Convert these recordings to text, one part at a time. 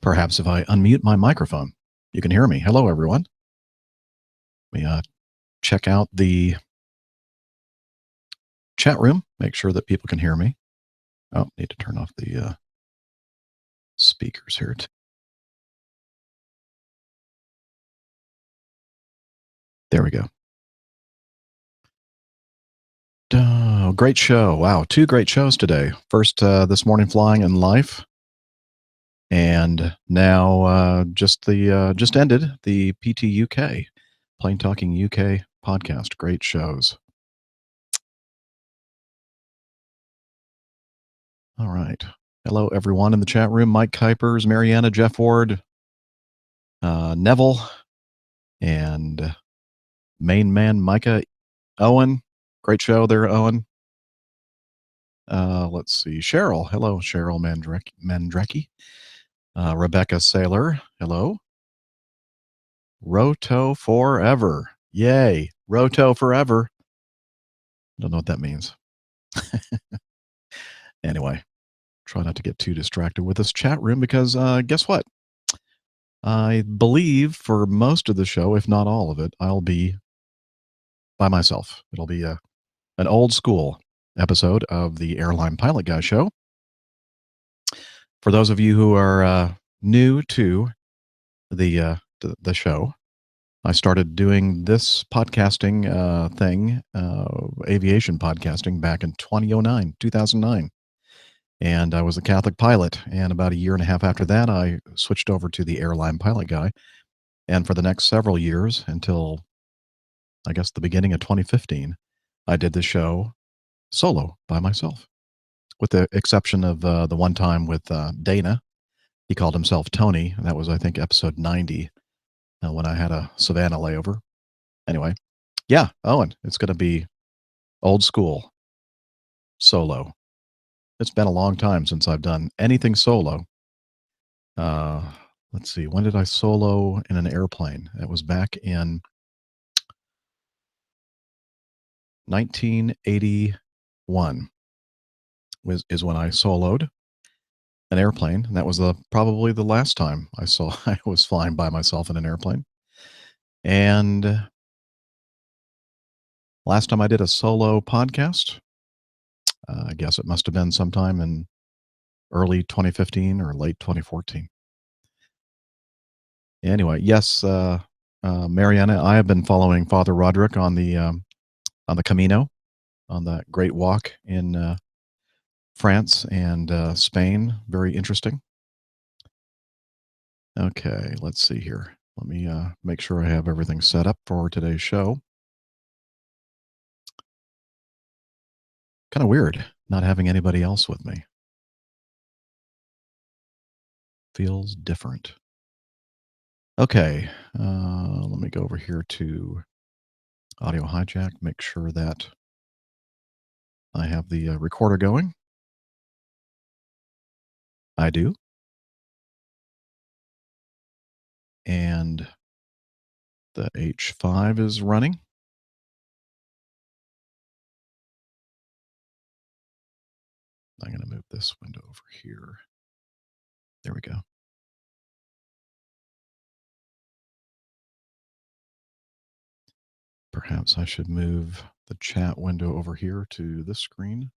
Perhaps if I unmute my microphone, you can hear me. Hello, everyone. Let me check out the chat room, make sure that people can hear me. Oh, need to turn off the speakers here. There we go. Oh, great show. Wow, 2 great shows today. First, This Morning Flying and Life. And now just ended the PT UK, Plain Talking UK podcast. Great shows. All right. Hello, everyone in the chat room. Mike Kuipers, Mariana, Jeff Ward, Neville, and main man Micah, Owen. Great show there, Owen. Let's see. Cheryl. Hello, Cheryl Mandrecki. Rebecca Saylor. Hello. Roto forever. Yay. Roto forever. Don't know what that means. Anyway, try not to get too distracted with this chat room because guess what? I believe for most of the show, if not all of it, I'll be by myself. It'll be an old school episode of the Airline Pilot Guy Show. For those of you who are new to the show, I started doing this podcasting thing, aviation podcasting, back in 2009. And I was a Catholic pilot. And about a year and a half after that, I switched over to the Airline Pilot Guy. And for the next several years, until I guess the beginning of 2015, I did the show solo by myself, with the exception of the one time with Dana. He called himself Tony. And that was, I think, episode 90, when I had a Savannah layover. Anyway, yeah, Owen, it's going to be old school solo. It's been a long time since I've done anything solo. Let's see, when did I solo in an airplane? It was back in 1981 is when I soloed an airplane. And that was probably the last time I was flying by myself in an airplane. And last time I did a solo podcast, I guess it must have been sometime in early 2015 or late 2014. Anyway, yes, Mariana, I have been following Father Roderick on the Camino, on that great walk in France and Spain. Very interesting. Okay, let's see here. Let me make sure I have everything set up for today's show. Kind of weird not having anybody else with me. Feels different. Okay, let me go over here to Audio Hijack, make sure that I have the recorder going. I do. And the H5 is running. I'm going to move this window over here. There we go. Perhaps I should move the chat window over here to this screen.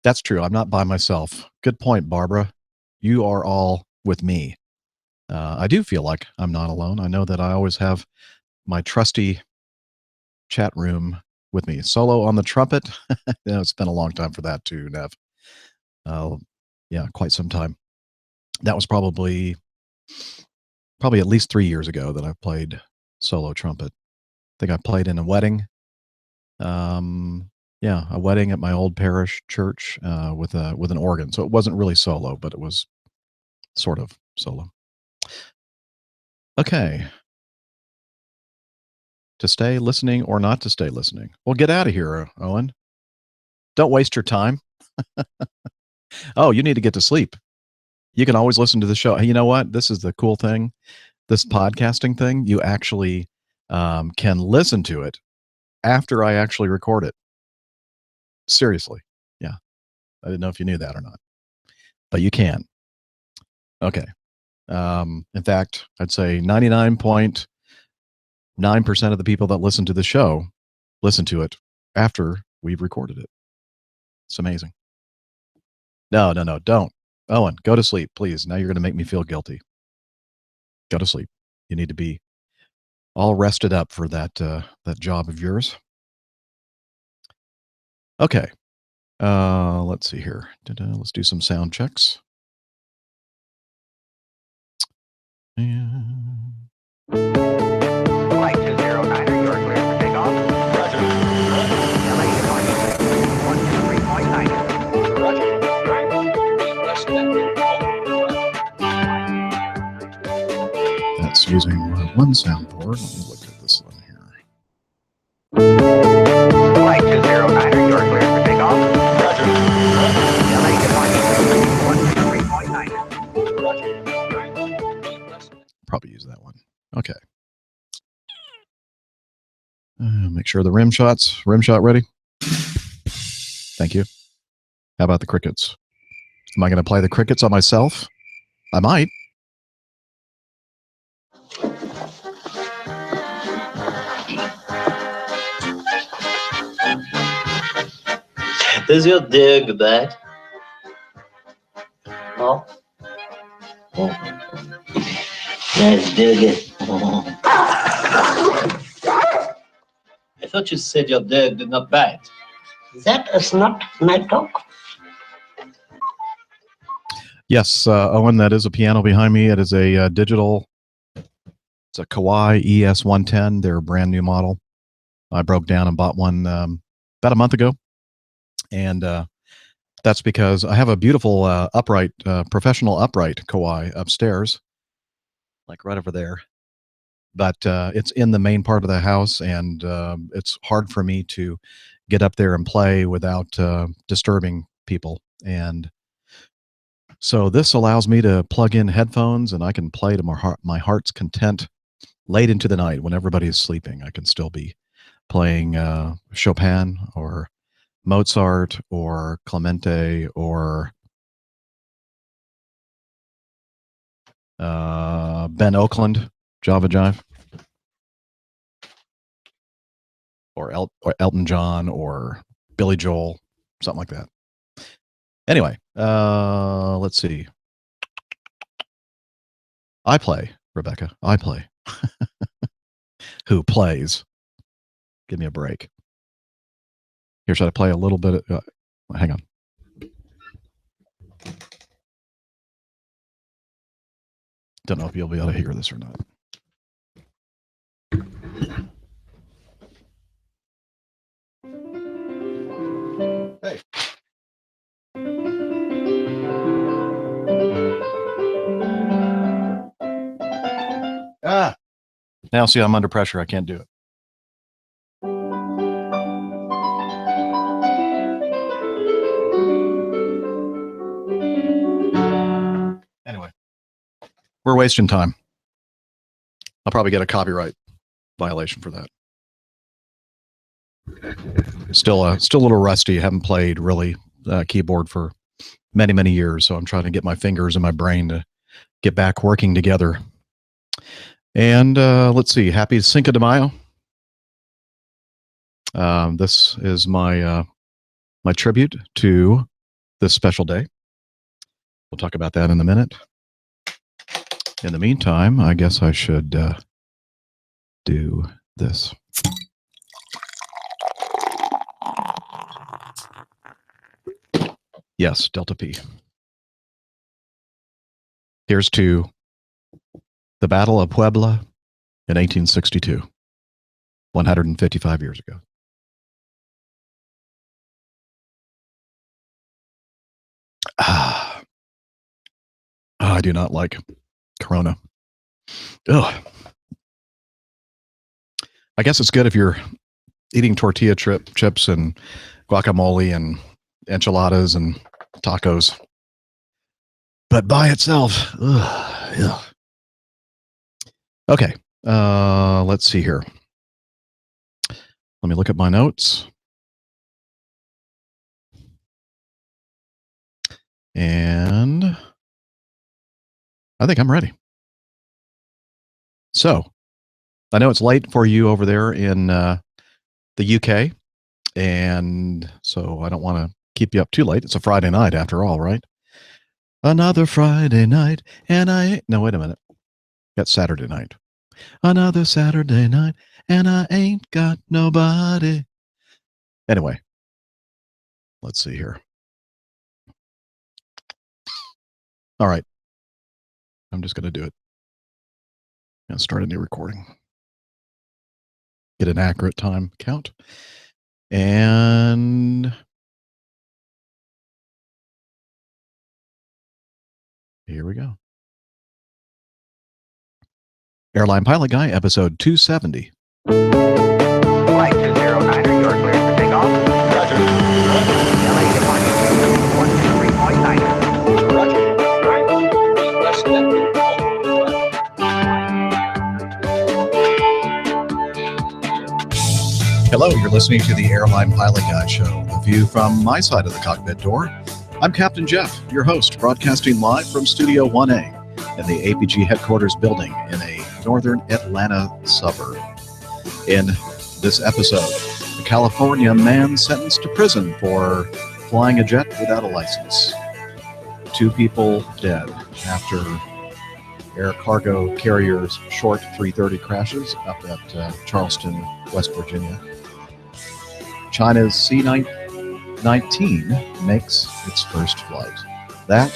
That's true. I'm not by myself. Good point, Barbara. You are all with me. I do feel like I'm not alone. I know that I always have my trusty chat room with me. Solo on the trumpet. It's been a long time for that too, Nev. Yeah, quite some time. That was probably at least 3 years ago that I played solo trumpet. I think I played in a wedding. Yeah, a wedding at my old parish church with an organ. So it wasn't really solo, but it was sort of solo. Okay. To stay listening or not to stay listening? Well, get out of here, Owen. Don't waste your time. Oh, you need to get to sleep. You can always listen to the show. You know what? This is the cool thing. This podcasting thing, you actually can listen to it after I actually record it. Seriously. Yeah. I didn't know if you knew that or not, but you can. Okay. In fact, I'd say 99.9% of the people that listen to the show listen to it after we've recorded it. It's amazing. No, don't. Owen, go to sleep, please. Now you're going to make me feel guilty. Go to sleep. You need to be all rested up for that that job of yours. Okay. Let's see here. Let's do some sound checks. And Flight 209, you are clear for takeoff. Roger. LA to North 123.9. Roger. that's using one soundboard. Let me look at this one here. Flight 209, you are clear for takeoff. Roger. LA to North 123.9. Roger. Probably use that one. Okay. Make sure the rim shot ready. Thank you. How about the crickets? Am I going to play the crickets on myself? I might. Does your dig that? No? Oh. Let's dig it. I thought you said your dog did not bite. That is not my dog. Yes, Owen, that is a piano behind me. It is a digital. It's a Kawai ES110. They're a brand new model. I broke down and bought one about a month ago. And that's because I have a beautiful upright, professional upright Kawai upstairs, like right over there. But it's in the main part of the house, and it's hard for me to get up there and play without disturbing people. And so this allows me to plug in headphones, and I can play to my heart's content late into the night when everybody's sleeping. I can still be playing Chopin or Mozart or Clemente or Ben Oakland, Java Jive, or Elton John or Billy Joel, something like that. Anyway, let's see. I play, Rebecca. I play. Who plays? Give me a break. Here, should I play a little bit? Hang on. Don't know if you'll be able to hear this or not. Hey. Now see, I'm under pressure. I can't do it. Anyway, we're wasting time. I'll probably get a copyright violation for that. Still a little rusty. Haven't played really keyboard for many years, so I'm trying to get my fingers and my brain to get back working together. And let's see. Happy Cinco de Mayo. This is my my tribute to this special day. We'll talk about that in a minute. In the meantime, I guess I should do this. Yes, Delta P. Here's to the Battle of Puebla in 1862, 155 years ago. I do not like Corona. Ugh. I guess it's good if you're eating tortilla chips and guacamole and enchiladas and tacos. But by itself, ugh. Okay, let's see here. Let me look at my notes. And I think I'm ready. So I know it's late for you over there in the UK, and so I don't want to keep you up too late. It's a Friday night after all, right? Another Friday night, and no, wait a minute. That's Saturday night. Another Saturday night, and I ain't got nobody. Anyway, let's see here. All right. I'm just going to do it. I'm going to start a new recording. Get an accurate time count. And here we go. Airline Pilot Guy, episode 270. Flight 209er, you're clear for takeoff. Roger. LA to Washington, 123.9. Roger. Right. Request connected. Hello, you're listening to the Airline Pilot Guy Show, the view from my side of the cockpit door. I'm Captain Jeff, your host, broadcasting live from Studio 1A in the APG headquarters building in a northern Atlanta suburb. In this episode, a California man sentenced to prison for flying a jet without a license. 2 people dead after air cargo carrier's short 330 crashes up at Charleston, West Virginia. China's C-19 makes its first flight. That,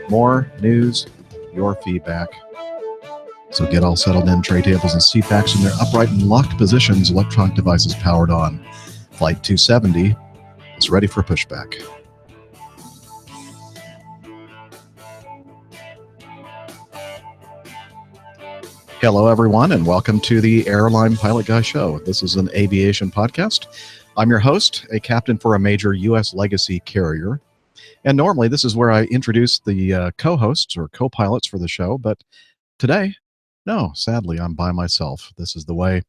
more news, your feedback. So get all settled in, tray tables and seat backs in their upright and locked positions, electronic devices powered on. Flight 270 is ready for pushback. Hello, everyone, and welcome to the Airline Pilot Guy Show. This is an aviation podcast. I'm your host, a captain for a major U.S. legacy carrier. And normally this is where I introduce the co-hosts or co-pilots for the show. But today, no, sadly, I'm by myself. This is the way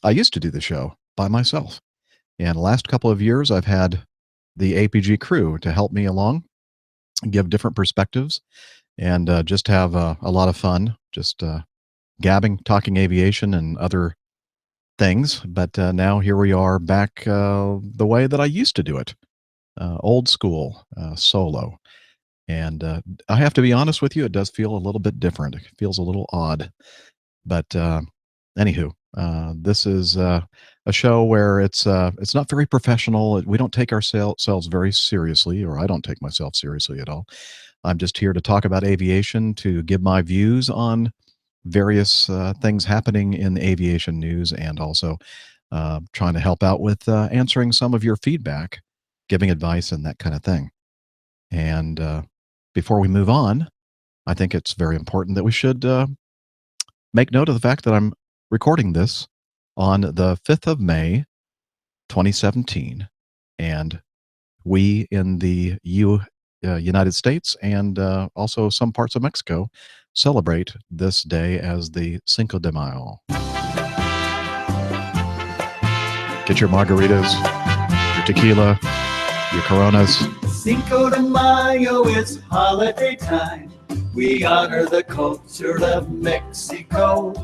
I used to do the show, by myself. And the last couple of years, I've had the APG crew to help me along, give different perspectives, and just have a lot of fun, just gabbing, talking aviation and other things. But now here we are back the way that I used to do it, old school, solo. And I have to be honest with you, it does feel a little bit different. It feels a little odd. But anywho, this is a show where it's not very professional. We don't take ourselves very seriously, or I don't take myself seriously at all. I'm just here to talk about aviation, to give my views on various things happening in the aviation news, and also trying to help out with answering some of your feedback, giving advice, and that kind of thing. And before we move on, I think it's very important that we should make note of the fact that I'm recording this on the 5th of May, 2017, and we in the United States and also some parts of Mexico celebrate this day as the Cinco de Mayo. Get your margaritas, your tequila, your Coronas. Cinco de Mayo is holiday time. We honor the culture of Mexico.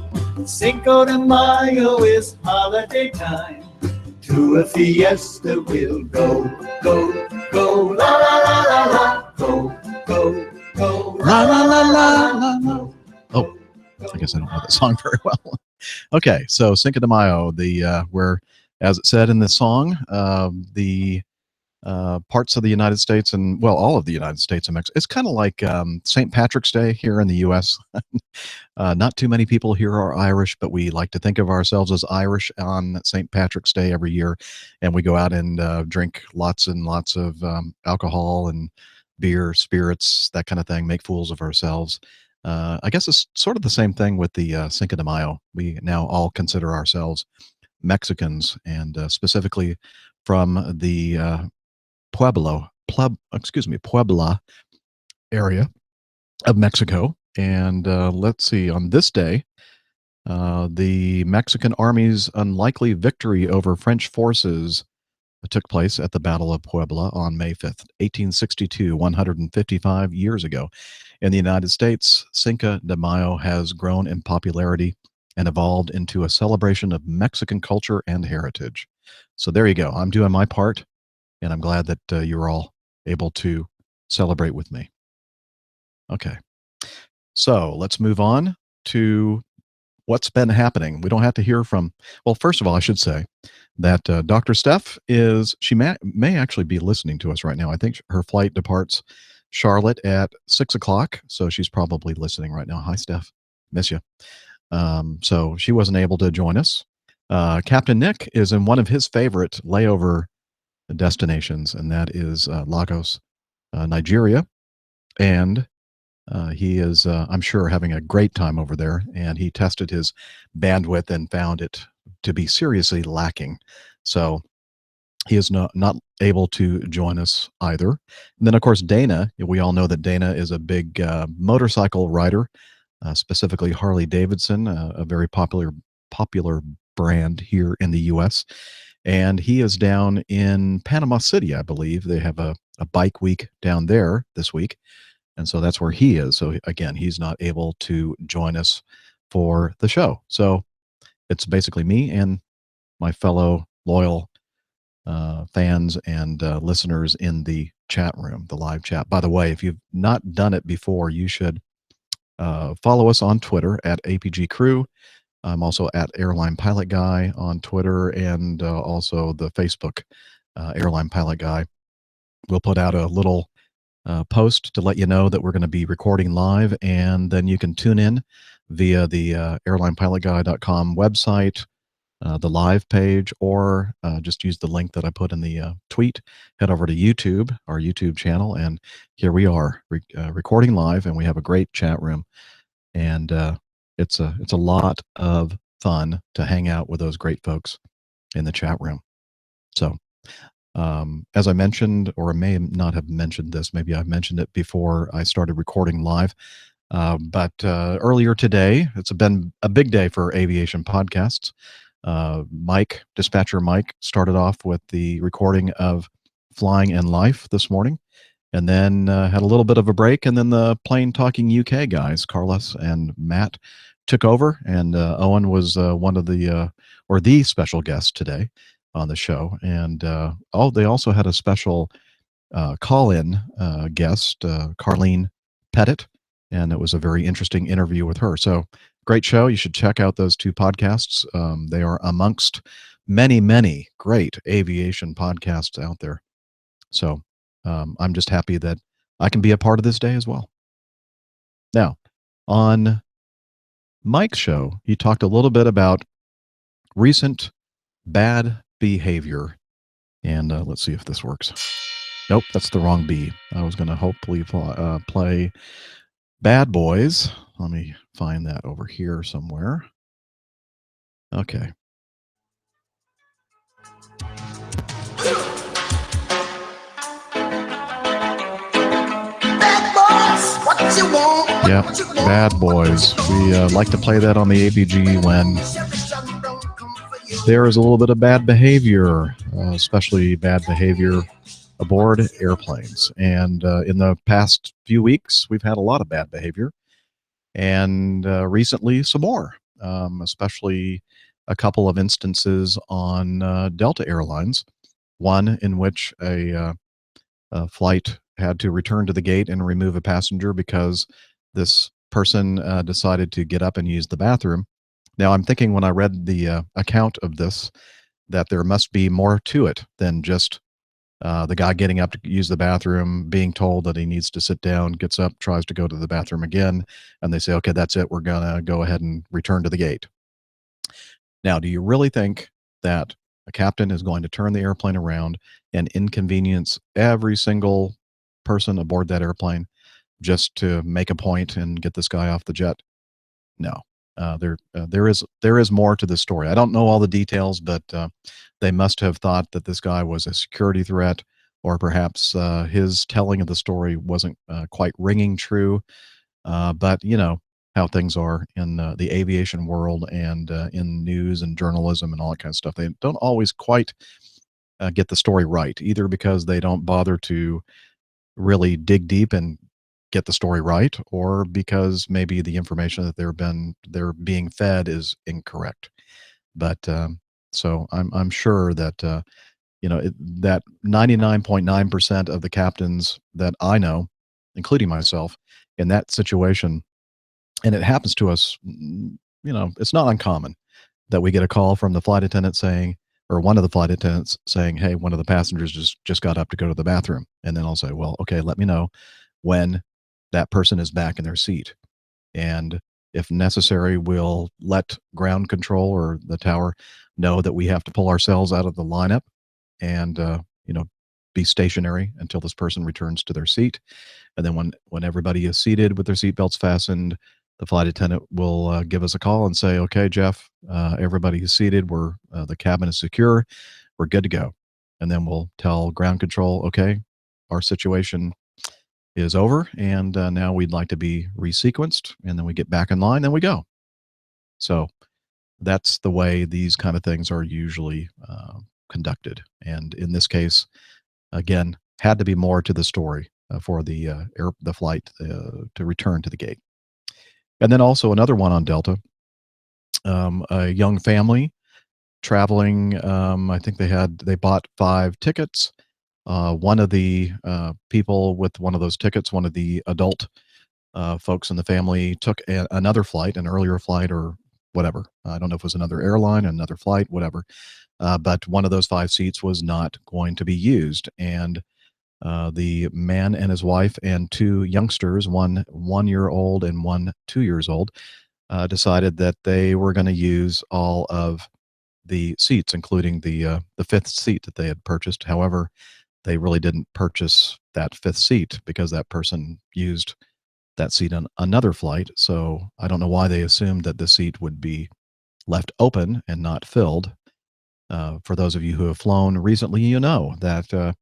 Cinco de Mayo is holiday time. To a fiesta we'll go, go, go, la la la la la, go, go, go, La la la la la la. Oh, I guess I don't know that song very well. Okay, so Cinco de Mayo, the where, as it said in the song, the parts of the United States and, well, all of the United States and Mexico. It's kind of like St. Patrick's Day here in the U.S. Not too many people here are Irish, but we like to think of ourselves as Irish on St. Patrick's Day every year. And we go out and drink lots and lots of alcohol and beer, spirits, that kind of thing, make fools of ourselves. I guess it's sort of the same thing with the Cinco de Mayo. We now all consider ourselves Mexicans, and specifically from the Puebla area of Mexico. And let's see, on this day, the Mexican Army's unlikely victory over French forces took place at the Battle of Puebla on May 5th, 1862, 155 years ago. In the United States, Cinco de Mayo has grown in popularity and evolved into a celebration of Mexican culture and heritage. So there you go. I'm doing my part, and I'm glad that you're all able to celebrate with me. Okay. So let's move on to what's been happening. We don't have to hear from, well, first of all, I should say that Dr. Steph she may actually be listening to us right now. I think her flight departs Charlotte at 6 o'clock. So she's probably listening right now. Hi, Steph. Miss you. So she wasn't able to join us. Captain Nick is in one of his favorite layover destinations, and that is Lagos, Nigeria. And he is, I'm sure, having a great time over there, and he tested his bandwidth and found it to be seriously lacking. So he is not able to join us either. And then, of course, Dana. We all know that Dana is a big motorcycle rider, specifically Harley Davidson, a very popular brand here in the U.S. And he is down in Panama City, I believe. They have a bike week down there this week. And so that's where he is. So again, he's not able to join us for the show. So it's basically me and my fellow loyal fans and listeners in the chat room, the live chat. By the way, if you've not done it before, you should follow us on Twitter at APG Crew. I'm also at Airline Pilot Guy on Twitter, and also the Facebook Airline Pilot Guy. We'll put out a little post to let you know that we're going to be recording live, and then you can tune in via the airlinepilotguy.com website, the live page, or just use the link that I put in the tweet. Head over to YouTube, our YouTube channel, and here we are recording live, and we have a great chat room, and it's a lot of fun to hang out with those great folks in the chat room. So as I mentioned, or I may not have mentioned this, maybe I've mentioned it before I started recording live, but earlier today, it's been a big day for aviation podcasts. Dispatcher Mike, started off with the recording of Flying and Life this morning, and then had a little bit of a break, and then the Plane Talking UK guys, Carlos and Matt, took over, and Owen was one of the special guest today on the show. And they also had a special call-in guest, Carlene Pettit, and it was a very interesting interview with her. So great show. You should check out those two podcasts. They are amongst many, many great aviation podcasts out there. So I'm just happy that I can be a part of this day as well. Now, on Mike's show, he talked a little bit about recent bad behavior. And let's see if this works. Nope, that's the wrong B. I was going to hopefully play Bad Boys. Let me find that over here somewhere. Okay. Bad boys, what you want? Yep, Bad Boys. We like to play that on the APG when there is a little bit of bad behavior, especially bad behavior aboard airplanes. And in the past few weeks, we've had a lot of bad behavior. And recently, some more, especially a couple of instances on Delta Airlines. One in which a flight had to return to the gate and remove a passenger because this person decided to get up and use the bathroom. Now, I'm thinking when I read the account of this that there must be more to it than just the guy getting up to use the bathroom, being told that he needs to sit down, gets up, tries to go to the bathroom again, and they say, okay, that's it. We're going to go ahead and return to the gate. Now, do you really think that a captain is going to turn the airplane around and inconvenience every single person aboard that airplane just to make a point and get this guy off the jet? No. There is more to this story. I don't know all the details, but they must have thought that this guy was a security threat, or perhaps his telling of the story wasn't quite ringing true. But you know how things are in the aviation world and in news and journalism and all that kind of stuff. They don't always quite get the story right, either because they don't bother to really dig deep and get the story right, or because maybe the information that they're being fed is incorrect. But so I'm sure that that 99.9% of the captains that I know, including myself, in that situation, and it happens to us, it's not uncommon that we get a call from the flight attendant saying, or one of the flight attendants saying, "Hey, one of the passengers just got up to go to the bathroom," and then I'll say, "Well, okay, let me know when that person is back in their seat, and if necessary, we'll let ground control or the tower know that we have to pull ourselves out of the lineup and be stationary until this person returns to their seat. And then when everybody is seated with their seatbelts fastened, the flight attendant will give us a call and say, "Okay, Jeff, everybody is seated. The cabin is secure. We're good to go." And then we'll tell ground control, "Okay, our situation is over, and now we'd like to be resequenced." And then we get back in line, and we go. So that's the way these kind of things are usually conducted. And in this case, again, had to be more to the story for the flight to return to the gate. And then also another one on Delta, a young family traveling. I think they bought 5 tickets. One of the people with one of those tickets, one of the adult folks in the family, took another flight, an earlier flight or whatever. I don't know if it was another airline, another flight, whatever. But one of those 5 seats was not going to be used, and the man and his wife and 2 youngsters, one 1 year old and one 2 years old, decided that they were going to use all of the seats, including the fifth seat that they had purchased. However, they really didn't purchase that fifth seat because that person used that seat on another flight. So I don't know why they assumed that the seat would be left open and not filled. For those of you who have flown recently, you know that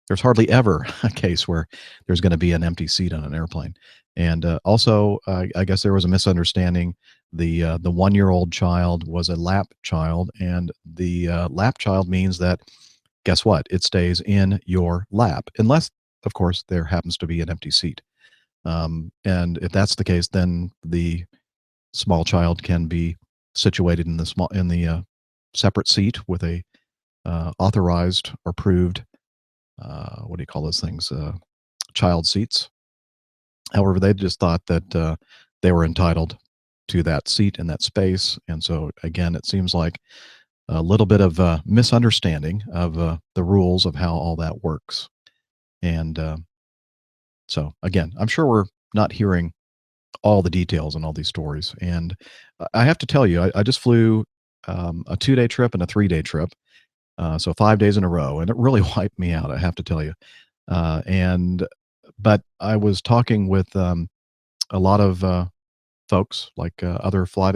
there's hardly ever a case where there's going to be an empty seat on an airplane. And also, I guess there was a misunderstanding. The 1 year old child was a lap child, and the lap child means that, guess what? It stays in your lap, unless, of course, there happens to be an empty seat. And if that's the case, then the small child can be situated in the separate seat with a authorized or approved, what do you call those things? Child seats. However, they just thought that they were entitled to that seat in that space. And so, again, it seems like a little bit of misunderstanding of the rules of how all that works. And so, again, I'm sure we're not hearing all the details in all these stories. And I have to tell you, I just flew a 2-day trip and a 3-day trip. So 5 days in a row, and it really wiped me out, I have to tell you. But I was talking with a lot of folks, like other flight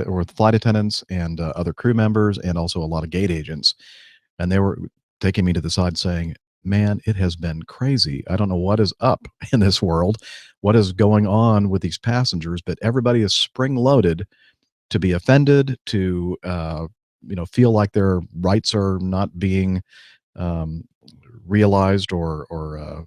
attendants and other crew members, and also a lot of gate agents, and they were taking me to the side saying, "Man, it has been crazy. I don't know what is up in this world, what is going on with these passengers, but everybody is spring loaded to be offended, to feel like their rights are not being um, realized or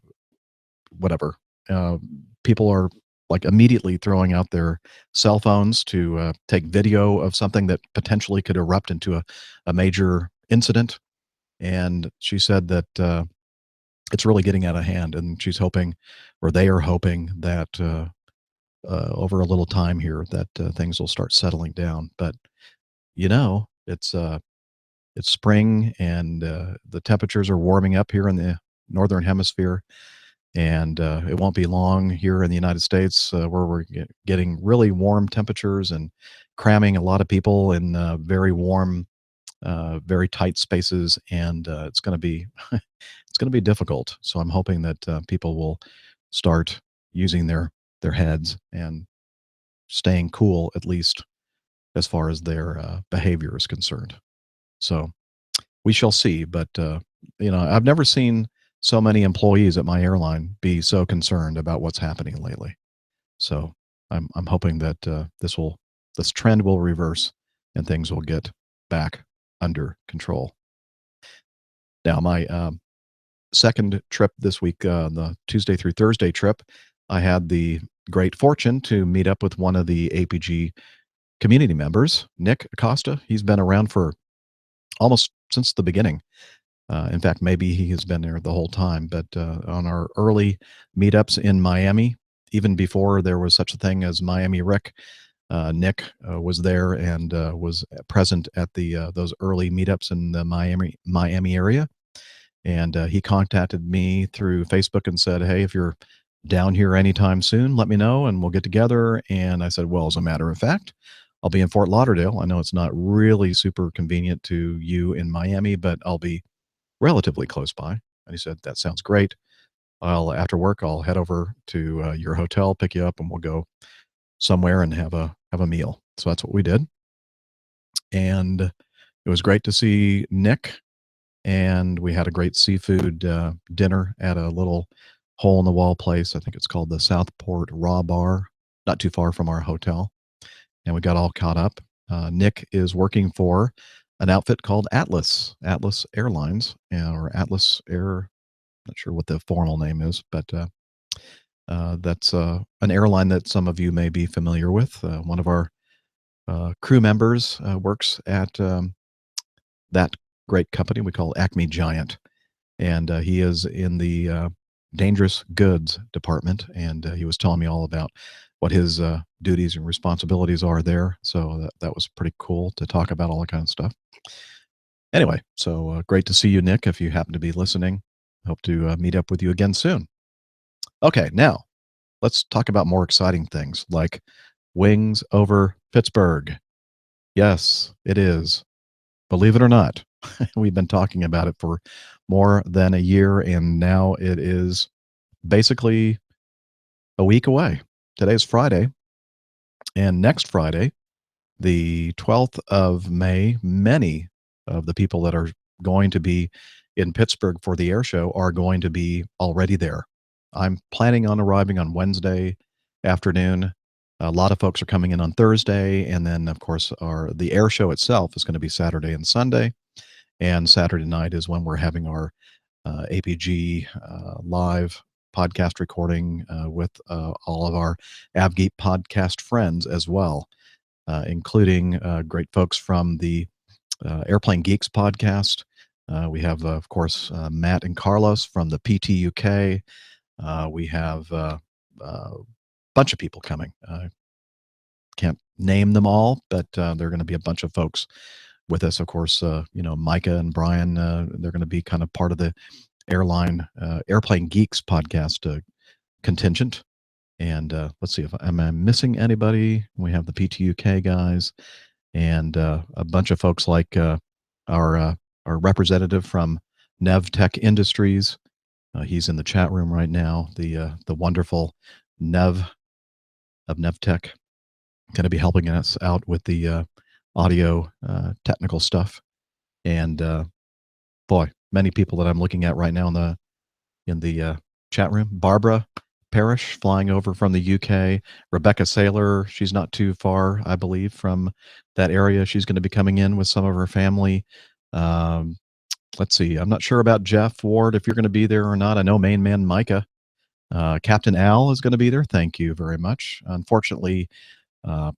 whatever. Uh, People are like immediately throwing out their cell phones to take video of something that potentially could erupt into a major incident." And she said that it's really getting out of hand, and she's hoping, or they are hoping, that over a little time here that things will start settling down. But it's spring, and the temperatures are warming up here in the northern hemisphere, and it won't be long here in the United States where we're getting really warm temperatures and cramming a lot of people in very warm, very tight spaces, and it's going to be it's going to be difficult. So I'm hoping that people will start using their heads and staying cool, at least as far as their behavior is concerned. So we shall see. But I've never seen so many employees at my airline be so concerned about what's happening lately. So I'm hoping that this trend will reverse and things will get back under control. Now, my second trip this week, the Tuesday through Thursday trip, I had the great fortune to meet up with one of the APG community members, Nick Acosta. He's been around for almost since the beginning. In fact, maybe he has been there the whole time. But on our early meetups in Miami, even before there was such a thing as Miami Rick, Nick was there and was present at the those early meetups in the Miami area. And he contacted me through Facebook and said, "Hey, if you're down here anytime soon, let me know and we'll get together." And I said, "Well, as a matter of fact, I'll be in Fort Lauderdale. I know it's not really super convenient to you in Miami, but I'll be relatively close by." And he said, "That sounds great. After work, I'll head over to your hotel, pick you up, and we'll go somewhere and have a meal." So that's what we did. And it was great to see Nick. And we had a great seafood dinner at a little hole in the wall place. I think it's called the Southport Raw Bar, not too far from our hotel. And we got all caught up. Nick is working for an outfit called Atlas Airlines, or Atlas Air. Not sure what the formal name is, but that's an airline that some of you may be familiar with. One of our crew members works at that great company we call Acme Giant, and he is in the dangerous goods department, and he was telling me all about what his duties and responsibilities are there. So that was pretty cool to talk about all that kind of stuff. Anyway, so great to see you, Nick, if you happen to be listening. Hope to meet up with you again soon. Okay, now let's talk about more exciting things like wings over Pittsburgh. Yes, it is. Believe it or not, we've been talking about it for more than a year, and now it is basically a week away. Today's Friday, and next Friday, the 12th of May, many of the people that are going to be in Pittsburgh for the air show are going to be already there. I'm planning on arriving on Wednesday afternoon. A lot of folks are coming in on Thursday, and then, of course, the air show itself is going to be Saturday and Sunday. And Saturday night is when we're having our APG live podcast recording with all of our AvGeek podcast friends as well, including great folks from the Airplane Geeks podcast. We have, of course, Matt and Carlos from the PTUK. We have a bunch of people coming. Can't name them all, but there are going to be a bunch of folks with us. Of course, Micah and Brian, they're going to be kind of part of the Airplane Geeks podcast contingent. And let's see, am I missing anybody? We have the PTUK guys and a bunch of folks like our representative from NevTech Industries. He's in the chat room right now. The wonderful Nev of NevTech, going to be helping us out with the audio technical stuff. And boy, many people that I'm looking at right now in the chat room. Barbara Parrish flying over from the UK. Rebecca Saylor, she's not too far, I believe, from that area. She's going to be coming in with some of her family. Let's see. I'm not sure about Jeff Ward, if you're going to be there or not. I know main man Micah. Captain Al is going to be there. Thank you very much. Unfortunately,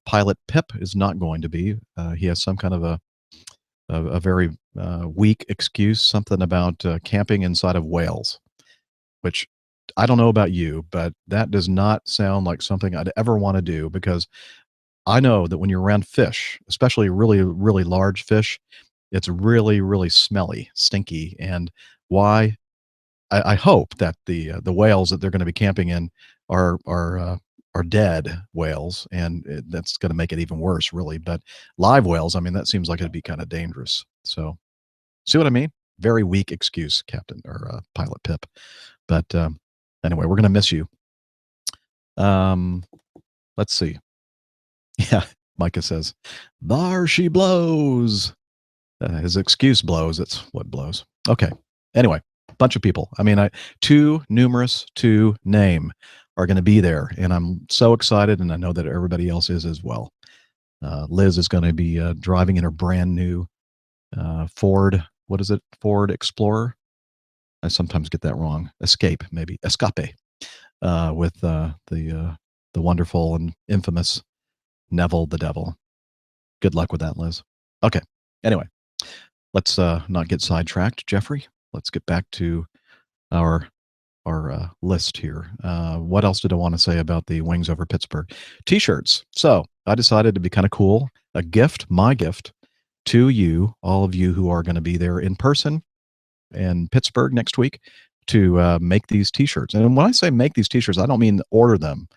Pilot Pip is not going to be. He has some kind of a very weak excuse, something about camping inside of whales, which I don't know about you, but that does not sound like something I'd ever want to do, because I know that when you're around fish, especially really, really large fish, it's really, really smelly, stinky. And why? I hope that the whales that they're going to be camping in are dead whales, and that's going to make it even worse, really. But live whales, I mean, that seems like it'd be kind of dangerous. So, see what I mean? Very weak excuse, Captain or Pilot Pip. But anyway, we're going to miss you. Let's see. Yeah, Micah says, "There she blows." His excuse blows. It's what blows. Okay. Anyway, bunch of people. I mean, too numerous to name are going to be there, and I'm so excited, and I know that everybody else is as well. Liz is going to be driving in her brand new Ford. What is it? Ford Explorer. I sometimes get that wrong. Escape, maybe escape, with the wonderful and infamous Neville the Devil. Good luck with that, Liz. Okay. Anyway, let's not get sidetracked, Jeffrey. Let's get back to our list here. What else did I want to say about the Wings Over Pittsburgh T-shirts? So I decided to be kind of cool. A gift, my gift, to you, all of you who are going to be there in person in Pittsburgh next week, to make these T-shirts. And when I say make these T-shirts, I don't mean order them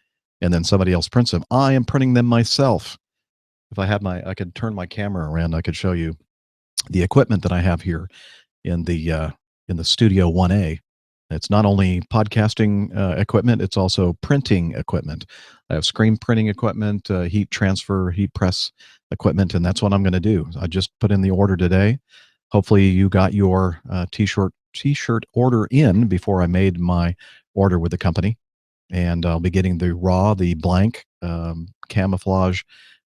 and then somebody else prints them. I am printing them myself. If I had I could turn my camera around. I could show you the equipment that I have here in the Studio 1A. It's not only podcasting equipment, it's also printing equipment. I have screen printing equipment, heat transfer, heat press equipment, and that's what I'm going to do. I just put in the order today. Hopefully you got your t-shirt order in before I made my order with the company. And I'll be getting the blank camouflage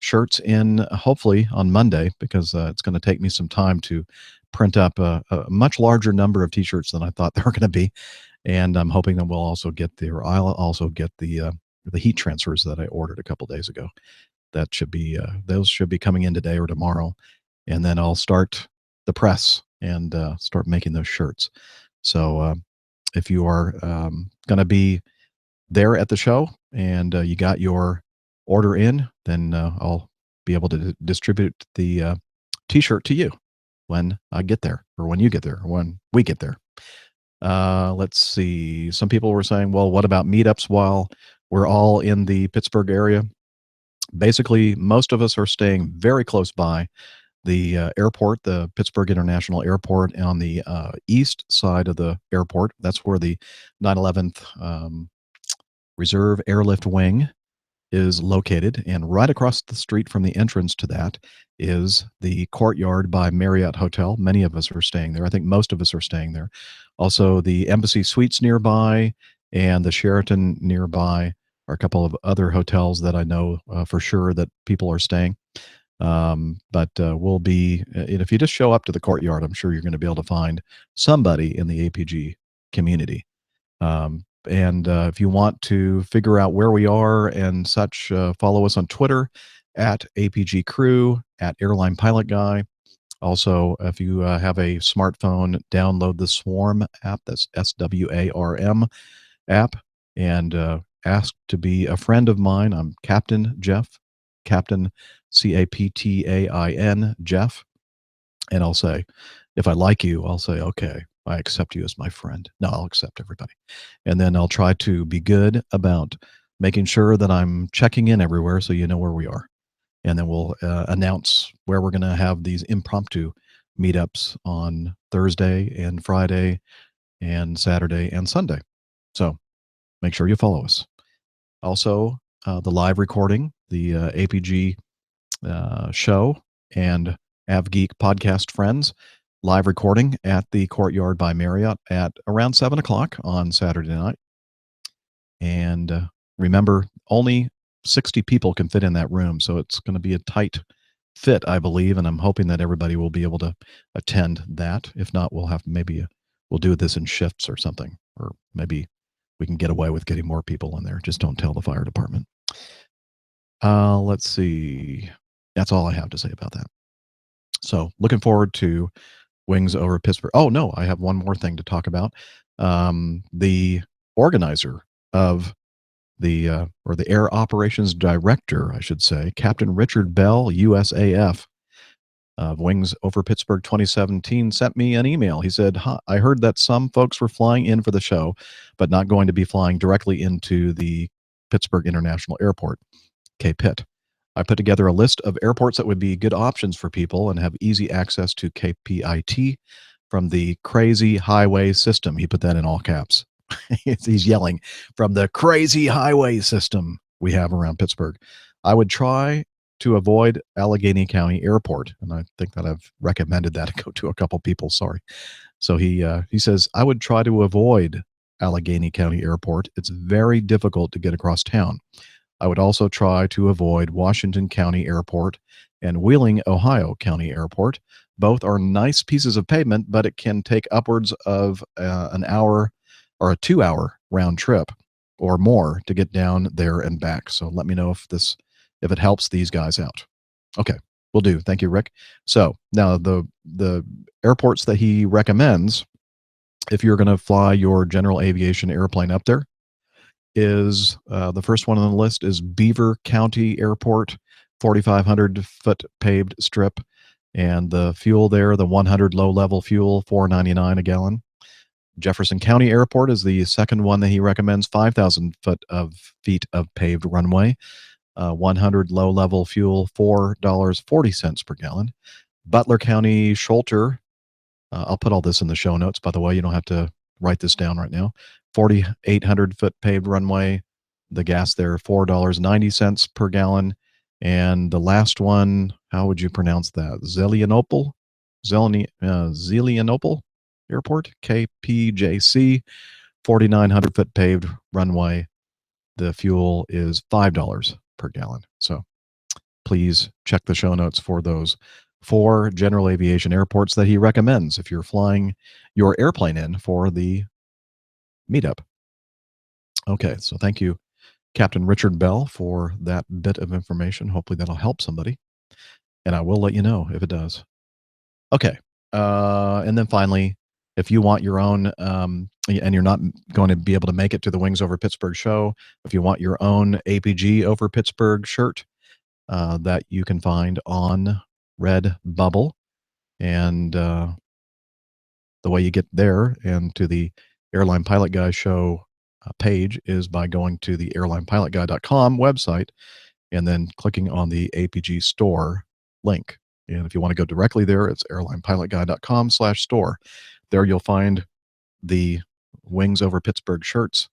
shirts in hopefully on Monday, because it's going to take me some time to print up a much larger number of T-shirts than I thought there were going to be. And I'm hoping that I'll also get the heat transfers that I ordered a couple days ago. That should be those should be coming in today or tomorrow, and then I'll start the press and start making those shirts. So if you are going to be there at the show and you got your order in, then I'll be able to distribute the T-shirt to you when I get there, or when you get there, or when we get there. Let's see. Some people were saying, well, what about meetups while we're all in the Pittsburgh area? Basically, most of us are staying very close by the airport, the Pittsburgh International Airport, on the east side of the airport. That's where the 9/11th Reserve Airlift Wing is located, and right across the street from the entrance to that is the Courtyard by Marriott Hotel. Many of us are staying there. I think most of us are staying there. Also, the Embassy Suites nearby and the Sheraton nearby are a couple of other hotels that I know for sure that people are staying. But we'll be, and if you just show up to the Courtyard, I'm sure you're going to be able to find somebody in the APG community. And if you want to figure out where we are and such, follow us on Twitter at APG Crew, at Airline Pilot Guy. Also, if you have a smartphone, download the Swarm app. That's SWARM app, and ask to be a friend of mine. I'm Captain Jeff, Captain CAPTAIN Jeff. And I'll say, if I like you, I'll say, okay, I accept you as my friend. No, I'll accept everybody. And then I'll try to be good about making sure that I'm checking in everywhere so you know where we are. And then we'll announce where we're going to have these impromptu meetups on Thursday and Friday and Saturday and Sunday. So make sure you follow us. Also, the live recording, the APG show and AvGeek podcast friends live recording at the Courtyard by Marriott at around 7 o'clock on Saturday night. And remember, only 60 people can fit in that room, so it's going to be a tight fit, I believe, and I'm hoping that everybody will be able to attend that. If not, we'll do this in shifts or something, or maybe we can get away with getting more people in there. Just don't tell the fire department. Let's see. That's all I have to say about that. So looking forward to Wings Over Pittsburgh. Oh, no, I have one more thing to talk about. The organizer of the Air Operations Director, I should say, Captain Richard Bell, USAF, of Wings Over Pittsburgh 2017, sent me an email. He said, I heard that some folks were flying in for the show, but not going to be flying directly into the Pittsburgh International Airport, KPIT. I put together a list of airports that would be good options for people and have easy access to KPIT from the crazy highway system. He put that in all caps. He's yelling, from the crazy highway system we have around Pittsburgh. I would try to avoid Allegheny County Airport, and I think that I've recommended that to a couple people. Sorry. So he says, I would try to avoid Allegheny County Airport. It's very difficult to get across town. I would also try to avoid Washington County Airport and Wheeling, Ohio County Airport. Both are nice pieces of pavement, but it can take upwards of an hour or a 2-hour round trip or more to get down there and back. So let me know if it helps these guys out. Okay, will do. Thank you, Rick. So now the airports that he recommends, if you're going to fly your general aviation airplane up there, is the first one on the list is Beaver County Airport, 4,500 foot paved strip, and the fuel there, the 100 low level fuel, $4.99 a gallon. Jefferson County Airport is the second one that he recommends, 5,000 feet of paved runway, 100 low level fuel, $4.40 per gallon. Butler County Scholter, I'll put all this in the show notes, by the way. You don't have to write this down right now. 4,800 foot paved runway. The gas there, $4.90 per gallon. And the last one, how would you pronounce that? Zelienople Airport, KPJC, 4,900 foot paved runway. The fuel is $5 per gallon. So please check the show notes for those 4 general aviation airports that he recommends if you're flying your airplane in for the meetup. Okay, so thank you, Captain Richard Bell, for that bit of information. Hopefully that'll help somebody, and I will let you know if it does. Okay, and then finally, if you want your own, and you're not going to be able to make it to the Wings Over Pittsburgh show, if you want your own APG Over Pittsburgh shirt that you can find on Redbubble, and the way you get there and to the Airline Pilot Guy show page is by going to the airlinepilotguy.com website and then clicking on the APG store link. And if you want to go directly there, it's airlinepilotguy.com/store. There you'll find the Wings Over Pittsburgh shirts,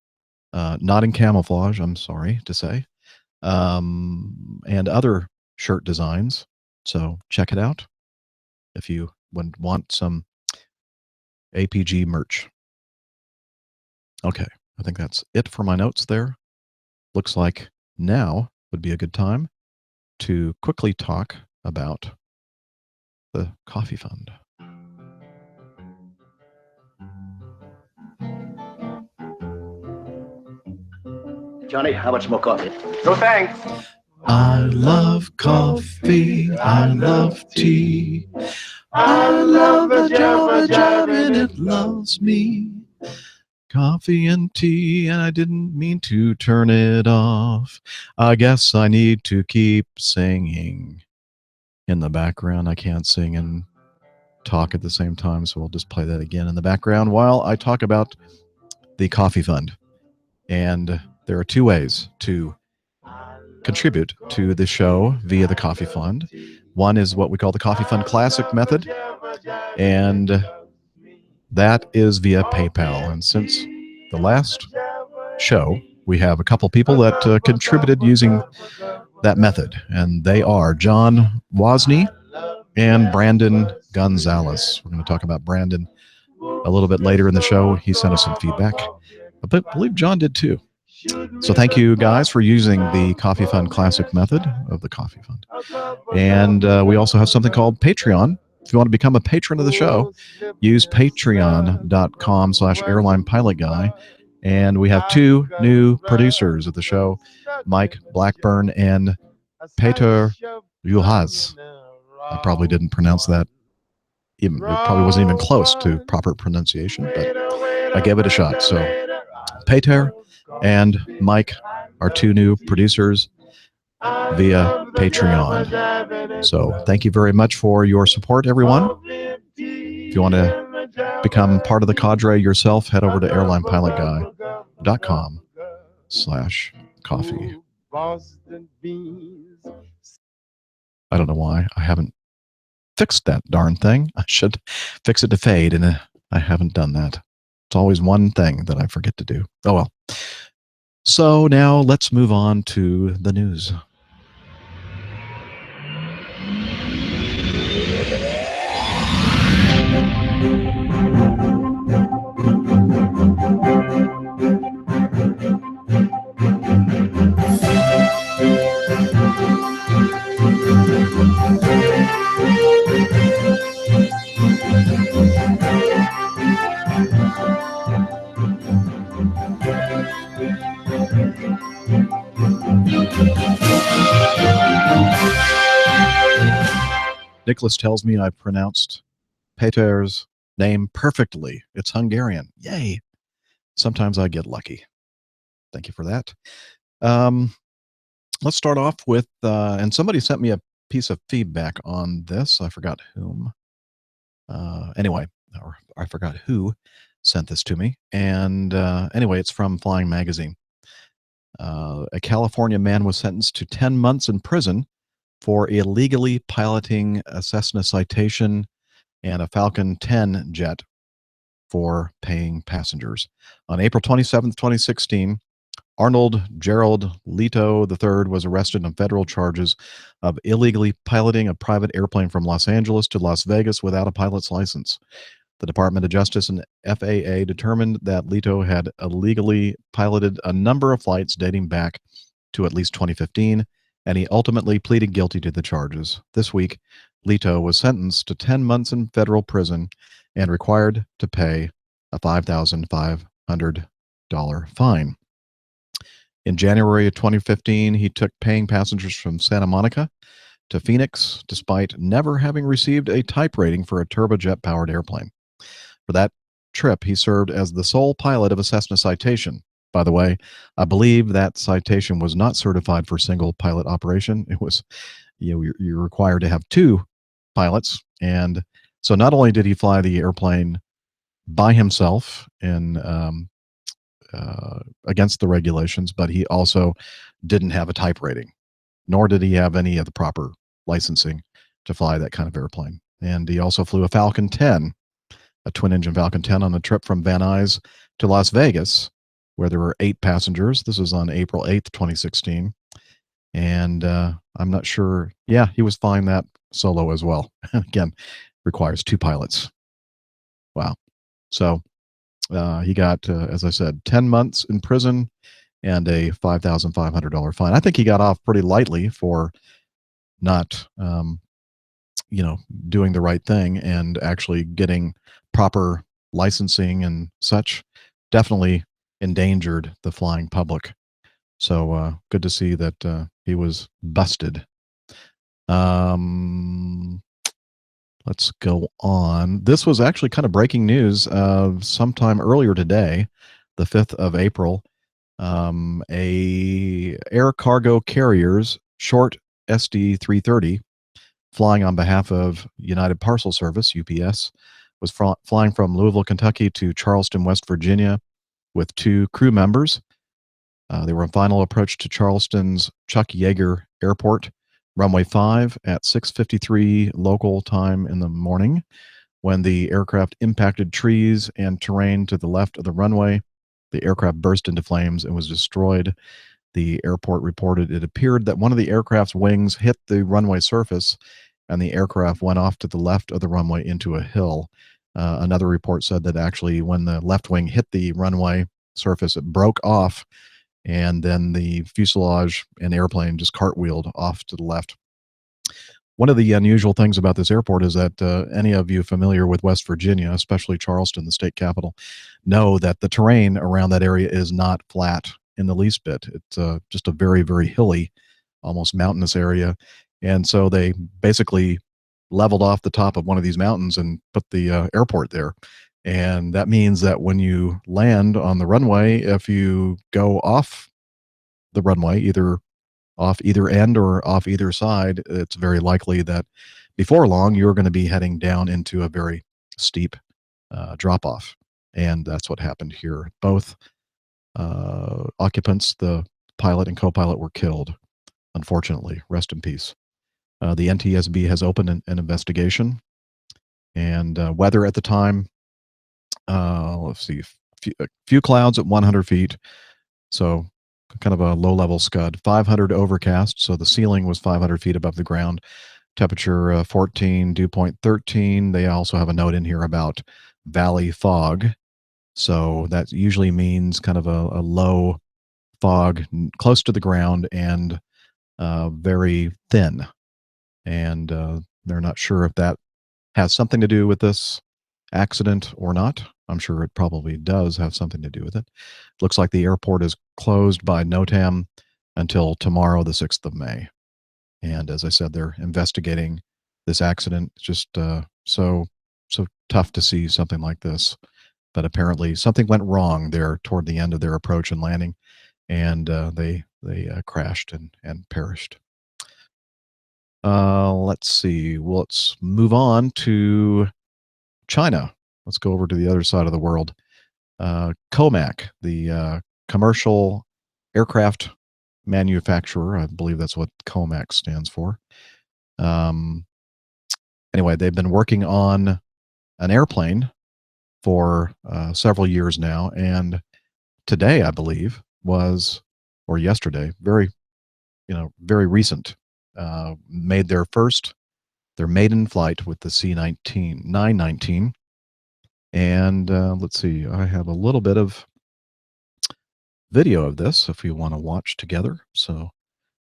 not in camouflage, I'm sorry to say, and other shirt designs. So check it out if you would want some APG merch. Okay, I think that's it for my notes there. Looks like now would be a good time to quickly talk about the coffee fund. Johnny, how much more coffee? No thanks. I love coffee, I love tea, I love a job and it loves me. Coffee and tea, and I didn't mean to turn it off. I guess I need to keep singing in the background. I can't sing and talk at the same time, so we'll just play that again in the background while I talk about the coffee fund. And there are 2 ways to contribute to the show via the coffee fund. One is what we call the Coffee Fund Classic method, and that is via PayPal. And since the last show, we have a couple people that contributed using that method, and they are John Wozni and Brandon Gonzalez. We're going to talk about Brandon a little bit later in the show. He sent us some feedback, but I believe John did too. So thank you guys for using the Coffee Fund Classic method of the Coffee Fund. And we also have something called Patreon. If you want to become a patron of the show, use patreon.com/airlinepilotguy. And we have 2 new producers of the show, Mike Blackburn and Peter Juhas. I probably didn't pronounce that. It probably wasn't even close to proper pronunciation, but I gave it a shot. So Peter and Mike are 2 new producers via Patreon. So thank you very much for your support, everyone. If you want to become part of the cadre yourself, head over to airlinepilotguy.com/coffee. I don't know why I haven't fixed that darn thing. I should fix it to fade, and I haven't done that. It's always one thing that I forget to do. Oh well. So now let's move on to the news. Nicholas tells me I pronounced Peter's name perfectly. It's Hungarian. Yay. Sometimes I get lucky. Thank you for that. Let's start off with, and somebody sent me a piece of feedback on this. I forgot whom. Anyway, or I forgot who sent this to me. And anyway, it's from Flying Magazine. A California man was sentenced to 10 months in prison for illegally piloting a Cessna Citation and a Falcon 10 jet for paying passengers. On April 27, 2016, Arnold Gerald Leto III was arrested on federal charges of illegally piloting a private airplane from Los Angeles to Las Vegas without a pilot's license. The Department of Justice and FAA determined that Leto had illegally piloted a number of flights dating back to at least 2015, and he ultimately pleaded guilty to the charges. This week, Leto was sentenced to 10 months in federal prison and required to pay a $5,500 fine. In January of 2015, he took paying passengers from Santa Monica to Phoenix, despite never having received a type rating for a turbojet-powered airplane. For that trip, he served as the sole pilot of a Cessna Citation. By the way, I believe that Citation was not certified for single pilot operation. It was, you're required to have two pilots. And so not only did he fly the airplane by himself in against the regulations, but he also didn't have a type rating, nor did he have any of the proper licensing to fly that kind of airplane. And he also flew a Falcon 10, a twin-engine Falcon 10, on a trip from Van Nuys to Las Vegas, where there were 8 passengers. This was on April 8th, 2016. And I'm not sure. Yeah, he was flying that solo as well. Again, requires 2 pilots. Wow. So he got, as I said, 10 months in prison and a $5,500 fine. I think he got off pretty lightly for not, doing the right thing and actually getting proper licensing and such. Definitely endangered the flying public. So good to see that he was busted. Let's go on. This was actually kind of breaking news sometime earlier today, the 5th of April. A air cargo carrier's short SD-330 flying on behalf of United Parcel Service, UPS, was flying from Louisville, Kentucky to Charleston, West Virginia with 2 crew members. They were on final approach to Charleston's Chuck Yeager Airport, runway 5 at 6:53 local time in the morning, when the aircraft impacted trees and terrain to the left of the runway. The aircraft burst into flames and was destroyed. The airport reported it appeared that one of the aircraft's wings hit the runway surface, and the aircraft went off to the left of the runway into a hill. Another report said that actually when the left wing hit the runway surface, it broke off, and then the fuselage and airplane just cartwheeled off to the left. One of the unusual things about this airport is that any of you familiar with West Virginia, especially Charleston, the state capital, know that the terrain around that area is not flat in the least bit. It's just a very, very hilly, almost mountainous area. And so they basically leveled off the top of one of these mountains and put the airport there. And that means that when you land on the runway, if you go off the runway, either off either end or off either side, it's very likely that before long you're going to be heading down into a very steep drop off. And that's what happened here. Both occupants, the pilot and co-pilot, were killed, unfortunately. Rest in peace. The NTSB has opened an investigation. And weather at the time, let's see, a few clouds at 100 feet. So kind of a low-level scud. 500 overcast, so the ceiling was 500 feet above the ground. Temperature 14, dew point 13. They also have a note in here about valley fog. So that usually means kind of a low fog close to the ground and very thin. And they're not sure if that has something to do with this accident or not. I'm sure it probably does have something to do with it. Looks like the airport is closed by NOTAM until tomorrow, the 6th of May. And as I said, they're investigating this accident. It's just so tough to see something like this. But apparently something went wrong there toward the end of their approach and landing, and they crashed and perished. Let's see. Well, let's move on to China. Let's go over to the other side of the world. COMAC, the commercial aircraft manufacturer, I believe that's what COMAC stands for. Anyway, they've been working on an airplane for several years now, and today, I believe, was, or yesterday, very recent, made their maiden flight with the C919. And let's see, I have a little bit of video of this if you want to watch together. So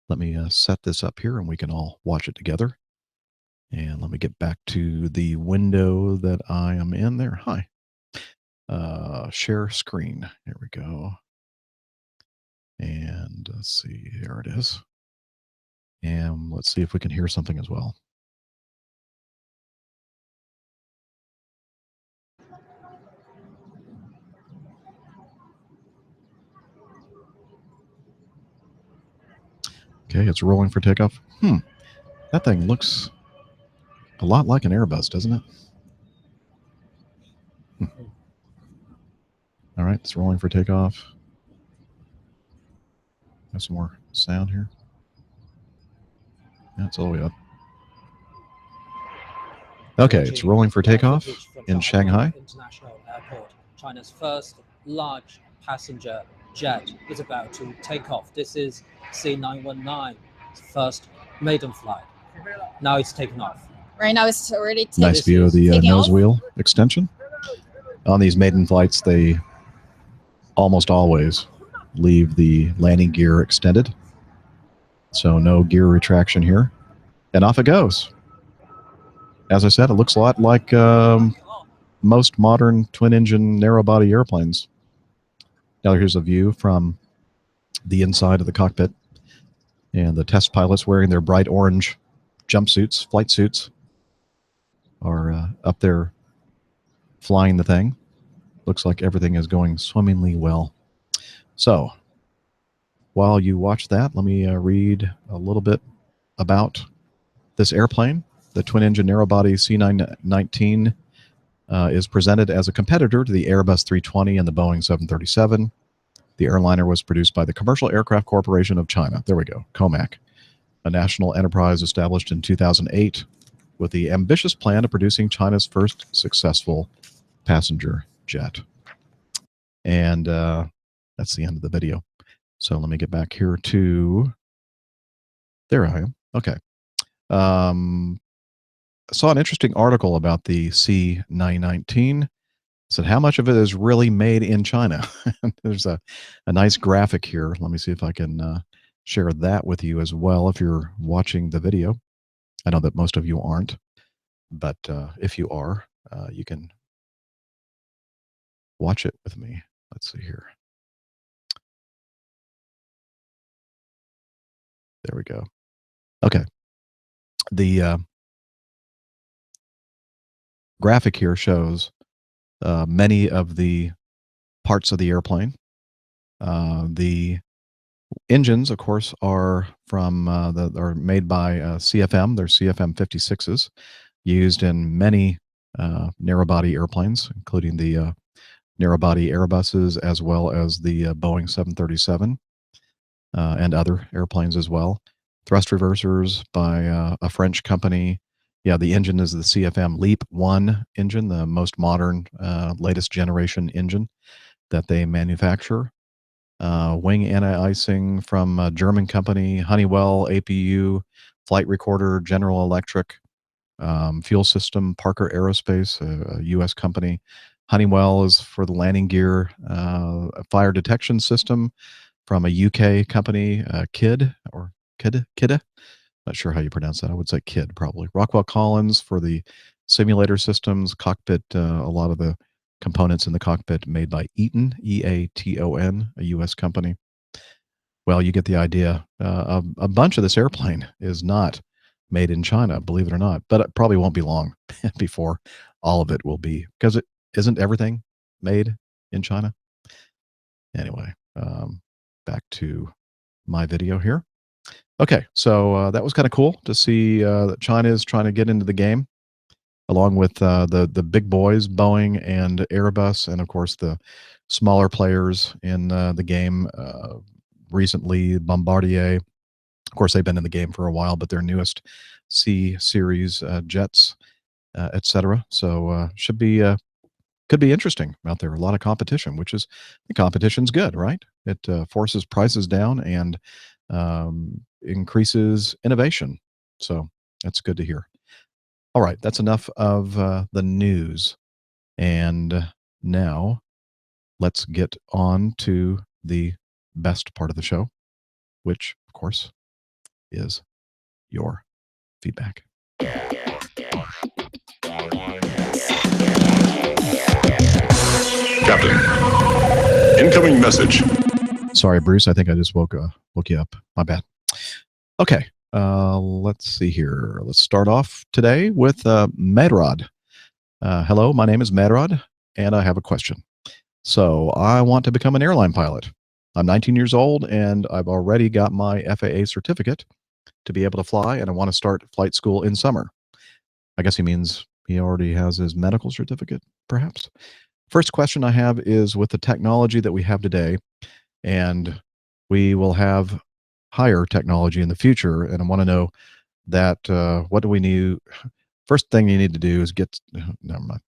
let me set this up here and we can all watch it together. And let me get back to the window that I am in there. Hi. Share screen. Here we go. And let's see, here it is. And let's see if we can hear something as well. Okay, it's rolling for takeoff. That thing looks a lot like an Airbus, doesn't it? All right, it's rolling for takeoff. Got some more sound here. That's all the way up. Okay, it's rolling for takeoff in Shanghai. International Airport. China's first large passenger jet is about to take off. This is C919, first maiden flight. Now it's taking off. Right now it's already taking Nice view of the nose off. wheel extension. On these maiden flights, they almost always leave the landing gear extended. So no gear retraction here. And off it goes. As I said, it looks a lot like most modern twin-engine narrow-body airplanes. Now here's a view from the inside of the cockpit. And the test pilots wearing their bright orange jumpsuits, flight suits, are up there flying the thing. Looks like everything is going swimmingly well. So while you watch that, let me read a little bit about this airplane. The twin-engine narrow-body C919 is presented as a competitor to the Airbus 320 and the Boeing 737. The airliner was produced by the Commercial Aircraft Corporation of China. There we go, COMAC, a national enterprise established in 2008 with the ambitious plan of producing China's first successful passenger jet. And that's the end of the video. So let me get back here to, there I am. Okay. I saw an interesting article about the C919. It said how much of it is really made in China. There's a nice graphic here. Let me see if I can share that with you as well if you're watching the video. I know that most of you aren't, but if you are, you can watch it with me. Let's see here. There we go. Okay. The graphic here shows many of the parts of the airplane. The engines, of course, are from are made by CFM. They're CFM 56s, used in many narrow-body airplanes, including the narrow-body Airbuses as well as the Boeing 737 and other airplanes as well. Thrust reversers by a French company. Yeah, the engine is the CFM LEAP 1 engine, the most modern, latest generation engine that they manufacture. Wing anti-icing from a German company, Honeywell, APU, Flight Recorder, General Electric, fuel system, Parker Aerospace, a U.S. company. Honeywell is for the landing gear, a fire detection system from a UK company, KID, or KIDA. Not sure how you pronounce that. I would say KID probably. Rockwell Collins for the simulator systems, cockpit, a lot of the components in the cockpit made by Eaton, E-A-T-O-N, a U.S. company. Well, you get the idea. A bunch of this airplane is not made in China, believe it or not. But it probably won't be long before all of it will be, because it isn't everything made in China. Anyway, back to my video here. Okay, so that was kind of cool to see that China is trying to get into the game, along with the big boys, Boeing and Airbus, and of course the smaller players in the game. Recently, Bombardier. Of course, they've been in the game for a while, but their newest C series jets, etc. So could be interesting out there. A lot of competition, which is, the competition's good, right? It forces prices down and increases innovation. So that's good to hear. All right, that's enough of the news. And now let's get on to the best part of the show, which, of course, is your feedback. Captain, incoming message. Sorry, Bruce. I think I just woke you up. My bad. Okay. Let's see here. Let's start off today with Medrod. Hello, my name is Medrod, and I have a question. So I want to become an airline pilot. I'm 19 years old, and I've already got my FAA certificate to be able to fly, and I want to start flight school in summer. I guess he means he already has his medical certificate, perhaps. First question I have is, with the technology that we have today, and we will have higher technology in the future, and I want to know that what do we need? First thing you need to do is get, never mind.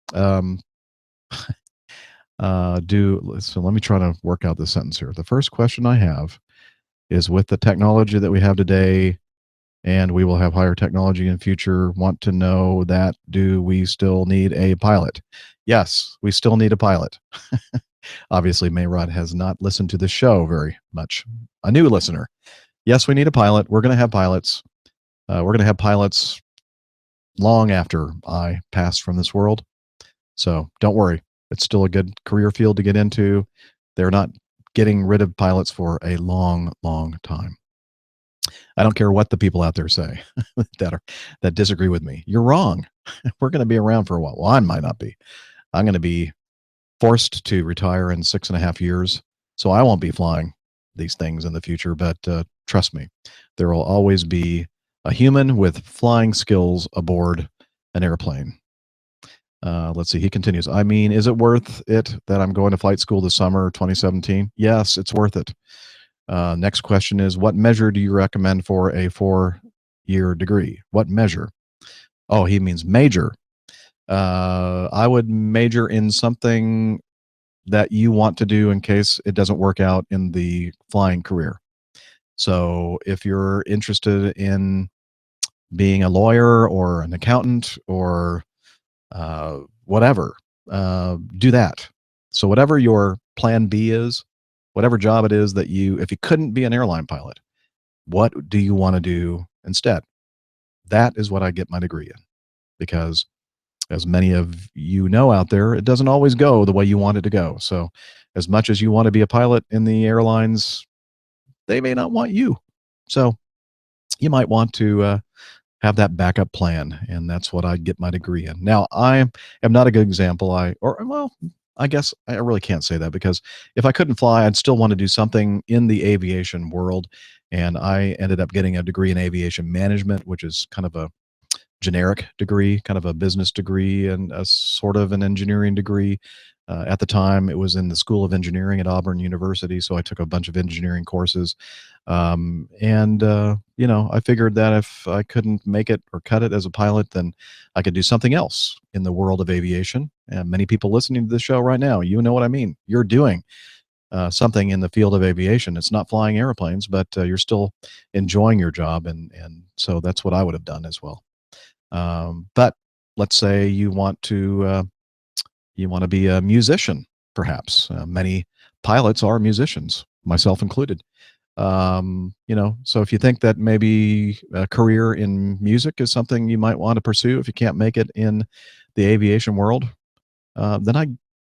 So let me try to work out this sentence here. The first question I have is, with the technology that we have today, and we will have higher technology in the future, want to know that, do we still need a pilot? Yes, we still need a pilot. Obviously, Mayrod has not listened to the show very much. A new listener. Yes, we need a pilot. We're going to have pilots. We're going to have pilots long after I pass from this world. So don't worry. It's still a good career field to get into. They're not getting rid of pilots for a long, long time. I don't care what the people out there say that disagree with me. You're wrong. We're going to be around for a while. Well, I might not be. I'm going to be forced to retire in 6.5 years, so I won't be flying these things in the future. But trust me, there will always be a human with flying skills aboard an airplane. Let's see. He continues. I mean, is it worth it that I'm going to flight school this summer, 2017? Yes, it's worth it. Next question is, what measure do you recommend for a 4-year degree? What measure? Oh, he means major. I would major in something that you want to do in case it doesn't work out in the flying career. So if you're interested in being a lawyer or an accountant or whatever, do that. So whatever your plan B is, whatever job it is that if you couldn't be an airline pilot, what do you want to do instead? That is what I get my degree in, because as many of you know out there, it doesn't always go the way you want it to go. So as much as you want to be a pilot in the airlines, they may not want you. So you might want to have that backup plan, and that's what I get my degree in. Now, I am not a good example. I guess I really can't say that, because if I couldn't fly, I'd still want to do something in the aviation world. And I ended up getting a degree in aviation management, which is kind of a generic degree, kind of a business degree, and a sort of an engineering degree. At the time, it was in the School of Engineering at Auburn University, so I took a bunch of engineering courses. I figured that if I couldn't make it or cut it as a pilot, then I could do something else in the world of aviation. And many people listening to this show right now, you know what I mean. You're doing something in the field of aviation. It's not flying airplanes, but you're still enjoying your job, and so that's what I would have done as well. But let's say you want to be a musician, perhaps. Many pilots are musicians, myself included. So if you think that maybe a career in music is something you might want to pursue if you can't make it in the aviation world, then I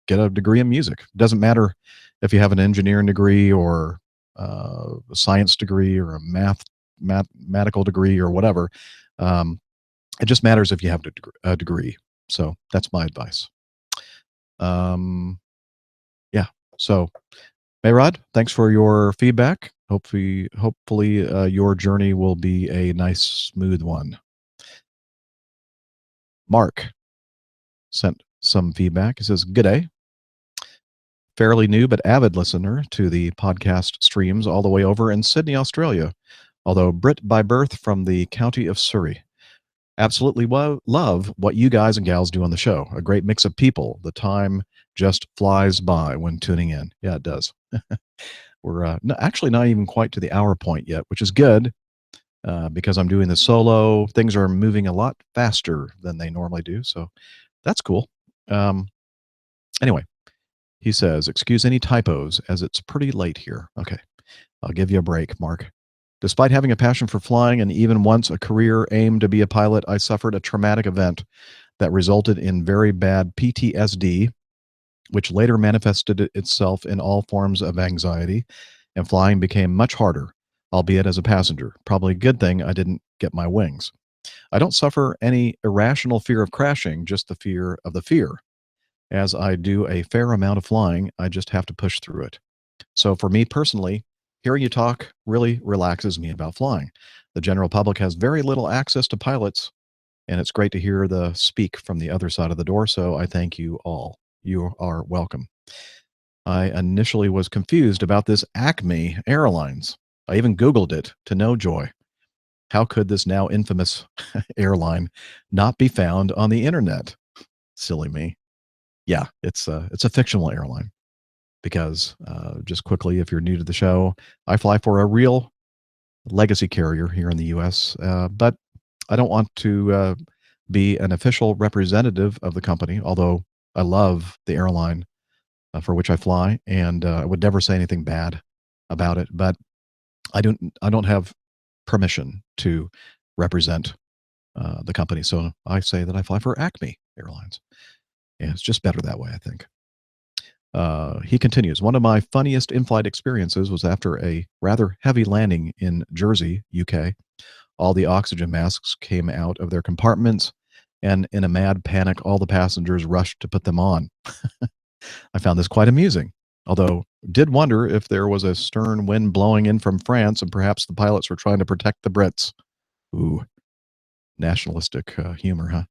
get a degree in music. It doesn't matter if you have an engineering degree or a science degree or a mathematical degree or whatever. It just matters if you have a degree. So that's my advice. Yeah. So, Mayrod, thanks for your feedback. Hopefully, your journey will be a nice, smooth one. Mark sent some feedback. He says, "Good day. Fairly new but avid listener to the podcast streams all the way over in Sydney, Australia, although Brit by birth from the county of Surrey. Absolutely love what you guys and gals do on the show. A great mix of people. The time just flies by when tuning in. Yeah, it does. We're actually not even quite to the hour point yet, which is good because I'm doing the solo. Things are moving a lot faster than they normally do, so that's cool. Anyway, he says, excuse any typos as it's pretty late here. Okay, I'll give you a break, Mark. Despite having a passion for flying and even once a career aim to be a pilot, I suffered a traumatic event that resulted in very bad PTSD, which later manifested itself in all forms of anxiety, and flying became much harder, albeit as a passenger. Probably a good thing I didn't get my wings. I don't suffer any irrational fear of crashing, just the fear of the fear. As I do a fair amount of flying, I just have to push through it. So for me personally, hearing you talk really relaxes me about flying. The general public has very little access to pilots, and it's great to hear the speak from the other side of the door, so I thank you all. You are welcome. I initially was confused about this Acme Airlines. I even Googled it to no joy. How could this now infamous airline not be found on the internet? Silly me. Yeah, it's a fictional airline. Because just quickly, if you're new to the show, I fly for a real legacy carrier here in the U.S., but I don't want to be an official representative of the company, although I love the airline for which I fly, and I would never say anything bad about it. But I don't have permission to represent the company, so I say that I fly for Acme Airlines, and it's just better that way, I think. He continues, one of my funniest in-flight experiences was after a rather heavy landing in Jersey, UK. All the oxygen masks came out of their compartments, and in a mad panic, all the passengers rushed to put them on. I found this quite amusing, although did wonder if there was a stern wind blowing in from France and perhaps the pilots were trying to protect the Brits. Ooh, nationalistic humor, huh?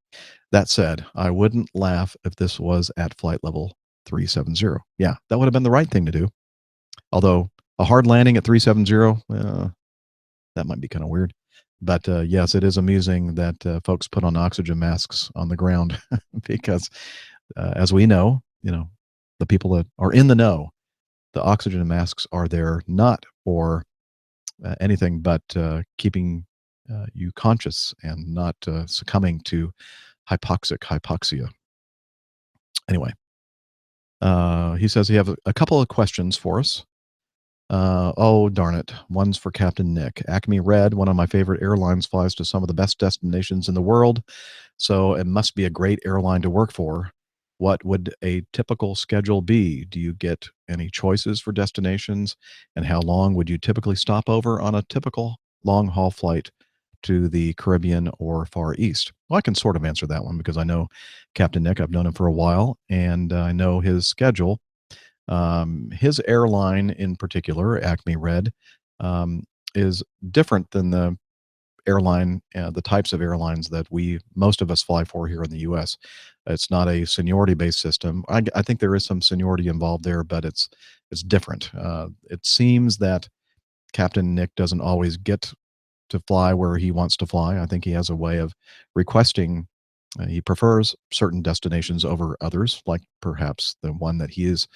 That said, I wouldn't laugh if this was at flight level 370. Yeah, that would have been the right thing to do. Although a hard landing at 370, that might be kind of weird. But yes, it is amusing that folks put on oxygen masks on the ground because, as we know, the people that are in the know, the oxygen masks are there not for anything but keeping you conscious and not succumbing to hypoxia. Anyway, he says he has a couple of questions for us. Oh, darn it. One's for Captain Nick. Acme Red, one of my favorite airlines, flies to some of the best destinations in the world, so it must be a great airline to work for. What would a typical schedule be? Do you get any choices for destinations? And how long would you typically stop over on a typical long-haul flight to the Caribbean or Far East? Well, I can sort of answer that one because I know Captain Nick. I've known him for a while, and I know his schedule. His airline in particular, Acme Red, is different than the airline, the types of airlines that most of us fly for here in the U.S. It's not a seniority-based system. I think there is some seniority involved there, but it's different. It seems that Captain Nick doesn't always get to fly where he wants to fly. I think he has a way of requesting. He prefers certain destinations over others, like perhaps the one that he is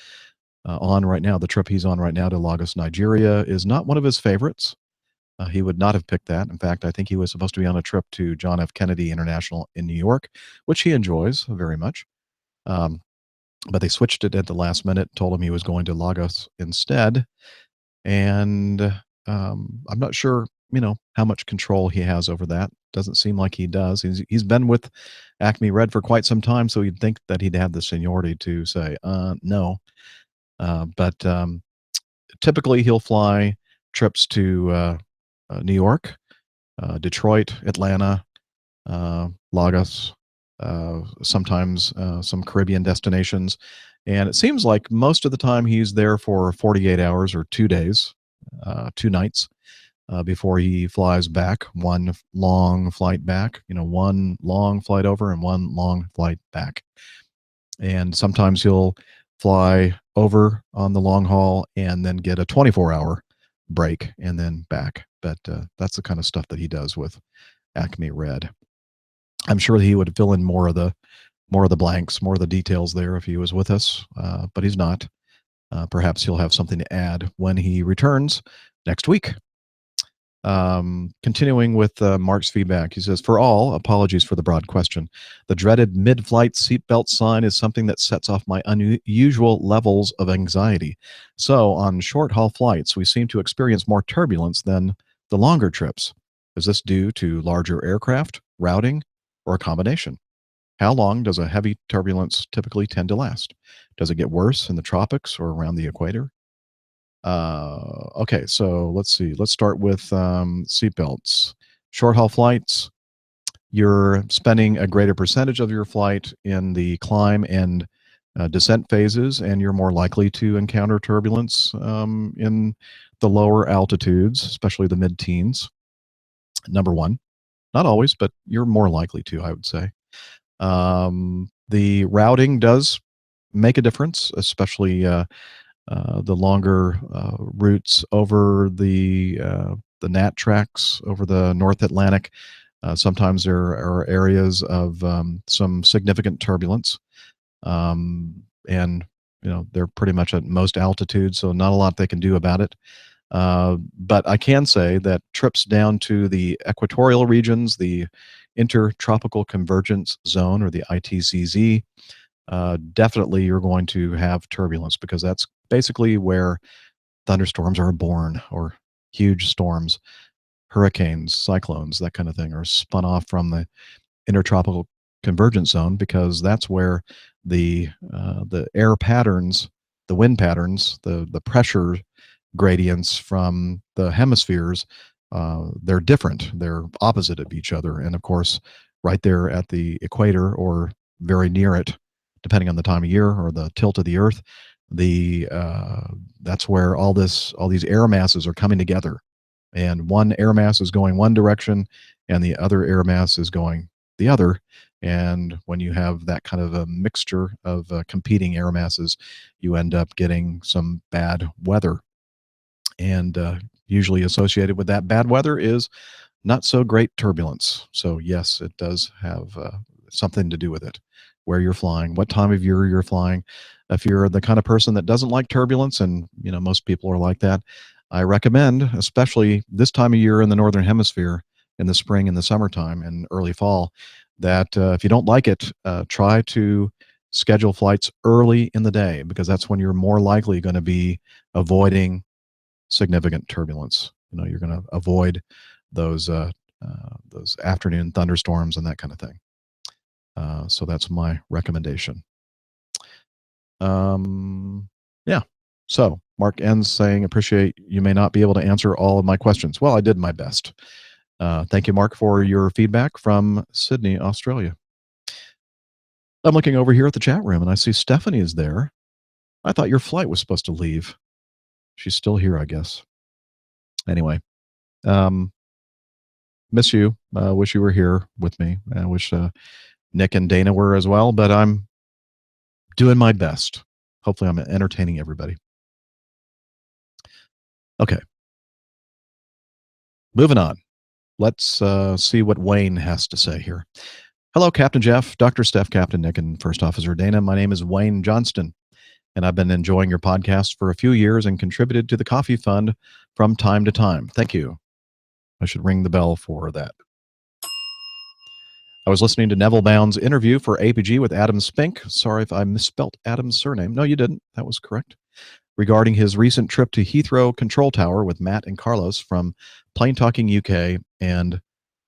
on right now. The trip he's on right now to Lagos, Nigeria, is not one of his favorites. He would not have picked that. In fact, I think he was supposed to be on a trip to John F. Kennedy International in New York, which he enjoys very much. But they switched it at the last minute, told him he was going to Lagos instead. And I'm not sure, how much control he has over that. Doesn't seem like he does. He's been with Acme Red for quite some time, so you'd think that he'd have the seniority to say, no. But typically he'll fly trips to New York, Detroit, Atlanta, Lagos, sometimes some Caribbean destinations. And it seems like most of the time he's there for 48 hours or 2 days, 2 nights before he flies back. One long flight back, one long flight over and one long flight back. And sometimes he'll fly over on the long haul and then get a 24-hour break and then back. But that's the kind of stuff that he does with Acme Red. I'm sure he would fill in more of the blanks, more of the details there if he was with us, but he's not. Perhaps he'll have something to add when he returns next week. Continuing with Mark's feedback, he says, for all, apologies for the broad question. The dreaded mid-flight seatbelt sign is something that sets off my unusual levels of anxiety. So on short-haul flights, we seem to experience more turbulence than the longer trips. Is this due to larger aircraft, routing, or a combination? How long does a heavy turbulence typically tend to last? Does it get worse in the tropics or around the equator? Okay, so let's see. Let's start with seatbelts. Short haul flights, you're spending a greater percentage of your flight in the climb and descent phases, and you're more likely to encounter turbulence in the lower altitudes, especially the mid-teens. Number one. Not always, but you're more likely to, I would say. The routing does make a difference, especially the longer routes over the NAT tracks over the North Atlantic. Sometimes there are areas of some significant turbulence, and they're pretty much at most altitudes, so not a lot they can do about it. But I can say that trips down to the equatorial regions, the Intertropical Convergence Zone, or the ITCZ, definitely you're going to have turbulence, because that's basically where thunderstorms are born, or huge storms, hurricanes, cyclones, that kind of thing, are spun off from the Intertropical Convergence Zone, because that's where the air patterns, the wind patterns, the pressure gradients from the hemispheres, they're different. They're opposite of each other. And of course, right there at the equator, or very near it, depending on the time of year or the tilt of the Earth, that's where all these air masses are coming together. And one air mass is going one direction, and the other air mass is going the other. And when you have that kind of a mixture of competing air masses, you end up getting some bad weather. And usually associated with that bad weather is not so great turbulence. So yes, it does have something to do with it, where you're flying, what time of year you're flying. If you're the kind of person that doesn't like turbulence, and most people are like that, I recommend, especially this time of year in the Northern Hemisphere, in the spring and the summertime and early fall, that if you don't like it, try to schedule flights early in the day, because that's when you're more likely going to be avoiding significant turbulence. You're going to avoid those afternoon thunderstorms and that kind of thing. So that's my recommendation. Yeah. So Mark ends saying, appreciate you may not be able to answer all of my questions. Well, I did my best. Thank you, Mark, for your feedback from Sydney, Australia. I'm looking over here at the chat room, and I see Stephanie is there. I thought your flight was supposed to leave. She's still here, I guess. Anyway, miss you. Wish you were here with me. I wish Nick and Dana were as well, but I'm doing my best. Hopefully I'm entertaining everybody. Okay. Moving on. Let's see what Wayne has to say here. Hello, Captain Jeff, Dr. Steph, Captain Nick, and First Officer Dana. My name is Wayne Johnston, and I've been enjoying your podcast for a few years and contributed to the Coffee Fund from time to time. Thank you. I should ring the bell for that. I was listening to Neville Bound's interview for APG with Adam Spink. Sorry if I misspelt Adam's surname. No, you didn't. That was correct. Regarding his recent trip to Heathrow Control Tower with Matt and Carlos from Plane Talking UK and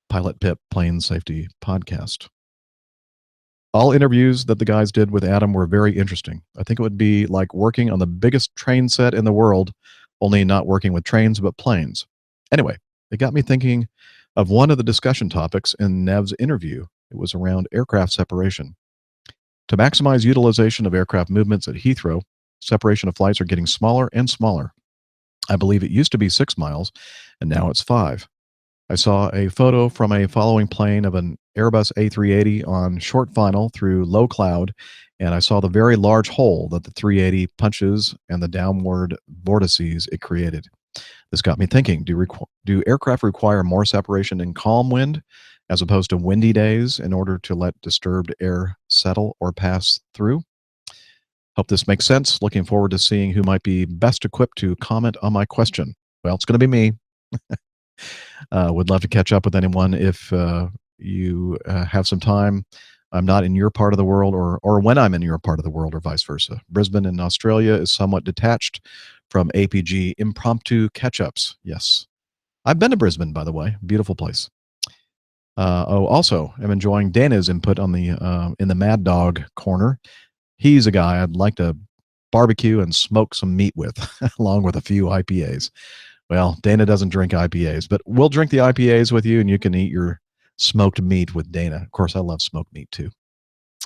Pilot Pip Plane Safety Podcast. All interviews that the guys did with Adam were very interesting. I think it would be like working on the biggest train set in the world, only not working with trains but planes. Anyway, it got me thinking of one of the discussion topics in Nev's interview. It was around aircraft separation. To maximize utilization of aircraft movements at Heathrow, separation of flights are getting smaller and smaller. I believe it used to be 6 miles, and now it's 5. I saw a photo from a following plane of an Airbus A380 on short final through low cloud, and I saw the very large hole that the 380 punches and the downward vortices it created. This got me thinking, do aircraft require more separation in calm wind as opposed to windy days in order to let disturbed air settle or pass through? Hope this makes sense. Looking forward to seeing who might be best equipped to comment on my question. Well, it's going to be me. Would love to catch up with anyone if you have some time. I'm not in your part of the world, or when I'm in your part of the world, or vice versa. Brisbane in Australia is somewhat detached from APG impromptu catch-ups. Yes. I've been to Brisbane, by the way. Beautiful place. Also, I'm enjoying Dana's input on the in the Mad Dog corner. He's a guy I'd like to barbecue and smoke some meat with, along with a few IPAs. Well, Dana doesn't drink IPAs, but we'll drink the IPAs with you, and you can eat your smoked meat with Dana. Of course, I love smoked meat too.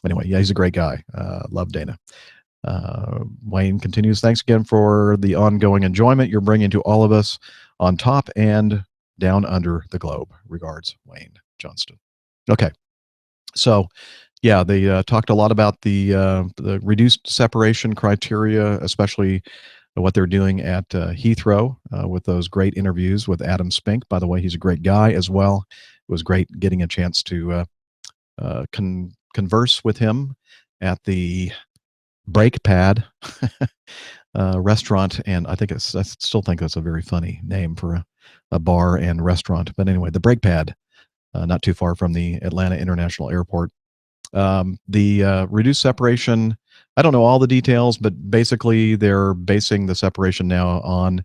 Anyway, yeah, he's a great guy. Love Dana. Wayne continues, thanks again for the ongoing enjoyment you're bringing to all of us on top and down under the globe. Regards, Wayne Johnston. Okay, so yeah, they talked a lot about the reduced separation criteria, especially what they're doing at Heathrow with those great interviews with Adam Spink. By the way, he's a great guy as well. It was great getting a chance to converse with him at the Break Pad restaurant, and I still think that's a very funny name for a bar and restaurant. But anyway, the Break Pad, not too far from the Atlanta International Airport. The reduced separation, I don't know all the details, but basically they're basing the separation now on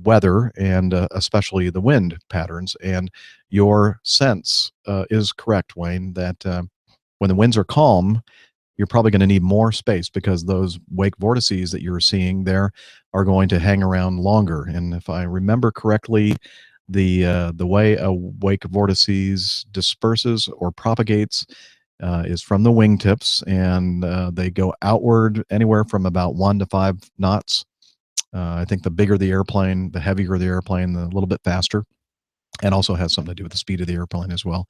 weather and especially the wind patterns. And your sense is correct, Wayne, that when the winds are calm, you're probably going to need more space because those wake vortices that you're seeing there are going to hang around longer. And if I remember correctly, the way a wake vortices disperses or propagates is from the wingtips, and they go outward anywhere from about 1 to 5 knots. I think the bigger the airplane, the heavier the airplane, the little bit faster, and also has something to do with the speed of the airplane as well.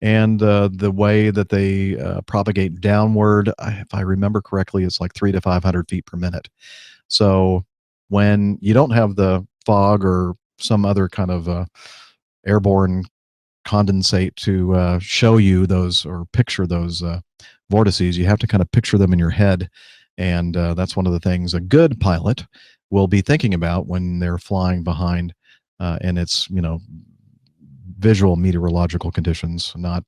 And the way that they propagate downward, if I remember correctly, it's like 300 to 500 feet per minute. So when you don't have the fog or some other kind of airborne condensate to show you those or picture those vortices, you have to kind of picture them in your head. And that's one of the things a good pilot will be thinking about when they're flying behind, and it's, visual meteorological conditions, not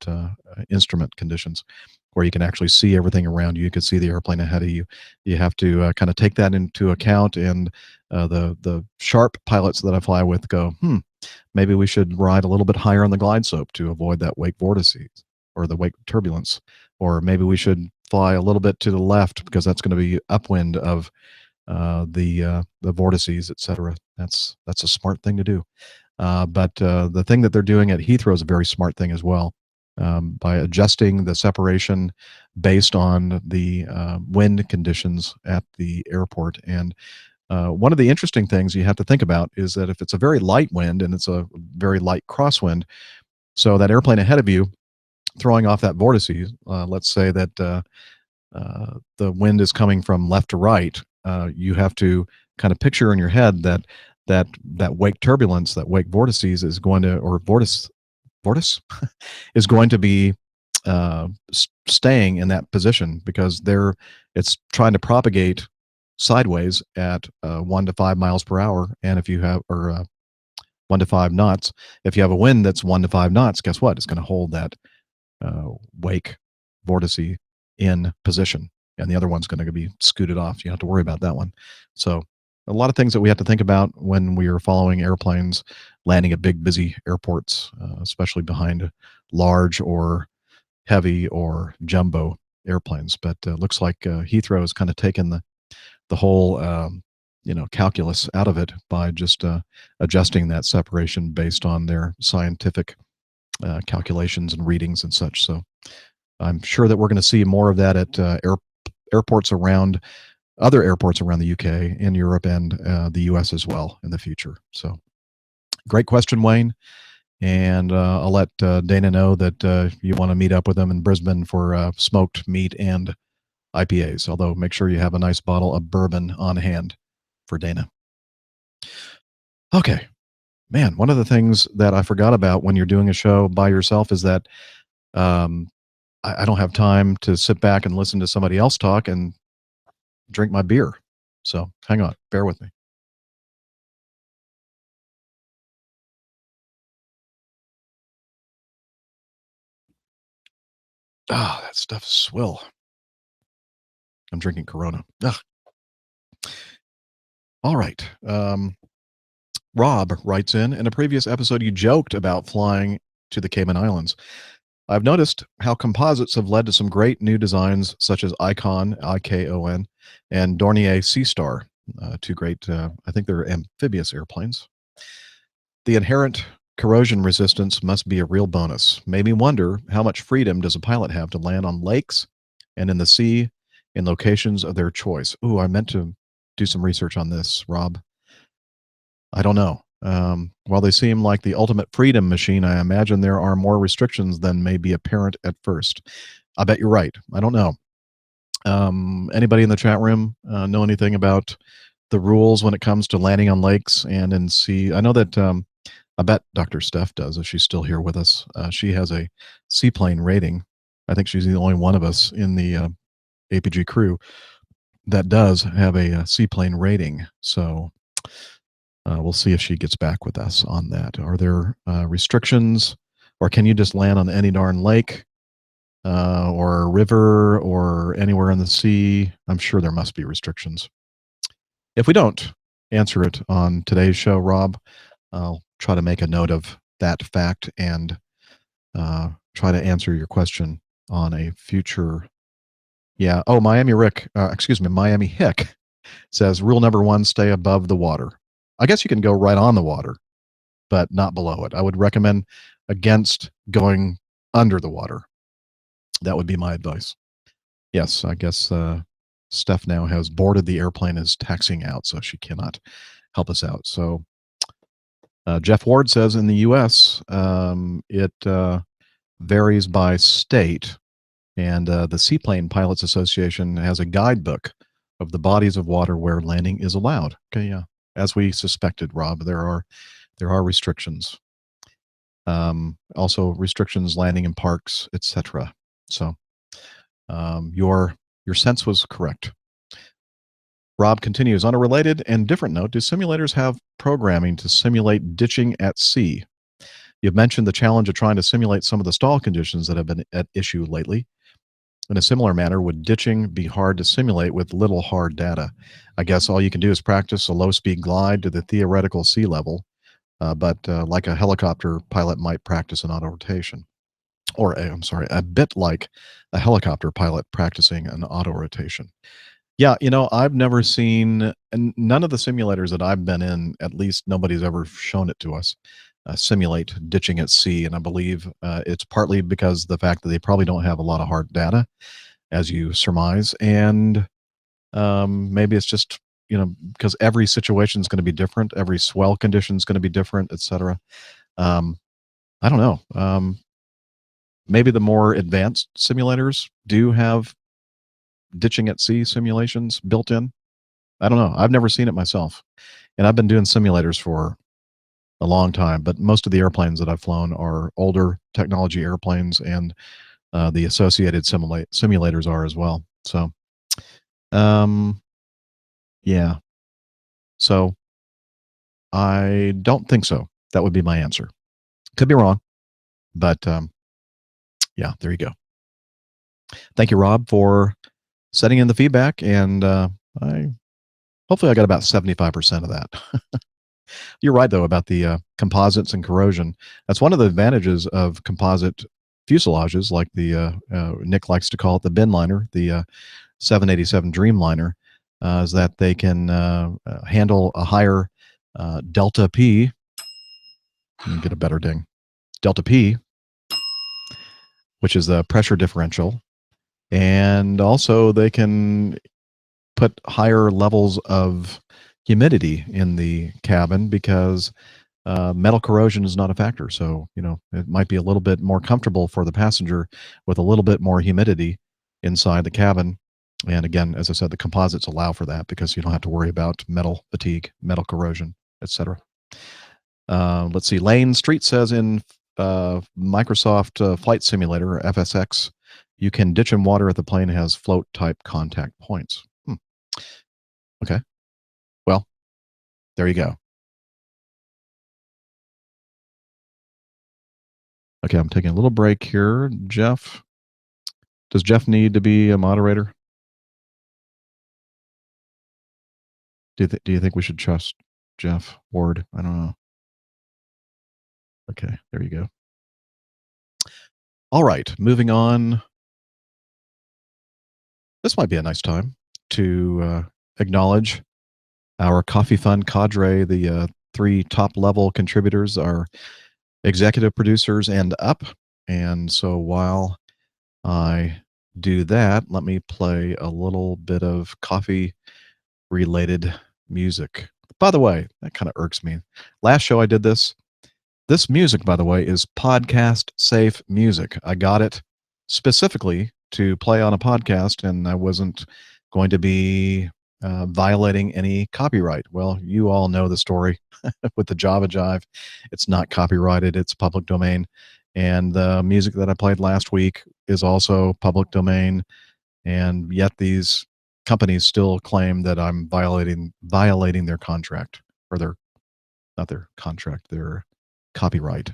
instrument conditions, where you can actually see everything around you. You can see the airplane ahead of you. You have to kind of take that into account. And the sharp pilots that I fly with go, maybe we should ride a little bit higher on the glide slope to avoid that wake vortices or the wake turbulence. Or maybe we should fly a little bit to the left because that's going to be upwind of the vortices, etc. That's a smart thing to do. But the thing that they're doing at Heathrow is a very smart thing as well, by adjusting the separation based on the wind conditions at the airport. And one of the interesting things you have to think about is that if it's a very light wind and it's a very light crosswind, so that airplane ahead of you throwing off that vortices, let's say that the wind is coming from left to right, you have to kind of picture in your head that wake turbulence, that wake vortices is going to, or vortice is going to be staying in that position because it's trying to propagate sideways at 1 to 5 miles per hour. And if you have, or 1 to 5 knots, if you have a wind that's 1 to 5 knots, guess what? It's going to hold that wake vortice in position, and the other one's going to be scooted off. You don't have to worry about that one. So a lot of things that we have to think about when we are following airplanes landing at big, busy airports, especially behind large or heavy or jumbo airplanes. But looks like Heathrow has kind of taken the whole calculus out of it by just adjusting that separation based on their scientific calculations and readings and such. So I'm sure that we're going to see more of that at airports around other airports around the UK, in Europe, and the US as well in the future. So great question, Wayne. And I'll let Dana know that you want to meet up with them in Brisbane for smoked meat and IPAs, although make sure you have a nice bottle of bourbon on hand for Dana. Okay. Man, one of the things that I forgot about when you're doing a show by yourself is that I don't have time to sit back and listen to somebody else talk and drink my beer. So hang on, bear with me. Ah, that stuff is swill. I'm drinking Corona. Ugh. All right. Rob writes in a previous episode, you joked about flying to the Cayman Islands. I've noticed how composites have led to some great new designs, such as Icon, IKON, and Dornier Sea Star, two great, I think they're amphibious airplanes. The inherent corrosion resistance must be a real bonus. Made me wonder, how much freedom does a pilot have to land on lakes and in the sea in locations of their choice? Ooh, I meant to do some research on this, Rob. I don't know. While they seem like the ultimate freedom machine, I imagine there are more restrictions than may be apparent at first. I bet you're right. I don't know. Anybody in the chat room know anything about the rules when it comes to landing on lakes and in sea? I know that I bet Dr. Steph does, if she's still here with us. She has a seaplane rating. I think she's the only one of us in the APG crew that does have a seaplane rating. So we'll see if she gets back with us on that. Are there restrictions, or can you just land on any darn lake or river or anywhere in the sea? I'm sure there must be restrictions. If we don't answer it on today's show, Rob, I'll try to make a note of that fact and try to answer your question on a future. Yeah. Oh, Miami Hick says rule number 1, stay above the water. I guess you can go right on the water, but not below it. I would recommend against going under the water. That would be my advice. Yes, I guess Steph now has boarded the airplane, is taxiing out, so she cannot help us out. So Jeff Ward says in the U.S., it varies by state, and the Seaplane Pilots Association has a guidebook of the bodies of water where landing is allowed. Okay, yeah. As we suspected, Rob, there are restrictions. Also restrictions landing in parks, etc. So your sense was correct. Rob continues, on a related and different note, do simulators have programming to simulate ditching at sea? You've mentioned the challenge of trying to simulate some of the stall conditions that have been at issue lately. In a similar manner, would ditching be hard to simulate with little hard data? I guess all you can do is practice a low-speed glide to the theoretical sea level, but like a helicopter pilot might practice an auto rotation. Or, a bit like a helicopter pilot practicing an auto rotation. Yeah, I've never seen, and none of the simulators that I've been in, at least nobody's ever shown it to us, simulate ditching at sea. And I believe it's partly because the fact that they probably don't have a lot of hard data, as you surmise. And maybe it's just, because every situation is going to be different. Every swell condition is going to be different, etc. I don't know. Maybe the more advanced simulators do have ditching at sea simulations built in. I don't know. I've never seen it myself. And I've been doing simulators for a long time, but most of the airplanes that I've flown are older technology airplanes, and the associated simulators are as well. So, yeah. So I don't think so. That would be my answer. Could be wrong, but yeah, there you go. Thank you, Rob, for sending in the feedback, and hopefully I got about 75% of that. You're right, though, about the composites and corrosion. That's one of the advantages of composite fuselages, like the Nick likes to call it the bin liner, the 787 Dreamliner. is that they can handle a higher delta P. Let me get a better ding. Delta P, which is the pressure differential. And also they can put higher levels of humidity in the cabin because metal corrosion is not a factor. So, it might be a little bit more comfortable for the passenger with a little bit more humidity inside the cabin. And again, as I said, the composites allow for that because you don't have to worry about metal fatigue, metal corrosion, etc. Let's see. Lane Street says in Microsoft Flight Simulator, or FSX, you can ditch in water if the plane has float type contact points. Okay. Well, there you go. Okay, I'm taking a little break here. Jeff, does Jeff need to be a moderator? Do you think we should trust Jeff Ward? I don't know. Okay, there you go. All right, moving on. This might be a nice time to acknowledge our Coffee Fund cadre, the 3 top-level contributors, our executive producers and up. And so while I do that, let me play a little bit of coffee-related music. By the way, that kind of irks me. Last show I did this. This music, by the way, is podcast-safe music. I got it specifically to play on a podcast, and I wasn't going to be violating any copyright. Well, you all know the story with the Java Jive. It's not copyrighted. It's public domain. And the music that I played last week is also public domain. And yet these companies still claim that I'm violating their contract, or not their contract, their copyright.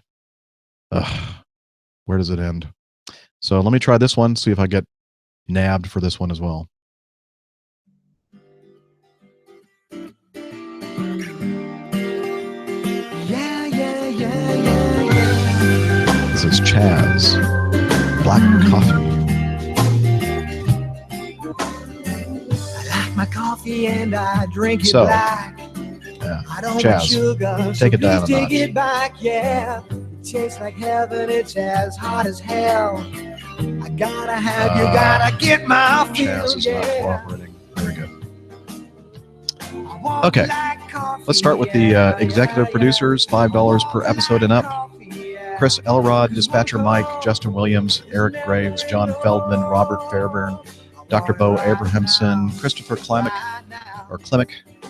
Where does it end? So let me try this one, see if I get nabbed for this one as well. This is Chaz, Black Coffee. I like my coffee and I drink it black. Yeah, I don't Chaz, want sugar, take it down a take notch. it back, yeah. It tastes like heaven, it's as hot as hell. I gotta have you, gotta get my fill, Chaz is not yeah. cooperating. Very good. Okay, let's start with the executive producers, $5 per episode and up. Chris Elrod, Dispatcher Mike, Justin Williams, Eric Graves, John Feldman, Robert Fairburn, Dr. Bo Abrahamson, Christopher Klemick,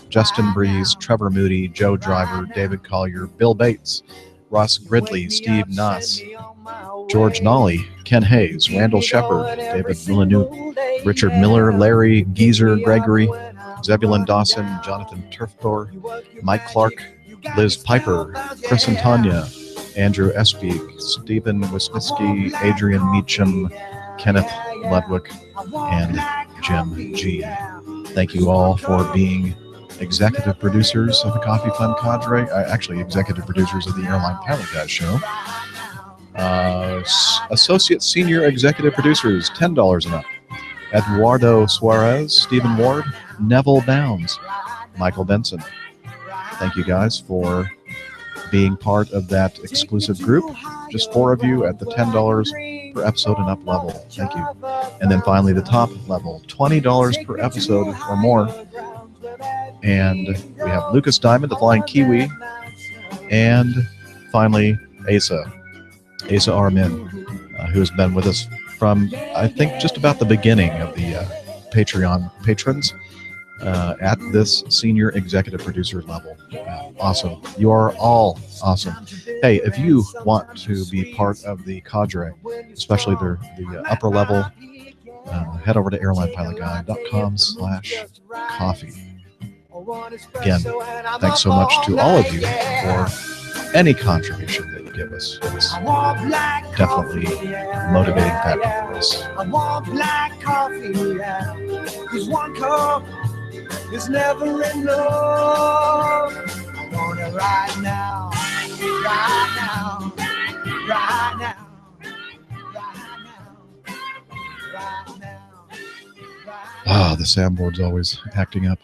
Justin Breeze, Trevor Moody, Joe Driver, David Collier, Bill Bates, Ross Gridley, Steve Nuss, George Nolly, Ken Hayes, Randall Shepard, David Villeneuve, Richard Miller, Larry Geezer, Gregory, Zebulon Dawson, Jonathan Turftor, Mike Clark, Liz Piper, Chris and Tanya, Andrew Espig, Stephen Wisniewski, Adrian Meacham, Kenneth Ludwig, and Jim G. Thank you all for being executive producers of the Coffee Fund cadre. Actually, executive producers of the Airline Pilot Guys show. Associate Senior Executive Producers, $10 and up. Eduardo Suarez, Stephen Ward, Neville Bounds, Michael Benson. Thank you guys for being part of that exclusive group. Just 4 of you at the $10 per episode and up level. Thank you. And then finally the top level, $20 per episode or more. And we have Lucas Diamond, the Flying Kiwi, and finally Asa Armin, who has been with us from, I think, just about the beginning of the Patreon patrons at this senior executive producer level. Awesome. You are all awesome. Hey, if you want to be part of the cadre, especially the upper level, head over to airlinepilotguide.com/coffee. Again, thanks so much to all of you for any contribution that you give us. It's definitely a motivating factor for us. I want black coffee, cause one cup is never enough. I want it right now, right now, right now, right now, right now, right now. The soundboard's always acting up.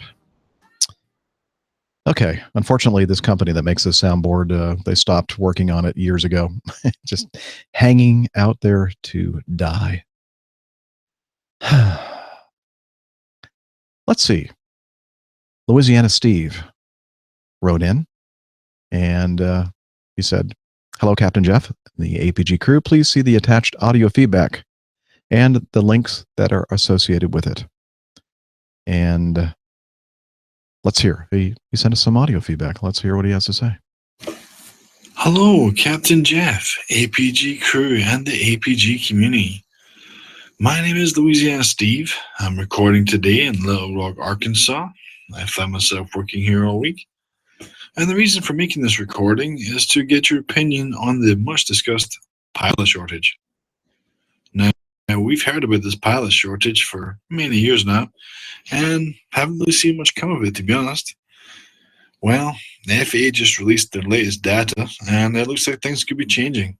Okay. Unfortunately, this company that makes this soundboard, they stopped working on it years ago. Just hanging out there to die. Let's see. Louisiana Steve wrote in, and he said, "Hello, Captain Jeff, the APG crew. Please see the attached audio feedback and the links that are associated with it." And let's hear. He sent us some audio feedback. Let's hear what he has to say. Hello, Captain Jeff, APG crew, and the APG community. My name is Louisiana Steve. I'm recording today in Little Rock, Arkansas. I found myself working here all week. And the reason for making this recording is to get your opinion on the much discussed pilot shortage. Now, we've heard about this pilot shortage for many years now, and haven't really seen much come of it, to be honest. Well, the FAA just released their latest data, and it looks like things could be changing.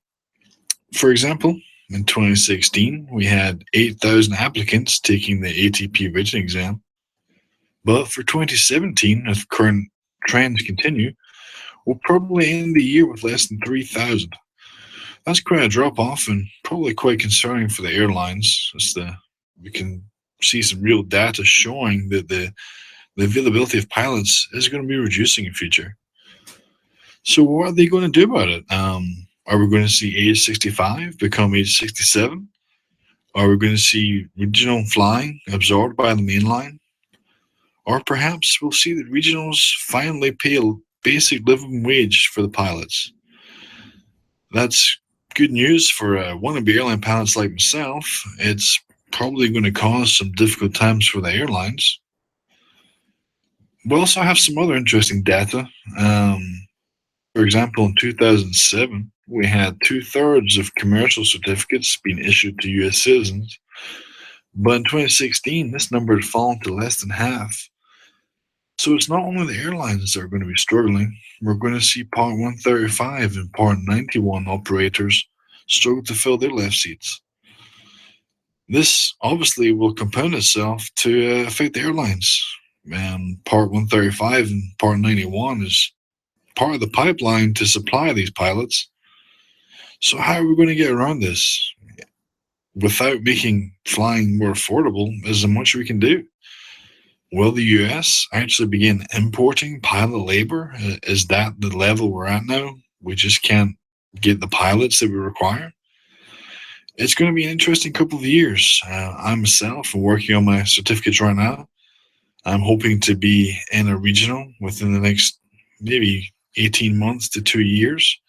For example, in 2016, we had 8,000 applicants taking the ATP written exam. But for 2017, if current trends continue, we'll probably end the year with less than 3,000. That's quite a drop-off, and probably quite concerning for the airlines, as we can see some real data showing that the availability of pilots is going to be reducing in future. So what are they going to do about it? Are we going to see age 65 become age 67? Are we going to see regional flying absorbed by the mainline? Or perhaps we'll see that regionals finally pay a basic living wage for the pilots. That's good news for wannabe airline pilots like myself. It's probably going to cause some difficult times for the airlines. We also have some other interesting data. For example, in 2007, we had 2/3 of commercial certificates being issued to U.S. citizens. But in 2016, this number had fallen to less than half. So it's not only the airlines that are going to be struggling. We're going to see Part 135 and Part 91 operators struggle to fill their left seats. This obviously will compound itself to affect the airlines. And Part 135 and Part 91 is part of the pipeline to supply these pilots. So how are we going to get around this? Without making flying more affordable, is there much we can do? Will the US actually begin importing pilot labor? Is that the level we're at now? We just can't get the pilots that we require? It's going to be an interesting couple of years. I myself am working on my certificates right now. I'm hoping to be in a regional within the next maybe 18 months to 2 years.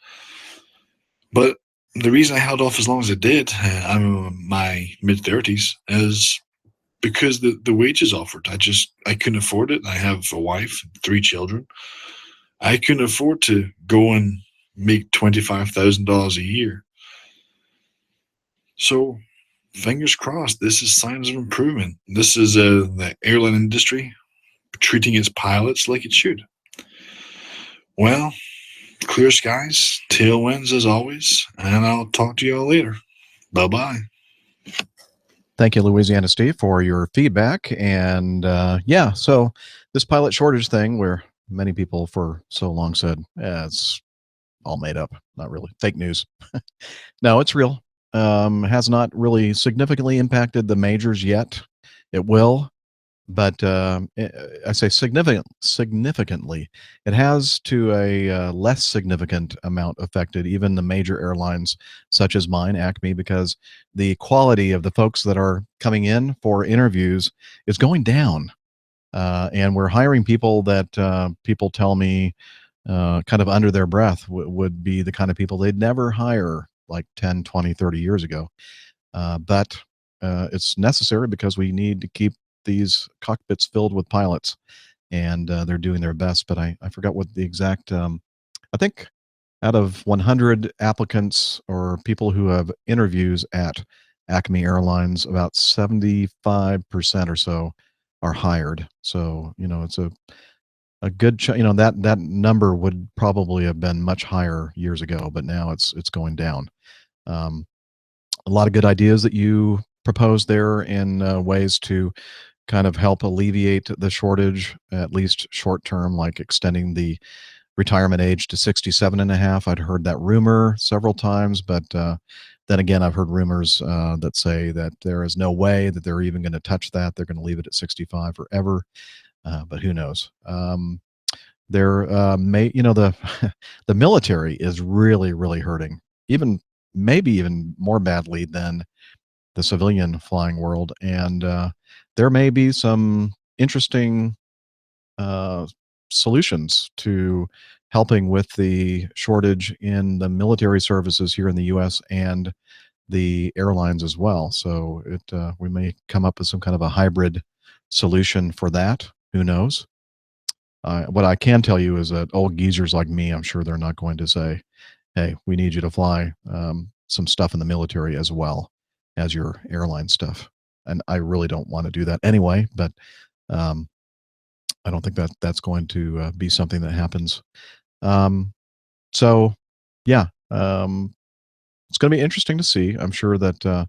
But the reason I held off as long as I did, I'm in my mid-30s, is because the wages offered. I couldn't afford it. I have a wife, 3 children. I couldn't afford to go and make $25,000 a year. So, fingers crossed, this is signs of improvement. This is the airline industry treating its pilots like it should. Well, clear skies, tailwinds as always, and I'll talk to you all later. Bye-bye. Thank you, Louisiana Steve, for your feedback. And yeah, so this pilot shortage thing, where many people for so long said, it's all made up, not really, fake news. No, it's real. Has not really significantly impacted the majors yet. It will, but I say significantly. It has to a less significant amount affected even the major airlines such as mine, Acme, because the quality of the folks that are coming in for interviews is going down. And we're hiring people that people tell me kind of under their breath would be the kind of people they'd never hire like 10, 20, 30 years ago. But it's necessary because we need to keep these cockpits filled with pilots, and they're doing their best. But I forgot what the exact, I think out of 100 applicants or people who have interviews at Acme Airlines, about 75% or so are hired. So, it's a good, that number would probably have been much higher years ago, but now it's going down. A lot of good ideas that you proposed there in ways to kind of help alleviate the shortage, at least short term, like extending the retirement age to 67 and a half. I'd heard that rumor several times, but then again, I've heard rumors that say that there is no way that they're even going to touch that. They're going to leave it at 65 forever, but who knows? There may, the the military is really, really hurting, even maybe even more badly than the civilian flying world, and there may be some interesting uh, solutions to helping with the shortage in the military services here in the U.S. and the airlines as well. So we may come up with some kind of a hybrid solution for that. Who knows? What I can tell you is that old geezers like me, I'm sure they're not going to say, "Hey, we need you to fly some stuff in the military as well as your airline stuff." And I really don't want to do that anyway. But um, I don't think that that's going to be something that happens. Um, so, yeah, it's going to be interesting to see. I'm sure that the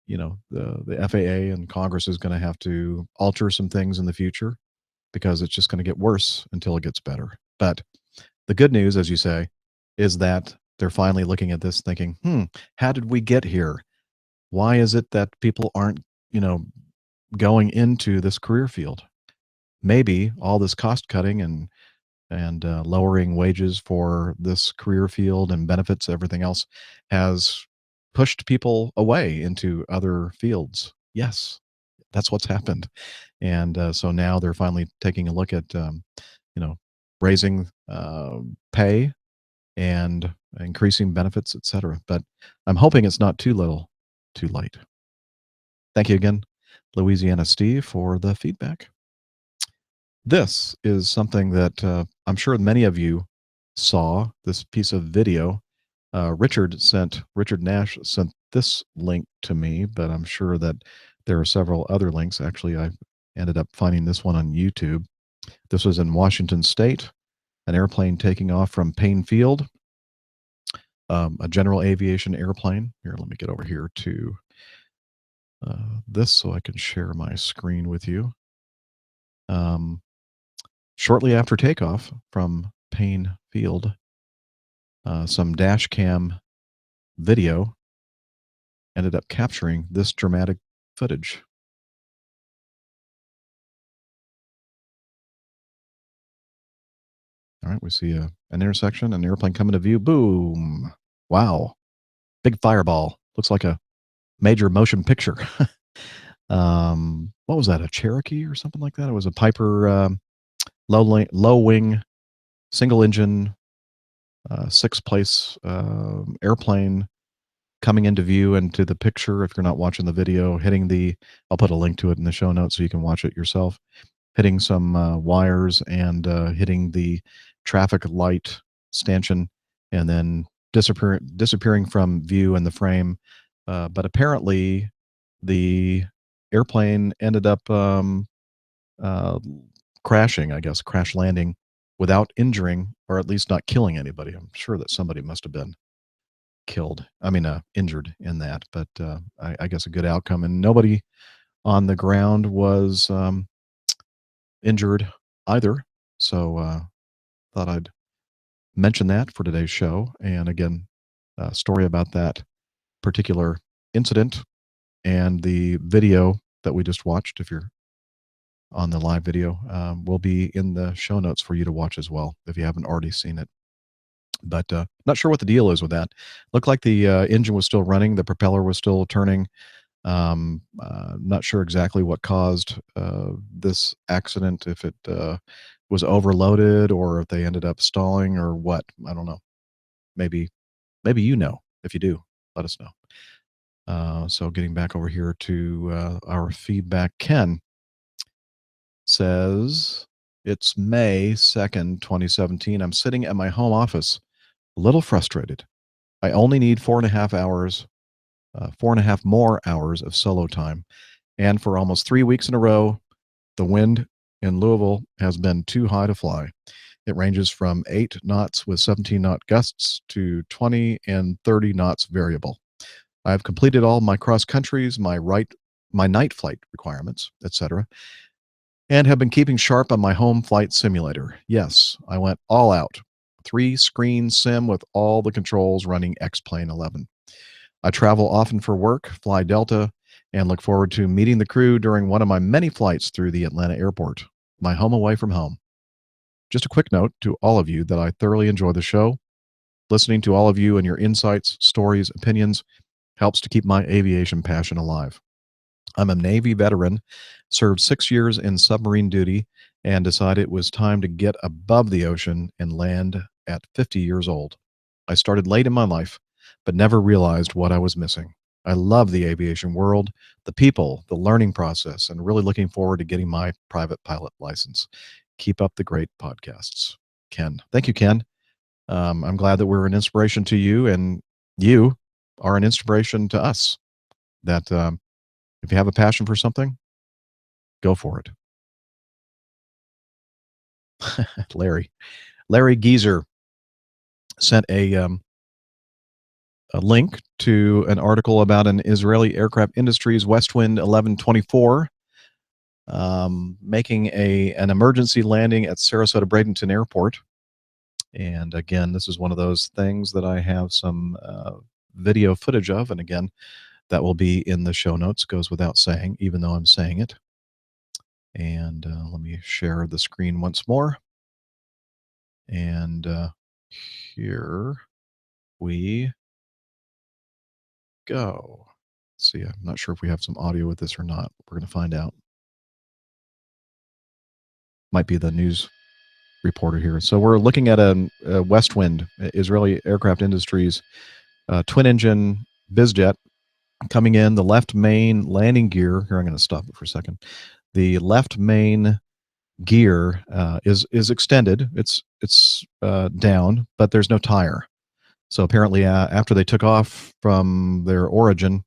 FAA and Congress is going to have to alter some things in the future because it's just going to get worse until it gets better. But the good news, as you say, is that they're finally looking at this, thinking, how did we get here? Why is it that people aren't, going into this career field? Maybe all this cost cutting and lowering wages for this career field and benefits, everything else, has pushed people away into other fields. Yes, that's what's happened. And so now they're finally taking a look at, raising pay and increasing benefits, etc. But I'm hoping it's not too little, too late. Thank you again, Louisiana Steve, for the feedback. This is something that I'm sure many of you saw, this piece of video. Richard Nash sent this link to me, but I'm sure that there are several other links. Actually, I ended up finding this one on YouTube. This was in Washington State, an airplane taking off from Payne Field, a general aviation airplane. Here, let me get over here to this so I can share my screen with you. Shortly after takeoff from Payne Field, some dash cam video ended up capturing this dramatic footage. All right, we see an intersection, an airplane coming to view. Boom. Wow. Big fireball. Looks like a major motion picture. What was that, a Cherokee or something like that? It was a Piper low wing, single engine, 6-place airplane coming into view and to the picture. If you're not watching the video, I'll put a link to it in the show notes so you can watch it yourself, hitting some wires and hitting the traffic light stanchion and then disappearing from view in the frame. But apparently the airplane ended up crashing, I guess, crash landing without injuring or at least not killing anybody. I'm sure that somebody must have been injured in that, but I guess a good outcome. And nobody on the ground was injured either. So thought I'd mention that for today's show. And again, a story about that particular incident and the video that we just watched, if you're on the live video, will be in the show notes for you to watch as well if you haven't already seen it. But not sure what the deal is with that. Looked like the engine was still running, the propeller was still turning. Not sure exactly what caused this accident, if it was overloaded or if they ended up stalling or what. I don't know. Maybe you know. If you do, let us know. So getting back over here to our feedback, Ken says, it's May 2nd, 2017. I'm sitting at my home office, a little frustrated. I only need 4.5 hours, 4.5 more hours of solo time. And for almost 3 weeks in a row, the wind in Louisville has been too high to fly. It ranges from 8 knots with 17 knot gusts to 20 and 30 knots variable. I have completed all my cross countries. My right my night flight requirements, etc., and have been keeping sharp on my home flight simulator. Yes, I went all out. 3-screen sim with all the controls running X-Plane 11. I travel often for work, fly Delta, and look forward to meeting the crew during one of my many flights through the Atlanta airport, my home away from home. Just a quick note to all of you that I thoroughly enjoy the show. Listening to all of you and your insights, stories, opinions helps to keep my aviation passion alive. I'm a Navy veteran, served 6 years in submarine duty, and decided it was time to get above the ocean and land at 50 years old. I started late in my life, but never realized what I was missing. I love the aviation world, the people, the learning process, and really looking forward to getting my private pilot license. Keep up the great podcasts. Ken. Thank you, Ken. I'm glad that we're an inspiration to you, and you are an inspiration to us. That if you have a passion for something, go for it. Larry Geezer sent a link to an article about an Israeli aircraft industries Westwind 1124 making an emergency landing at Sarasota Bradenton Airport. And again, this is one of those things that I have some video footage of, and again, that will be in the show notes, goes without saying, even though I'm saying it. And let me share the screen once more. And here we go. Let's see, I'm not sure if we have some audio with this or not. We're going to find out. Might be the news reporter here. So we're looking at a Westwind, Israeli Aircraft Industries twin engine bizjet coming in. The left main landing gear, here I'm going to stop it for a second. The left main gear is extended. It's down, but there's no tire. So apparently after they took off from their origin,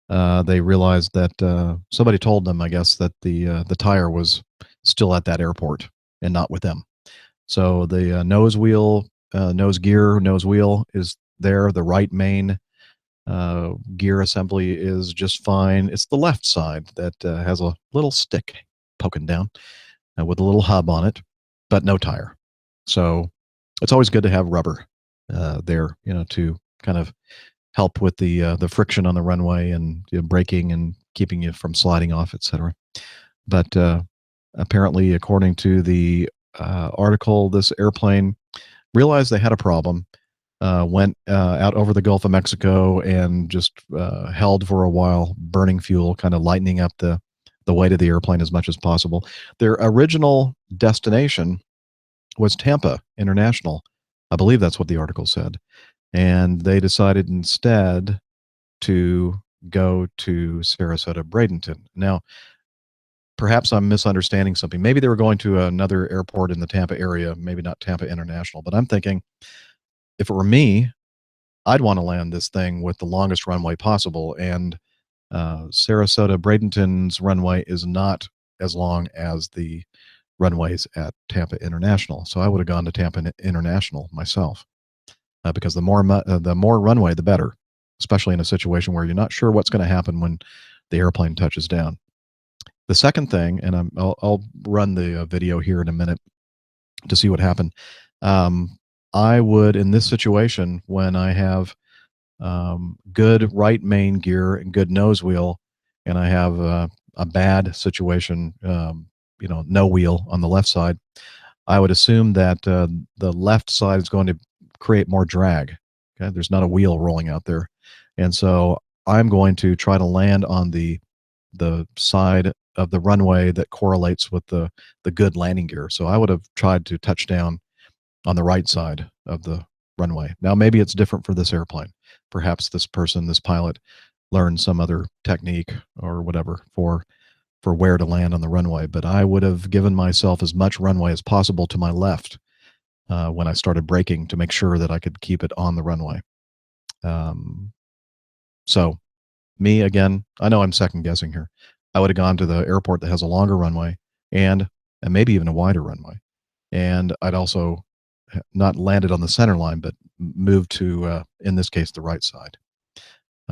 they realized that somebody told them, I guess, that the tire was still at that airport and not with them. So the nose wheel is there. The right main gear assembly is just fine. It's the left side that has a little stick poking down with a little hub on it, but no tire. So it's always good to have rubber there, to kind of help with the friction on the runway and braking and keeping you from sliding off, etc. But apparently, according to the article, this airplane realized they had a problem, went out over the Gulf of Mexico and just held for a while, burning fuel, kind of lightening up the weight of the airplane as much as possible. Their original destination was Tampa International. I believe that's what the article said. And they decided instead to go to Sarasota Bradenton. Now, perhaps I'm misunderstanding something. Maybe they were going to another airport in the Tampa area, maybe not Tampa International. But I'm thinking, if it were me, I'd want to land this thing with the longest runway possible. And Sarasota Bradenton's runway is not as long as the runways at Tampa International. So I would have gone to Tampa International myself, because the more runway, the better, especially in a situation where you're not sure what's going to happen when the airplane touches down. The second thing, and I'll run the video here in a minute to see what happened. I would, in this situation, when I have good right main gear and good nose wheel, and I have a bad situation, no wheel on the left side, I would assume that the left side is going to create more drag. Okay, there's not a wheel rolling out there, and so I'm going to try to land on the side of the runway that correlates with the good landing gear. So I would have tried to touch down on the right side of the runway. Now, maybe it's different for this airplane. Perhaps this pilot, learned some other technique or whatever for where to land on the runway. But I would have given myself as much runway as possible to my left when I started braking to make sure that I could keep it on the runway. So me, again, I know I'm second guessing here. I would have gone to the airport that has a longer runway and maybe even a wider runway. And I'd also not landed on the center line, but moved to, in this case, the right side.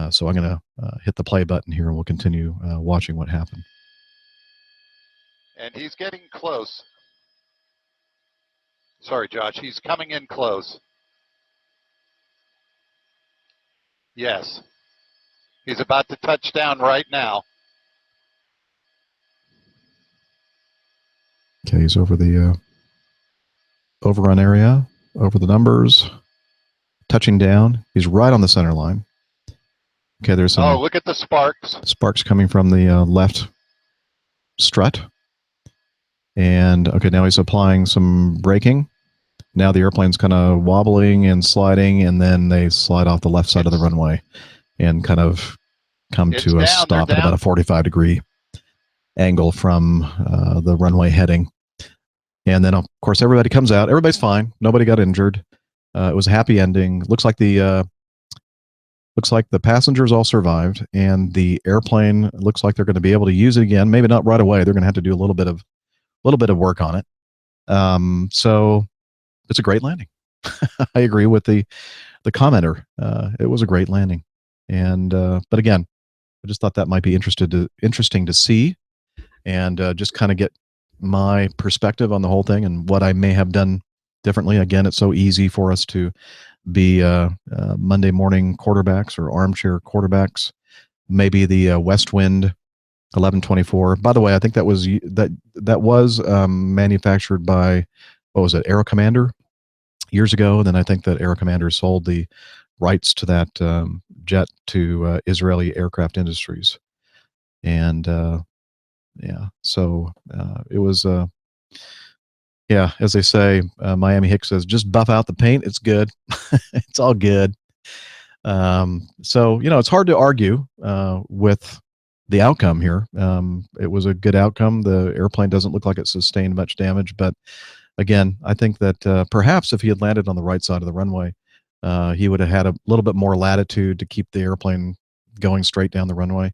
So I'm going to hit the play button here, and we'll continue watching what happened. And he's getting close. Sorry, Josh. He's coming in close. Yes. He's about to touch down right now. Okay, he's over the overrun area, over the numbers, touching down. He's right on the center line. Okay, there's some look at the sparks. Sparks coming from the left strut. And, okay, now he's applying some braking. Now the airplane's kind of wobbling and sliding, and then they slide off the left side of the runway and kind of come to a stop at about a 45-degree angle from the runway heading. And then, of course, everybody comes out. Everybody's fine. Nobody got injured. It was a happy ending. Looks like the passengers all survived, and the airplane looks like they're going to be able to use it again. Maybe not right away. They're going to have to do a little bit of work on it. So it's a great landing. I agree with the commenter. It was a great landing, and but again, I just thought that might be interesting to see, and just kind of get my perspective on the whole thing and what I may have done differently. Again, it's so easy for us to be Monday morning quarterbacks or armchair quarterbacks. Maybe the West Wind 1124. By the way, I think that was manufactured by, what was it, Aero Commander years ago. And then I think that Aero Commander sold the rights to that jet to Israeli Aircraft Industries. And yeah, so it was, yeah, as they say, Miami Hicks says, just buff out the paint. It's good. It's all good. So, it's hard to argue with the outcome here. It was a good outcome. The airplane doesn't look like it sustained much damage. But again, I think that perhaps if he had landed on the right side of the runway, he would have had a little bit more latitude to keep the airplane going straight down the runway.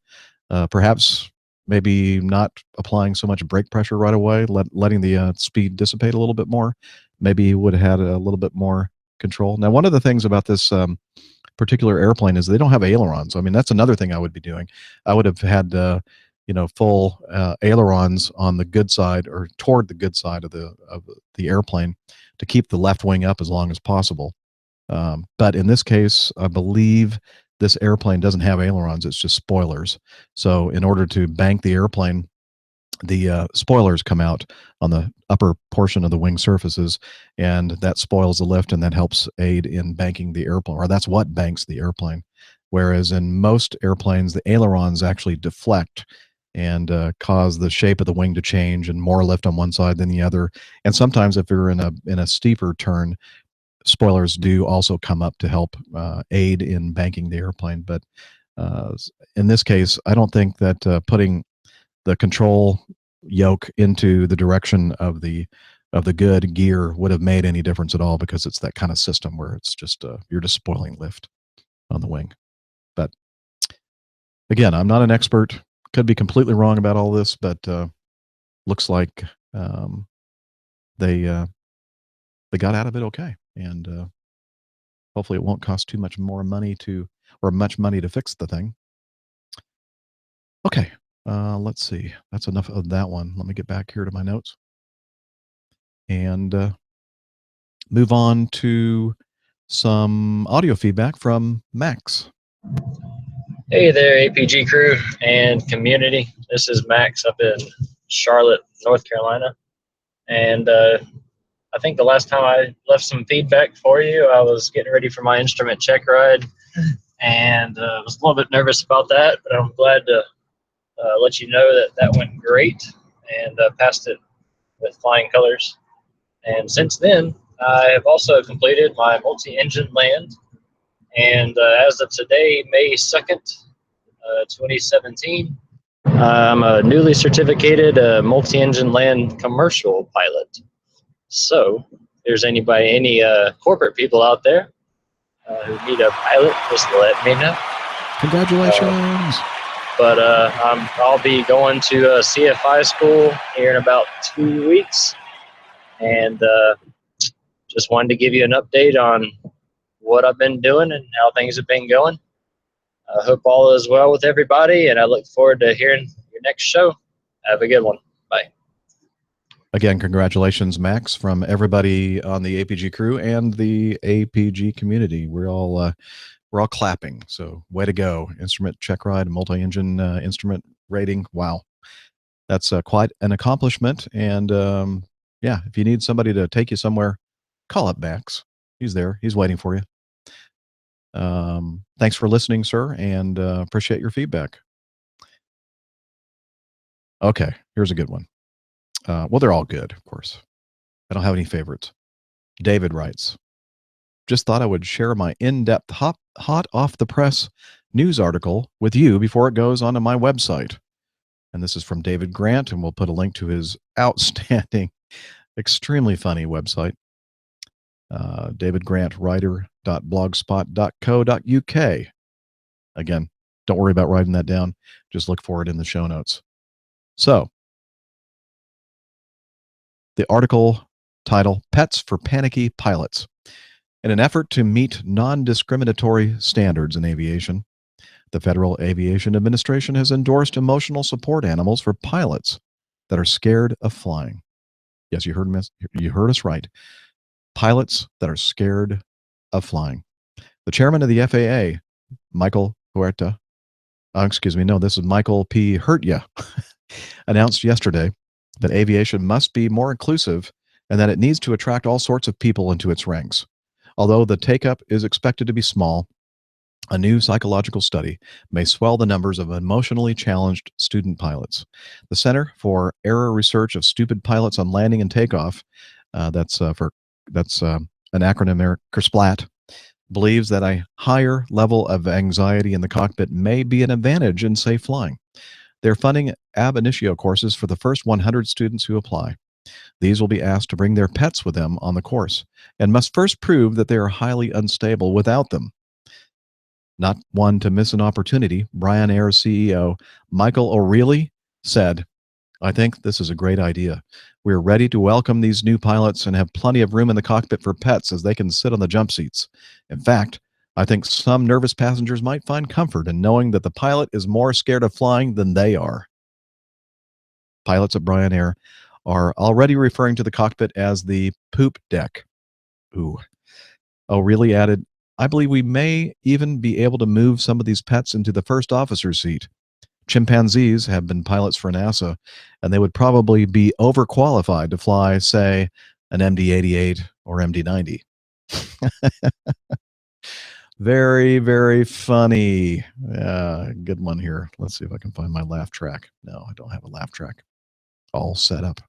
Perhaps maybe not applying so much brake pressure right away, letting the speed dissipate a little bit more. Maybe he would have had a little bit more control. Now, one of the things about this particular airplane is they don't have ailerons. I mean, that's another thing I would be doing. I would have had, full ailerons on the good side or toward the good side of the airplane to keep the left wing up as long as possible. But in this case, I believe this airplane doesn't have ailerons. It's just spoilers. So in order to bank the airplane, the spoilers come out on the upper portion of the wing surfaces, and that spoils the lift, and that helps aid in banking the airplane, or that's what banks the airplane. Whereas in most airplanes, the ailerons actually deflect and cause the shape of the wing to change and more lift on one side than the other. And sometimes if you're in a steeper turn, spoilers do also come up to help aid in banking the airplane. But in this case, I don't think that putting the control yoke into the direction of the good gear would have made any difference at all, because it's that kind of system where it's just you're just spoiling lift on the wing. But again, I'm not an expert. Could be completely wrong about all this, but looks like they got out of it okay, and hopefully it won't cost too much more money much money to fix the thing. Okay. Let's see. That's enough of that one. Let me get back here to my notes and move on to some audio feedback from Max. Hey there, APG crew and community. This is Max up in Charlotte, North Carolina. And I think the last time I left some feedback for you, I was getting ready for my instrument check ride and was a little bit nervous about that, but I'm glad to let you know that went great and passed it with flying colors. And since then, I have also completed my multi-engine land. And as of today, May 2nd, 2017, I'm a newly certificated multi-engine land commercial pilot. So if there's any corporate people out there who need a pilot, just let me know. Congratulations. But I'll be going to CFI school here in about 2 weeks. And just wanted to give you an update on what I've been doing and how things have been going. I hope all is well with everybody, and I look forward to hearing your next show. Have a good one. Bye. Again, congratulations, Max, from everybody on the APG crew and the APG community. We're all clapping. So way to go. Instrument check ride, multi-engine instrument rating. Wow. That's quite an accomplishment. And yeah, if you need somebody to take you somewhere, call up Max. He's there. He's waiting for you. Thanks for listening, sir, and appreciate your feedback. Okay, here's a good one. Well, they're all good, of course. I don't have any favorites. David writes, just thought I would share my in-depth, hot off-the-press news article with you before it goes onto my website. And this is from David Grant, and we'll put a link to his outstanding, extremely funny website, davidgrantwriter.blogspot.co.uk. Again, don't worry about writing that down. Just look for it in the show notes. So, the article title, Pets for Panicky Pilots. In an effort to meet non-discriminatory standards in aviation, the Federal Aviation Administration has endorsed emotional support animals for pilots that are scared of flying. Yes, you heard us right. Pilots that are scared of flying. The chairman of the FAA, Michael Huerta, this is Michael P. Hurtya, announced yesterday that aviation must be more inclusive and that it needs to attract all sorts of people into its ranks. Although the take-up is expected to be small, a new psychological study may swell the numbers of emotionally challenged student pilots. The Center for Error Research of Stupid Pilots on Landing and Takeoff, that's an acronym, CRSPLAT, believes that a higher level of anxiety in the cockpit may be an advantage in safe flying. They're funding ab initio courses for the first 100 students who apply. These will be asked to bring their pets with them on the course and must first prove that they are highly unstable without them. Not one to miss an opportunity, Brian Air's CEO, Michael O'Reilly, said, I think this is a great idea. We're ready to welcome these new pilots and have plenty of room in the cockpit for pets as they can sit on the jump seats. In fact, I think some nervous passengers might find comfort in knowing that the pilot is more scared of flying than they are. Pilots at Brian Air are already referring to the cockpit as the poop deck. Ooh. O'Reilly added, I believe we may even be able to move some of these pets into the first officer's seat. Chimpanzees have been pilots for NASA, and they would probably be overqualified to fly, say, an MD-88 or MD-90. Very, very funny. Good one here. Let's see if I can find my laugh track. No, I don't have a laugh track all set up.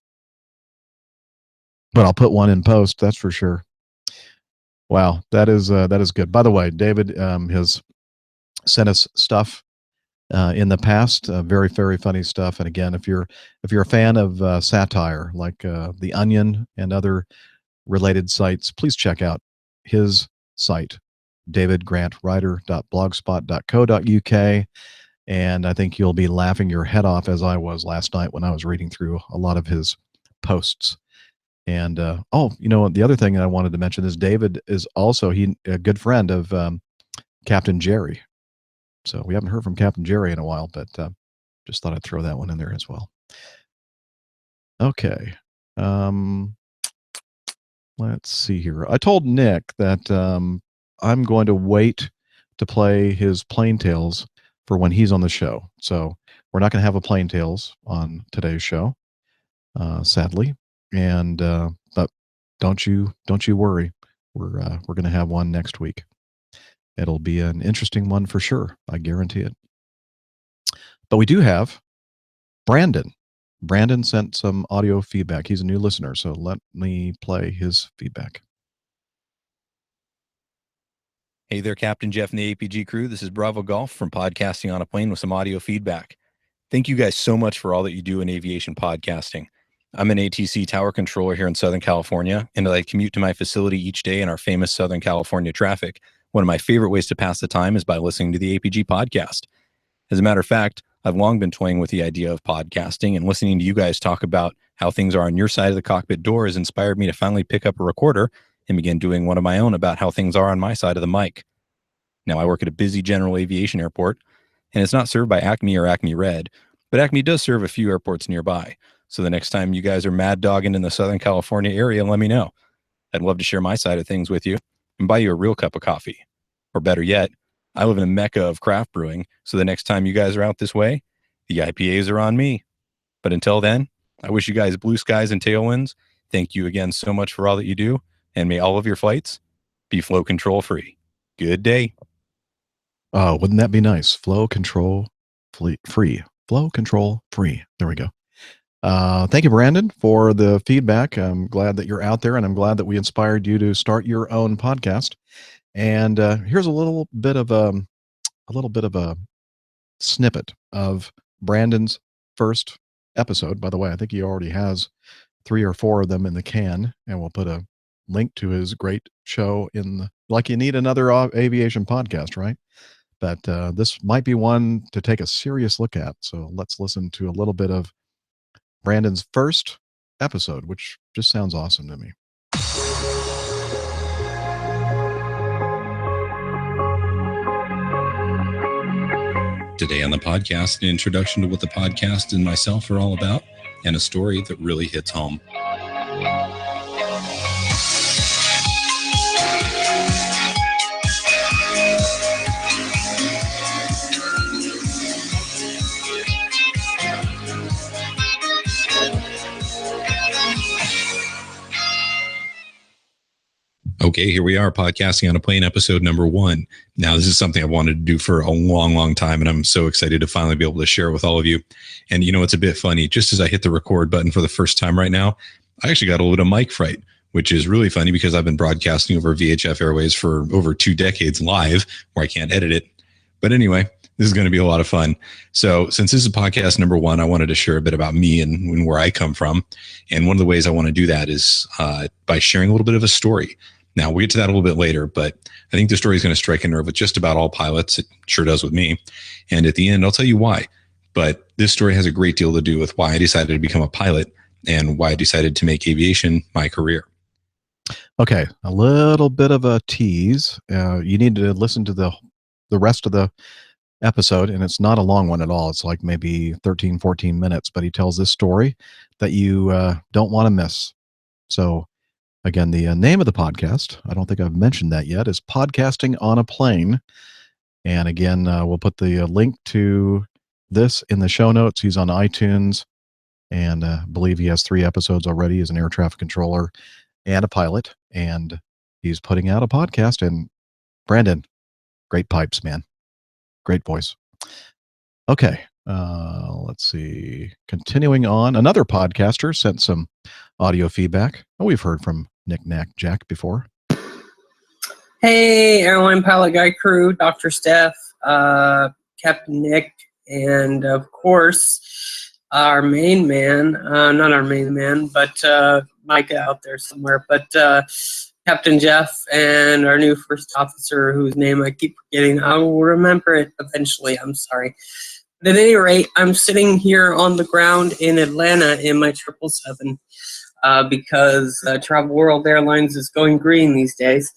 But I'll put one in post, that's for sure. Wow, that is good. By the way, David has sent us stuff in the past, very, very funny stuff. And again, if you're a fan of satire like The Onion and other related sites, please check out his site, davidgrantwriter.blogspot.co.uk. And I think you'll be laughing your head off, as I was last night when I was reading through a lot of his posts. And the other thing I wanted to mention is David is also a good friend of Captain Jerry. So we haven't heard from Captain Jerry in a while, but just thought I'd throw that one in there as well. Okay. Let's see here. I told Nick that I'm going to wait to play his Plain Tales for when he's on the show. So we're not going to have a Plain Tales on today's show, sadly. And but don't you worry. We're going to have one next week. It'll be an interesting one for sure. I guarantee it. But we do have Brandon. Brandon sent some audio feedback. He's a new listener, so let me play his feedback. Hey there, Captain Jeff and the APG crew. This is Bravo Golf from Podcasting on a Plane with some audio feedback. Thank you guys so much for all that you do in aviation podcasting. I'm an ATC tower controller here in Southern California, and I commute to my facility each day in our famous Southern California traffic. One of my favorite ways to pass the time is by listening to the APG podcast. As a matter of fact, I've long been toying with the idea of podcasting, and listening to you guys talk about how things are on your side of the cockpit door has inspired me to finally pick up a recorder and begin doing one of my own about how things are on my side of the mic. Now, I work at a busy general aviation airport, and it's not served by Acme or Acme Red, but Acme does serve a few airports nearby. So the next time you guys are mad dogging in the Southern California area, let me know. I'd love to share my side of things with you and buy you a real cup of coffee. Or better yet, I live in a mecca of craft brewing, so the next time you guys are out this way, the IPAs are on me. But until then, I wish you guys blue skies and tailwinds. Thank you again so much for all that you do, and may all of your flights be flow control free. Good day. Oh, wouldn't that be nice? Flow control free. Flow control free. There we go. Thank you, Brandon, for the feedback. I'm glad that you're out there, and I'm glad that we inspired you to start your own podcast. And here's a little bit of a snippet of Brandon's first episode. By the way, I think he already has 3 or 4 of them in the can, and we'll put a link to his great show like you need another aviation podcast, right? But this might be one to take a serious look at. So let's listen to a little bit of Brandon's first episode, which just sounds awesome to me. Today on the podcast, an introduction to what the podcast and myself are all about, and a story that really hits home. Okay, here we are, podcasting on a plane, episode number 1. Now, this is something I wanted to do for a long, long time, and I'm so excited to finally be able to share it with all of you. And you know, it's a bit funny. Just as I hit the record button for the first time right now, I actually got a little bit of mic fright, which is really funny because I've been broadcasting over VHF Airways for over 2 decades live, where I can't edit it. But anyway, this is going to be a lot of fun. So since this is podcast number 1, I wanted to share a bit about me and where I come from. And one of the ways I want to do that is by sharing a little bit of a story. Now, we'll get to that a little bit later, but I think the story is going to strike a nerve with just about all pilots. It sure does with me. And at the end, I'll tell you why. But this story has a great deal to do with why I decided to become a pilot and why I decided to make aviation my career. Okay, a little bit of a tease. You need to listen to the rest of the episode, and it's not a long one at all. It's like maybe 13, 14 minutes, but he tells this story that you don't want to miss. So again, the name of the podcast, I don't think I've mentioned that yet, is Podcasting on a Plane. And again, we'll put the link to this in the show notes. He's on iTunes, and I believe he has 3 episodes already as an air traffic controller and a pilot. And he's putting out a podcast. And Brandon, great pipes, man. Great voice. Okay, let's see. Continuing on, another podcaster sent some audio feedback. Oh, we've heard from Nick Knack Jack before. Hey, Airline Pilot Guy crew, Dr. Steph, Captain Nick, and of course, our main man, not our main man, but Micah out there somewhere, but Captain Jeff and our new first officer, whose name I keep forgetting. I will remember it eventually. I'm sorry. But at any rate, I'm sitting here on the ground in Atlanta in my 777 because Travel World Airlines is going green these days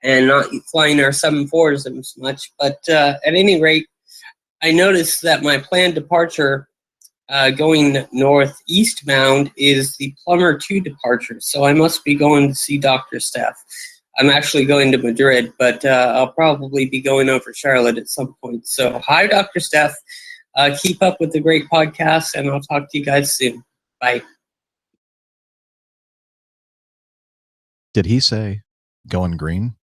and not flying our 74s as much. But at any rate, I noticed that my planned departure going northeast bound is the Plumber 2 departure. So I must be going to see Dr. Steph. I'm actually going to Madrid, but I'll probably be going over Charlotte at some point. So hi, Dr. Steph. Keep up with the great podcast, and I'll talk to you guys soon. Bye. Did he say going green?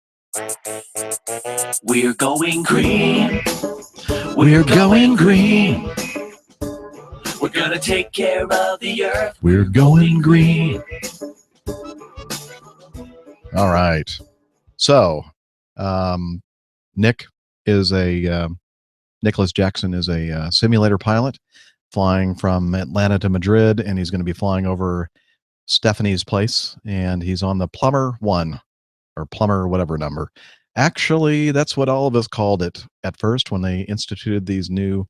We're going green. We're going green. We're gonna take care of the earth. We're going green. All right. So, Nicholas Jackson is a simulator pilot flying from Atlanta to Madrid, and he's going to be flying over Stephanie's place, and he's on the Plumber 1 or Plumber whatever number. Actually, that's what all of us called it at first when they instituted these new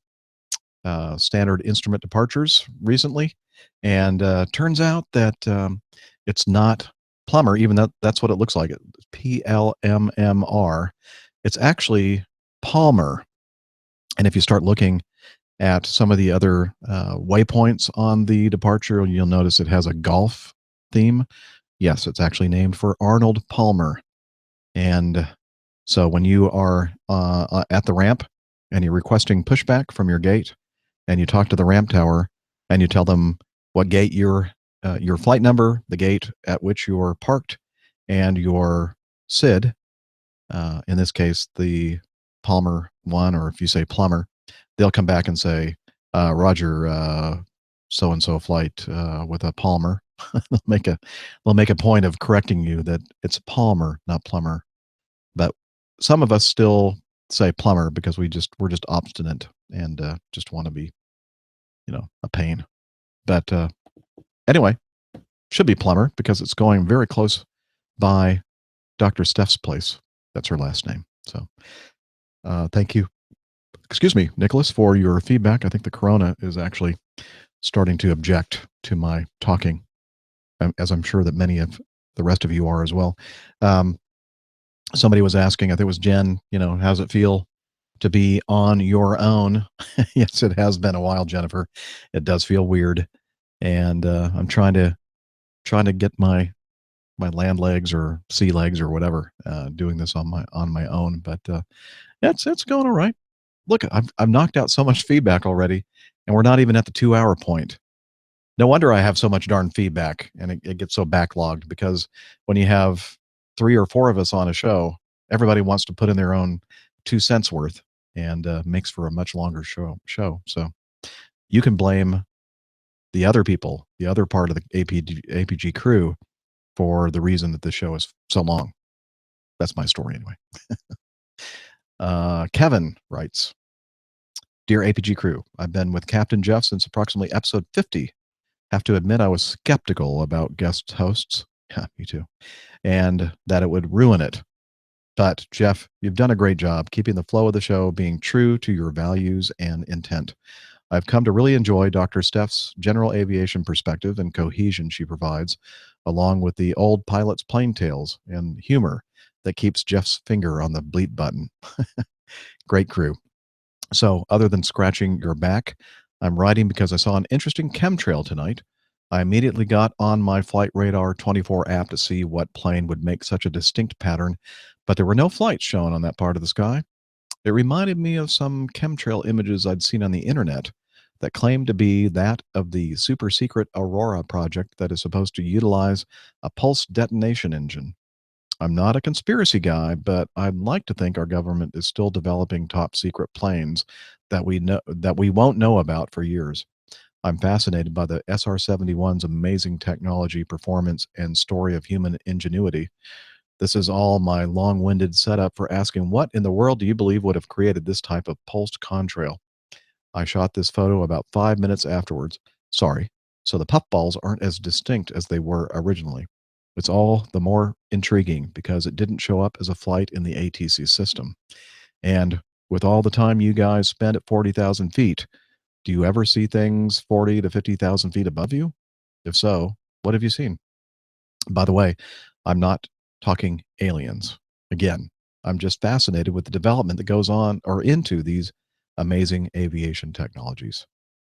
standard instrument departures recently, and turns out that it's not Plumber, even though that's what it looks like. It's PLMMR. It's actually Palmer. And if you start looking at some of the other waypoints on the departure, you'll notice it has a golf theme. Yes, it's actually named for Arnold Palmer. And so when you are at the ramp and you're requesting pushback from your gate, and you talk to the ramp tower and you tell them what gate your flight number, the gate at which you're parked, and your SID, in this case, the Palmer one, or if you say plumber, they'll come back and say, Roger, so-and-so flight with a Palmer. they'll make a point of correcting you that it's Palmer, not plumber. But some of us still say plumber because we're just obstinate and just want to be, a pain. But anyway, should be plumber because it's going very close by Dr. Steph's place. That's her last name. So thank you. Excuse me, Nicholas, for your feedback. I think the corona is actually starting to object to my talking, as I'm sure that many of the rest of you are as well. Somebody was asking, I think it was Jen, how does it feel to be on your own? Yes, it has been a while, Jennifer. It does feel weird. And I'm trying to get my land legs or sea legs or whatever, doing this on my own. But it's going all right. Look, I've knocked out so much feedback already, and we're not even at the 2-hour point. No wonder I have so much darn feedback, and it gets so backlogged, because when you have 3 or 4 of us on a show, everybody wants to put in their own 2 cents worth, and makes for a much longer show. So you can blame the other people, the other part of the APG crew, for the reason that this show is so long. That's my story anyway. Kevin writes, Dear APG crew, I've been with Captain Jeff since approximately episode 50. Have to admit I was skeptical about guest hosts. Yeah, me too. And that it would ruin it. But Jeff, you've done a great job keeping the flow of the show, being true to your values and intent. I've come to really enjoy Dr. Steph's general aviation perspective and cohesion she provides, along with the old pilot's plain tales and humor that keeps Jeff's finger on the bleep button. Great crew. So other than scratching your back, I'm writing because I saw an interesting chemtrail tonight. I immediately got on my Flight Radar 24 app to see what plane would make such a distinct pattern, but there were no flights shown on that part of the sky. It reminded me of some chemtrail images I'd seen on the internet that claimed to be that of the super secret Aurora project that is supposed to utilize a pulse detonation engine. I'm not a conspiracy guy, but I'd like to think our government is still developing top secret planes that we won't know about for years. I'm fascinated by the SR-71's amazing technology, performance, and story of human ingenuity. This is all my long-winded setup for asking, what in the world do you believe would have created this type of pulsed contrail? I shot this photo about 5 minutes afterwards. Sorry. So the puffballs aren't as distinct as they were originally. It's all the more intriguing because it didn't show up as a flight in the ATC system. And with all the time you guys spend at 40,000 feet, do you ever see things 40 to 50,000 feet above you? If so, what have you seen? By the way, I'm not talking aliens. Again, I'm just fascinated with the development that goes on or into these amazing aviation technologies.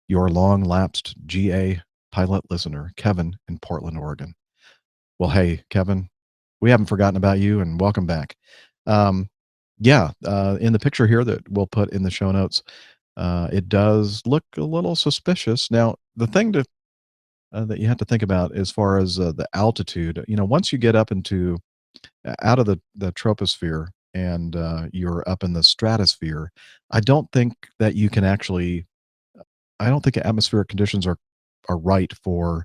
Your long-lapsed GA pilot listener, Kevin in Portland, Oregon. Well, hey, Kevin, we haven't forgotten about you, and welcome back. In the picture here that we'll put in the show notes, it does look a little suspicious. Now, the thing that you have to think about as far as the altitude, once you get up into out of the troposphere and you're up in the stratosphere, I don't think that you can actually. I don't think atmospheric conditions are right for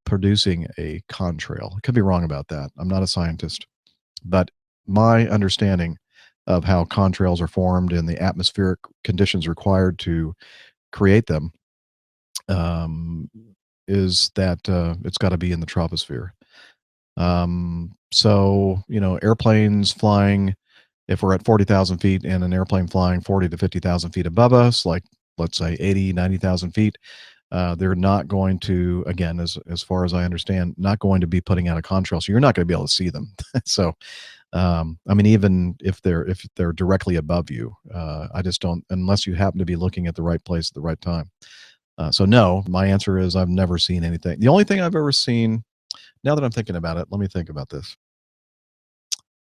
producing a contrail. I could be wrong about that. I'm not a scientist, but my understanding of how contrails are formed and the atmospheric conditions required to create them is that it's got to be in the troposphere. So, airplanes flying, if we're at 40,000 feet and an airplane flying 40 to 50,000 feet above us, like let's say 80, 90,000 feet, they're not going to, again, as far as I understand, not going to be putting out a contrail. So you're not going to be able to see them. So I mean, even if they're directly above you, I just don't, unless you happen to be looking at the right place at the right time. So no, my answer is I've never seen anything. The only thing I've ever seen, now that I'm thinking about it, let me think about this.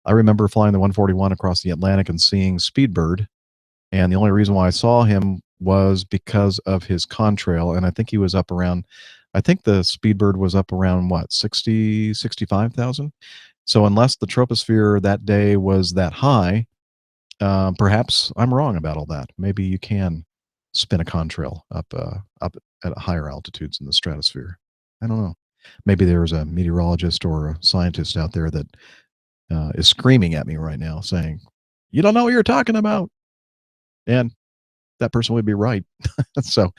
I remember flying the 141 across the Atlantic and seeing Speedbird, and the only reason why I saw him was because of his contrail, and I think he was up around, I think the Speedbird was up around what, 60, 65,000. So unless the troposphere that day was that high, perhaps I'm wrong about all that. Maybe you can spin a contrail up at higher altitudes in the stratosphere. I don't know. Maybe there's a meteorologist or a scientist out there that is screaming at me right now saying, "You don't know what you're talking about," and that person would be right. So,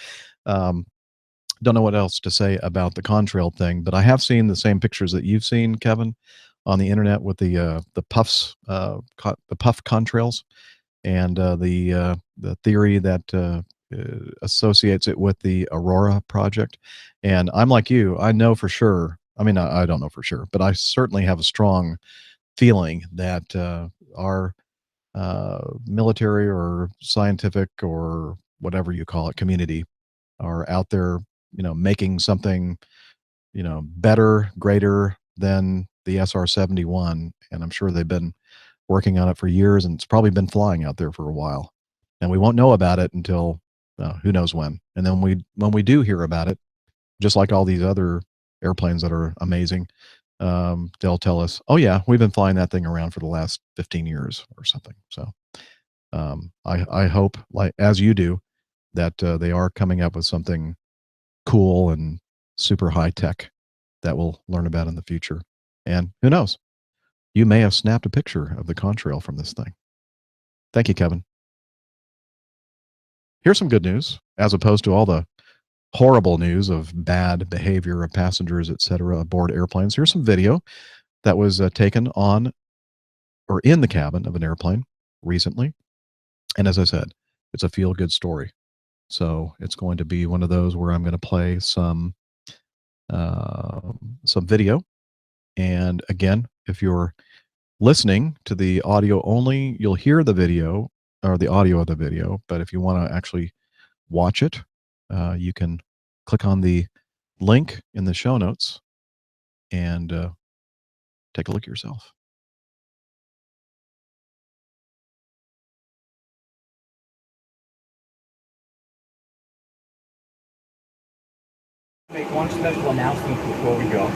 don't know what else to say about the contrail thing, but I have seen the same pictures that you've seen, Kevin, on the internet with the puffs, the puff contrails, and the theory that associates it with the Aurora project. And I'm like you, I know for sure. I mean, I don't know for sure, but I certainly have a strong feeling that our military or scientific or whatever you call it community are out there, making something, better, greater than the SR-71, and I'm sure they've been working on it for years, and it's probably been flying out there for a while, and we won't know about it until who knows when. And then when we do hear about it, just like all these other airplanes that are amazing, they'll tell us, "Oh yeah, we've been flying that thing around for the last 15 years or something." So I hope, like as you do, that they are coming up with something cool and super high tech that we'll learn about in the future. And who knows? You may have snapped a picture of the contrail from this thing. Thank you, Kevin. Here's some good news, as opposed to all the horrible news of bad behavior of passengers, etc., aboard airplanes. Here's some video that was taken on or in the cabin of an airplane recently. And as I said, it's a feel-good story. So it's going to be one of those where I'm going to play some video. And again, if you're listening to the audio only, you'll hear the video or the audio of the video. But if you want to actually watch it, you can click on the link in the show notes and take a look yourself. Make one special announcement before we go.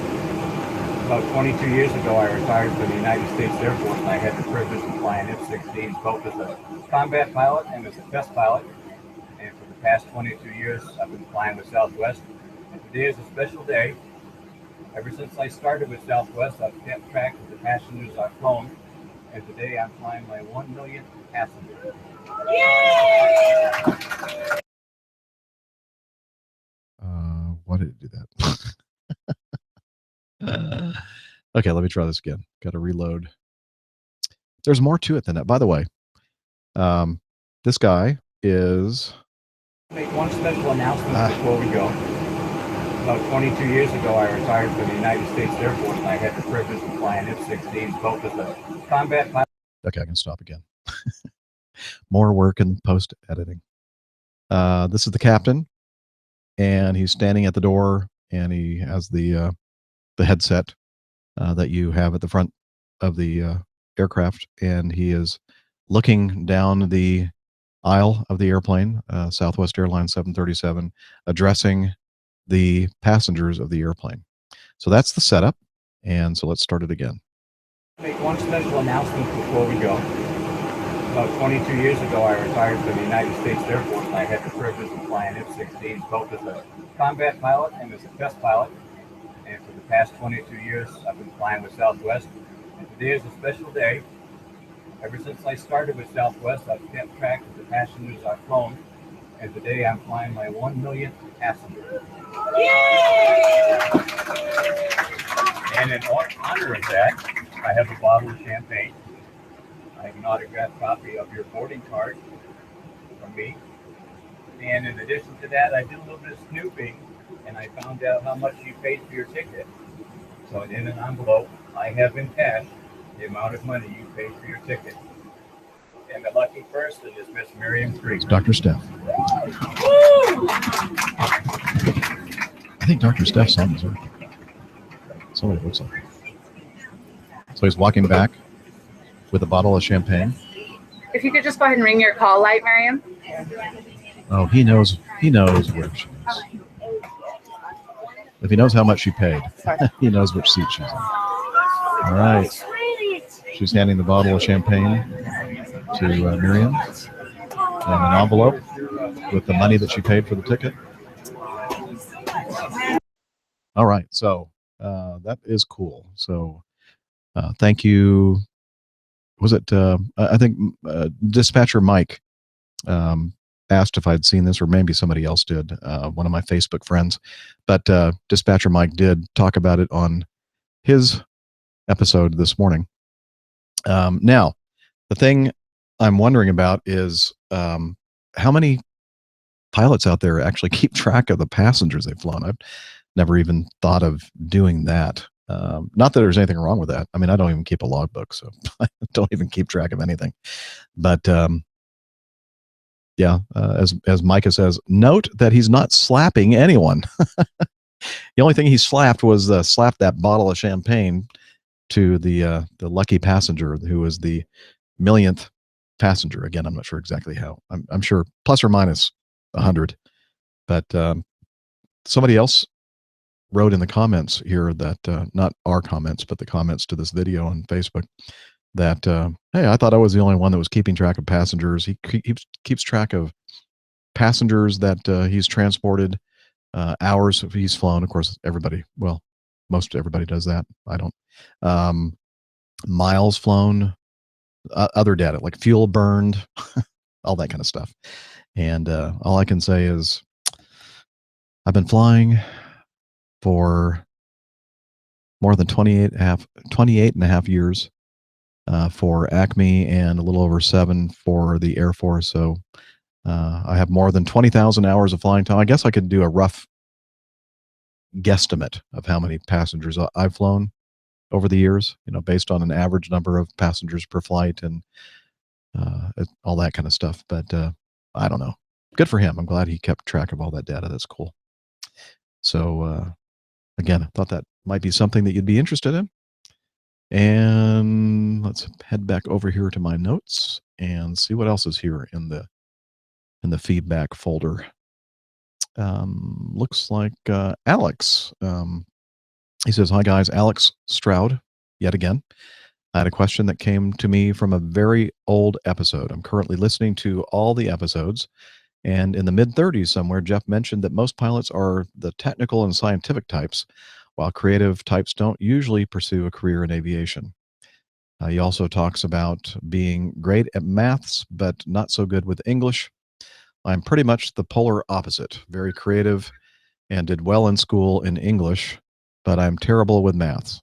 About 22 years ago, I retired from the United States Air Force, and I had the privilege of flying F-16s, both as a combat pilot and as a test pilot. And for the past 22 years, I've been flying with Southwest. And today is a special day. Ever since I started with Southwest, I've kept track of the passengers I've flown. And today I'm flying my 1 millionth passenger. Yay! Why did it do that? Okay, let me try this again. Got to reload. There's more to it than that. By the way, this guy is... Make one special announcement before we go. About 22 years ago, I retired from the United States Air Force, and I had the privilege of flying F-16s, both as a combat pilot. Okay, I can stop again. More work in post-editing. This is the captain, and he's standing at the door, and he has the headset that you have at the front of the aircraft, and he is looking down the aisle of the airplane, Southwest Airlines 737, addressing the passengers of the airplane. So that's the setup, and so let's start it again. Make one special announcement before we go. About 22 years ago, I retired from the United States Air Force, and I had the privilege of flying F-16s, both as a combat pilot and as a test pilot. And for the past 22 years, I've been flying with Southwest. And today is a special day. Ever since I started with Southwest, I've kept track of the passengers I've flown. And today I'm flying my 1 millionth passenger. Yay! And in honor of that, I have a bottle of champagne. I have an autographed copy of your boarding card from me. And in addition to that, I did a little bit of snooping, and I found out how much you paid for your ticket. So in an envelope, I have in cash the amount of money you paid for your ticket. And the lucky person is Miss Miriam Creek. It's Dr. Steph. I think Dr. Steph's son is her. That's what it looks like. So he's walking back with a bottle of champagne. If you could just go ahead and ring your call light, Miriam. Oh, he knows where she is. If he knows how much she paid, he knows which seat she's in. All right. She's handing the bottle of champagne to Miriam and an envelope with the money that she paid for the ticket. All right. So that is cool. So thank you. Was it, I think Dispatcher Mike asked if I'd seen this, or maybe somebody else did, one of my Facebook friends. But Dispatcher Mike did talk about it on his episode this morning. Now, the thing I'm wondering about is how many pilots out there actually keep track of the passengers they've flown. I've never even thought of doing that. Not that there's anything wrong with that. I mean, I don't even keep a logbook, so I don't even keep track of anything. But yeah, as Micah says, note that he's not slapping anyone. The only thing he slapped was slapped that bottle of champagne to the lucky passenger who was the millionth passenger. Again, I'm not sure exactly how. I'm sure plus or minus 100. But somebody else wrote in the comments here that not our comments, but the comments to this video on Facebook, that hey, I thought I was the only one that was keeping track of passengers. He keeps track of passengers that he's transported, hours if he's flown. Of course, everybody, well, most everybody does that. I don't. Miles flown, other data like fuel burned, all that kind of stuff. And all I can say is I've been flying for more than 28 and a half years for Acme and a little over 7 for the Air Force. So I have more than 20,000 hours of flying time. I guess I could do a rough guesstimate of how many passengers I've flown over the years, based on an average number of passengers per flight and all that kind of stuff. But I don't know. Good for him. I'm glad he kept track of all that data. That's cool. So again, I thought that might be something that you'd be interested in. And let's head back over here to my notes and see what else is here in the feedback folder. Looks like Alex. He says, "Hi guys, Alex Stroud, yet again. I had a question that came to me from a very old episode. I'm currently listening to all the episodes, and in the mid-30s somewhere, Jeff mentioned that most pilots are the technical and scientific types, while creative types don't usually pursue a career in aviation. He also talks about being great at maths, but not so good with English. I'm pretty much the polar opposite, very creative and did well in school in English, but I'm terrible with maths."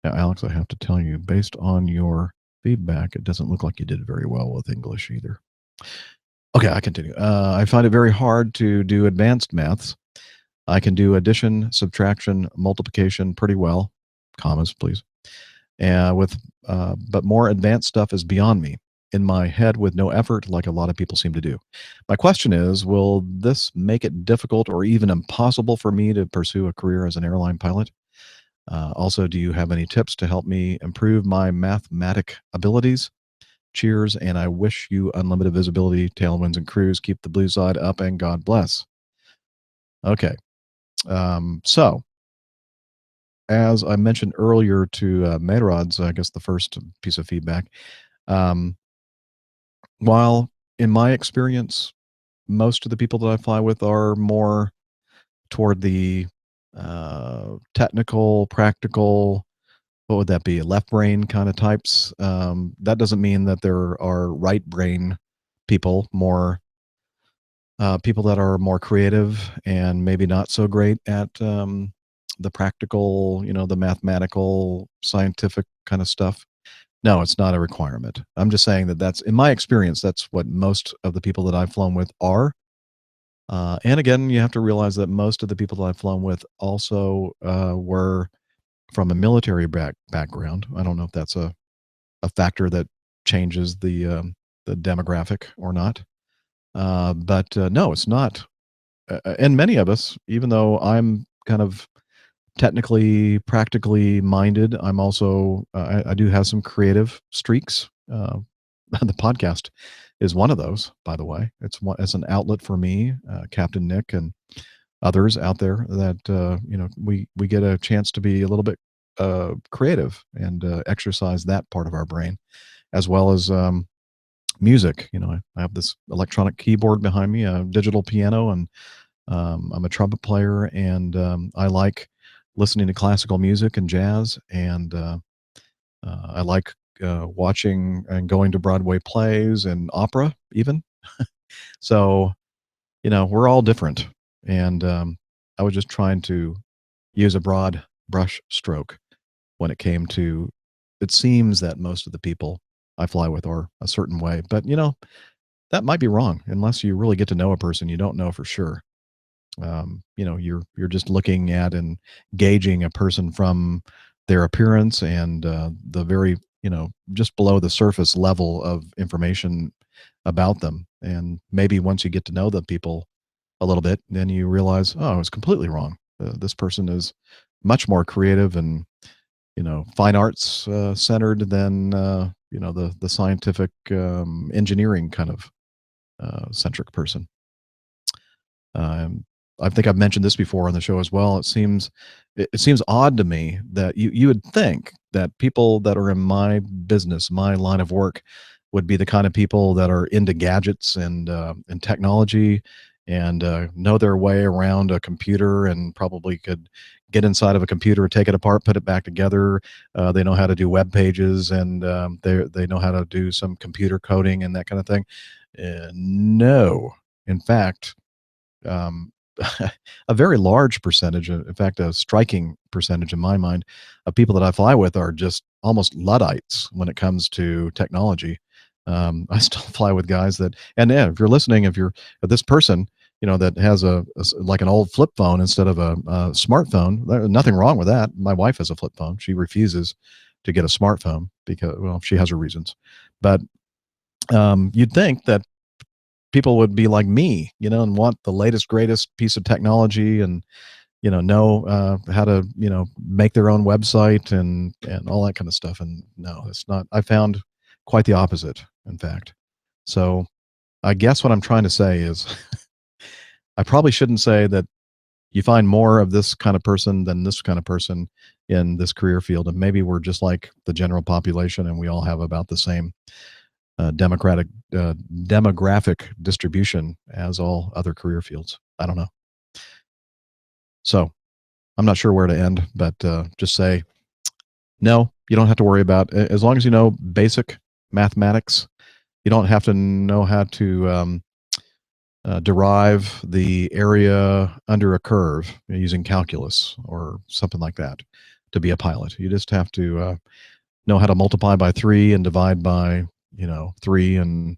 Now, Alex, I have to tell you, based on your feedback, it doesn't look like you did very well with English either. Okay, I continue. I find it very hard to do advanced maths. I can do addition, subtraction, multiplication pretty well. Commas, please. But more advanced stuff is beyond me, in my head with no effort, like a lot of people seem to do. My question is, will this make it difficult or even impossible for me to pursue a career as an airline pilot? Also, do you have any tips to help me improve my mathematic abilities? Cheers, and I wish you unlimited visibility, tailwinds, and cruise. Keep the blue side up, and God bless. Okay. So, as I mentioned earlier to Mayrod's, I guess the first piece of feedback, while in my experience, most of the people that I fly with are more toward the technical, practical, what would that be, left brain kind of types. That doesn't mean that there are right brain people, more people that are more creative and maybe not so great at the practical, the mathematical, scientific kind of stuff. No, it's not a requirement. I'm just saying that's, in my experience, that's what most of the people that I've flown with are. And again, you have to realize that most of the people that I've flown with also were from a military background. I don't know if that's a a factor that changes the demographic or not. But no, it's not. And many of us, even though I'm kind of technically, practically minded, I'm also I do have some creative streaks. The podcast is one of those, by the way. It's an outlet for me, Captain Nick, and others out there that we get a chance to be a little bit creative and exercise that part of our brain, as well as music. I have this electronic keyboard behind me, a digital piano, and I'm a trumpet player, and I like listening to classical music and jazz, and I like watching and going to Broadway plays and opera, even. So, we're all different, and I was just trying to use a broad brush stroke when it came to. It seems that most of the people I fly with are a certain way, but that might be wrong. Unless you really get to know a person, you don't know for sure. You're just looking at and gauging a person from their appearance and the very just below the surface level of information about them. And maybe once you get to know the people a little bit, then you realize, oh, I was completely wrong. This person is much more creative and fine arts centered than the scientific engineering kind of centric person. I think I've mentioned this before on the show as well. It seems odd to me that you would think that people that are in my business, my line of work, would be the kind of people that are into gadgets and technology and know their way around a computer and probably could get inside of a computer, take it apart, put it back together. They know how to do web pages, and they know how to do some computer coding and that kind of thing. No, in fact, a very large percentage, in fact, a striking percentage in my mind, of people that I fly with are just almost Luddites when it comes to technology. I still fly with guys that, and yeah, if you're listening, if this person, that has like an old flip phone instead of a smartphone, there's nothing wrong with that. My wife has a flip phone. She refuses to get a smartphone because, well, she has her reasons. But you'd think that people would be like me, and want the latest, greatest piece of technology and, know how to, make their own website and all that kind of stuff. And no, it's not. I found quite the opposite, in fact. So I guess what I'm trying to say is I probably shouldn't say that you find more of this kind of person than this kind of person in this career field. And maybe we're just like the general population and we all have about the same demographic distribution as all other career fields. I don't know. So I'm not sure where to end, but just say, no, you don't have to worry about, as long as you know basic mathematics, you don't have to know how to derive the area under a curve using calculus or something like that to be a pilot. You just have to know how to multiply by 3 and divide by 3, and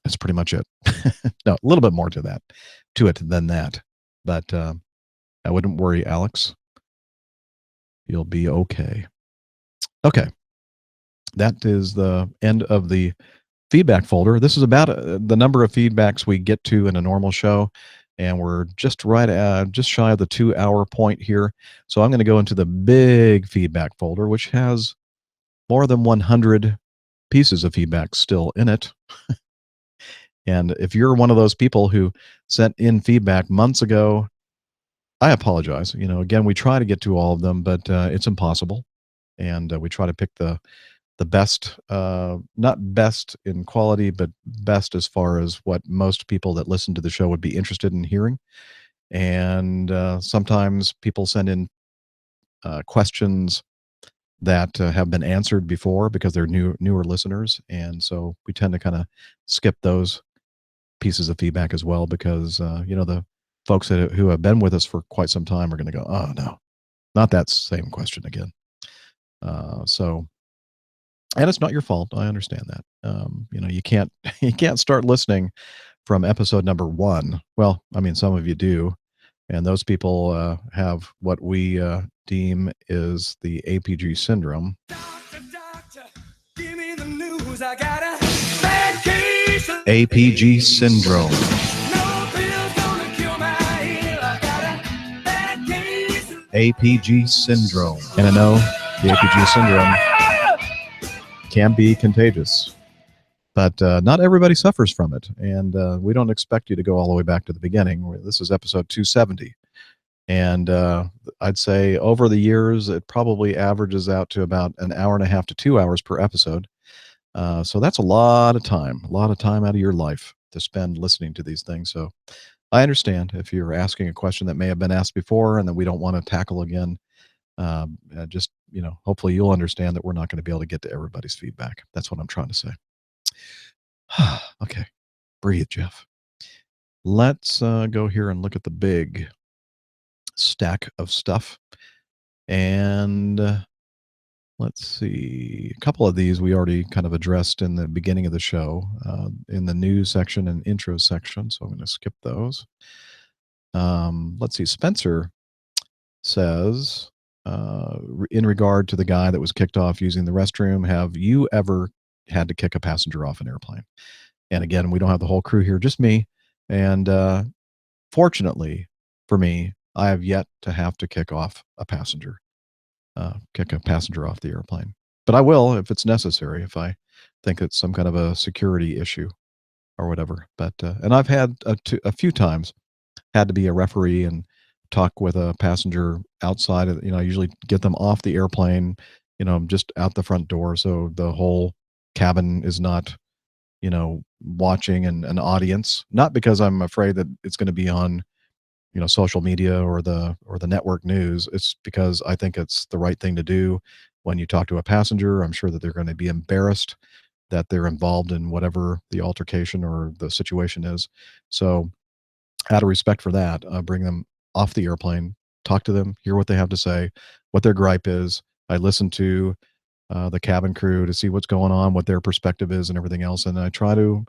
that's pretty much it. No, a little bit more to it than that, but I wouldn't worry, Alex. You'll be okay. Okay, that is the end of the feedback folder. This is about the number of feedbacks we get to in a normal show, and we're just just shy of the 2-hour point here. So I'm going to go into the big feedback folder, which has more than 100 pieces of feedback still in it. And if you're one of those people who sent in feedback months ago, I apologize. Again, we try to get to all of them, but it's impossible. And we try to pick the best, not best in quality, but best as far as what most people that listen to the show would be interested in hearing. And sometimes people send in questions that have been answered before because they're newer listeners, and so we tend to kind of skip those pieces of feedback as well because the folks who have been with us for quite some time are going to go, oh no, not that same question again. So, and it's not your fault. I understand that. You can't start listening from episode number 1. Well, I mean, some of you do, and those people have what we deem is the APG syndrome. Doctor, give me APG syndrome. APG syndrome. And I know the APG syndrome can be contagious, but not everybody suffers from it. And we don't expect you to go all the way back to the beginning. This is episode 270. And I'd say over the years, it probably averages out to about an hour and a half to 2 hours per episode. So that's a lot of time out of your life to spend listening to these things. So I understand if you're asking a question that may have been asked before and that we don't want to tackle again. Just, hopefully you'll understand that we're not going to be able to get to everybody's feedback. That's what I'm trying to say. Okay. Breathe, Jeff. Let's go here and look at the big stack of stuff. And let's see. A couple of these we already kind of addressed in the beginning of the show, in the news section and intro section. So I'm going to skip those. Let's see. Spencer says, in regard to the guy that was kicked off using the restroom, have you ever had to kick a passenger off an airplane? And again, we don't have the whole crew here, just me. And fortunately for me, I have yet to have to kick off a passenger, kick a passenger off the airplane. But I will if it's necessary, if I think it's some kind of a security issue or whatever. But and I've had a few times had to be a referee and talk with a passenger outside of, I usually get them off the airplane, just out the front door, so the whole cabin is not, watching an audience. Not because I'm afraid that it's going to be on, social media or the network news. It's because I think it's the right thing to do. When you talk to a passenger, I'm sure that they're going to be embarrassed that they're involved in whatever the altercation or the situation is. So out of respect for that, bring them off the airplane, talk to them, hear what they have to say, what their gripe is. I listen to the cabin crew to see what's going on, what their perspective is and everything else. And I try to,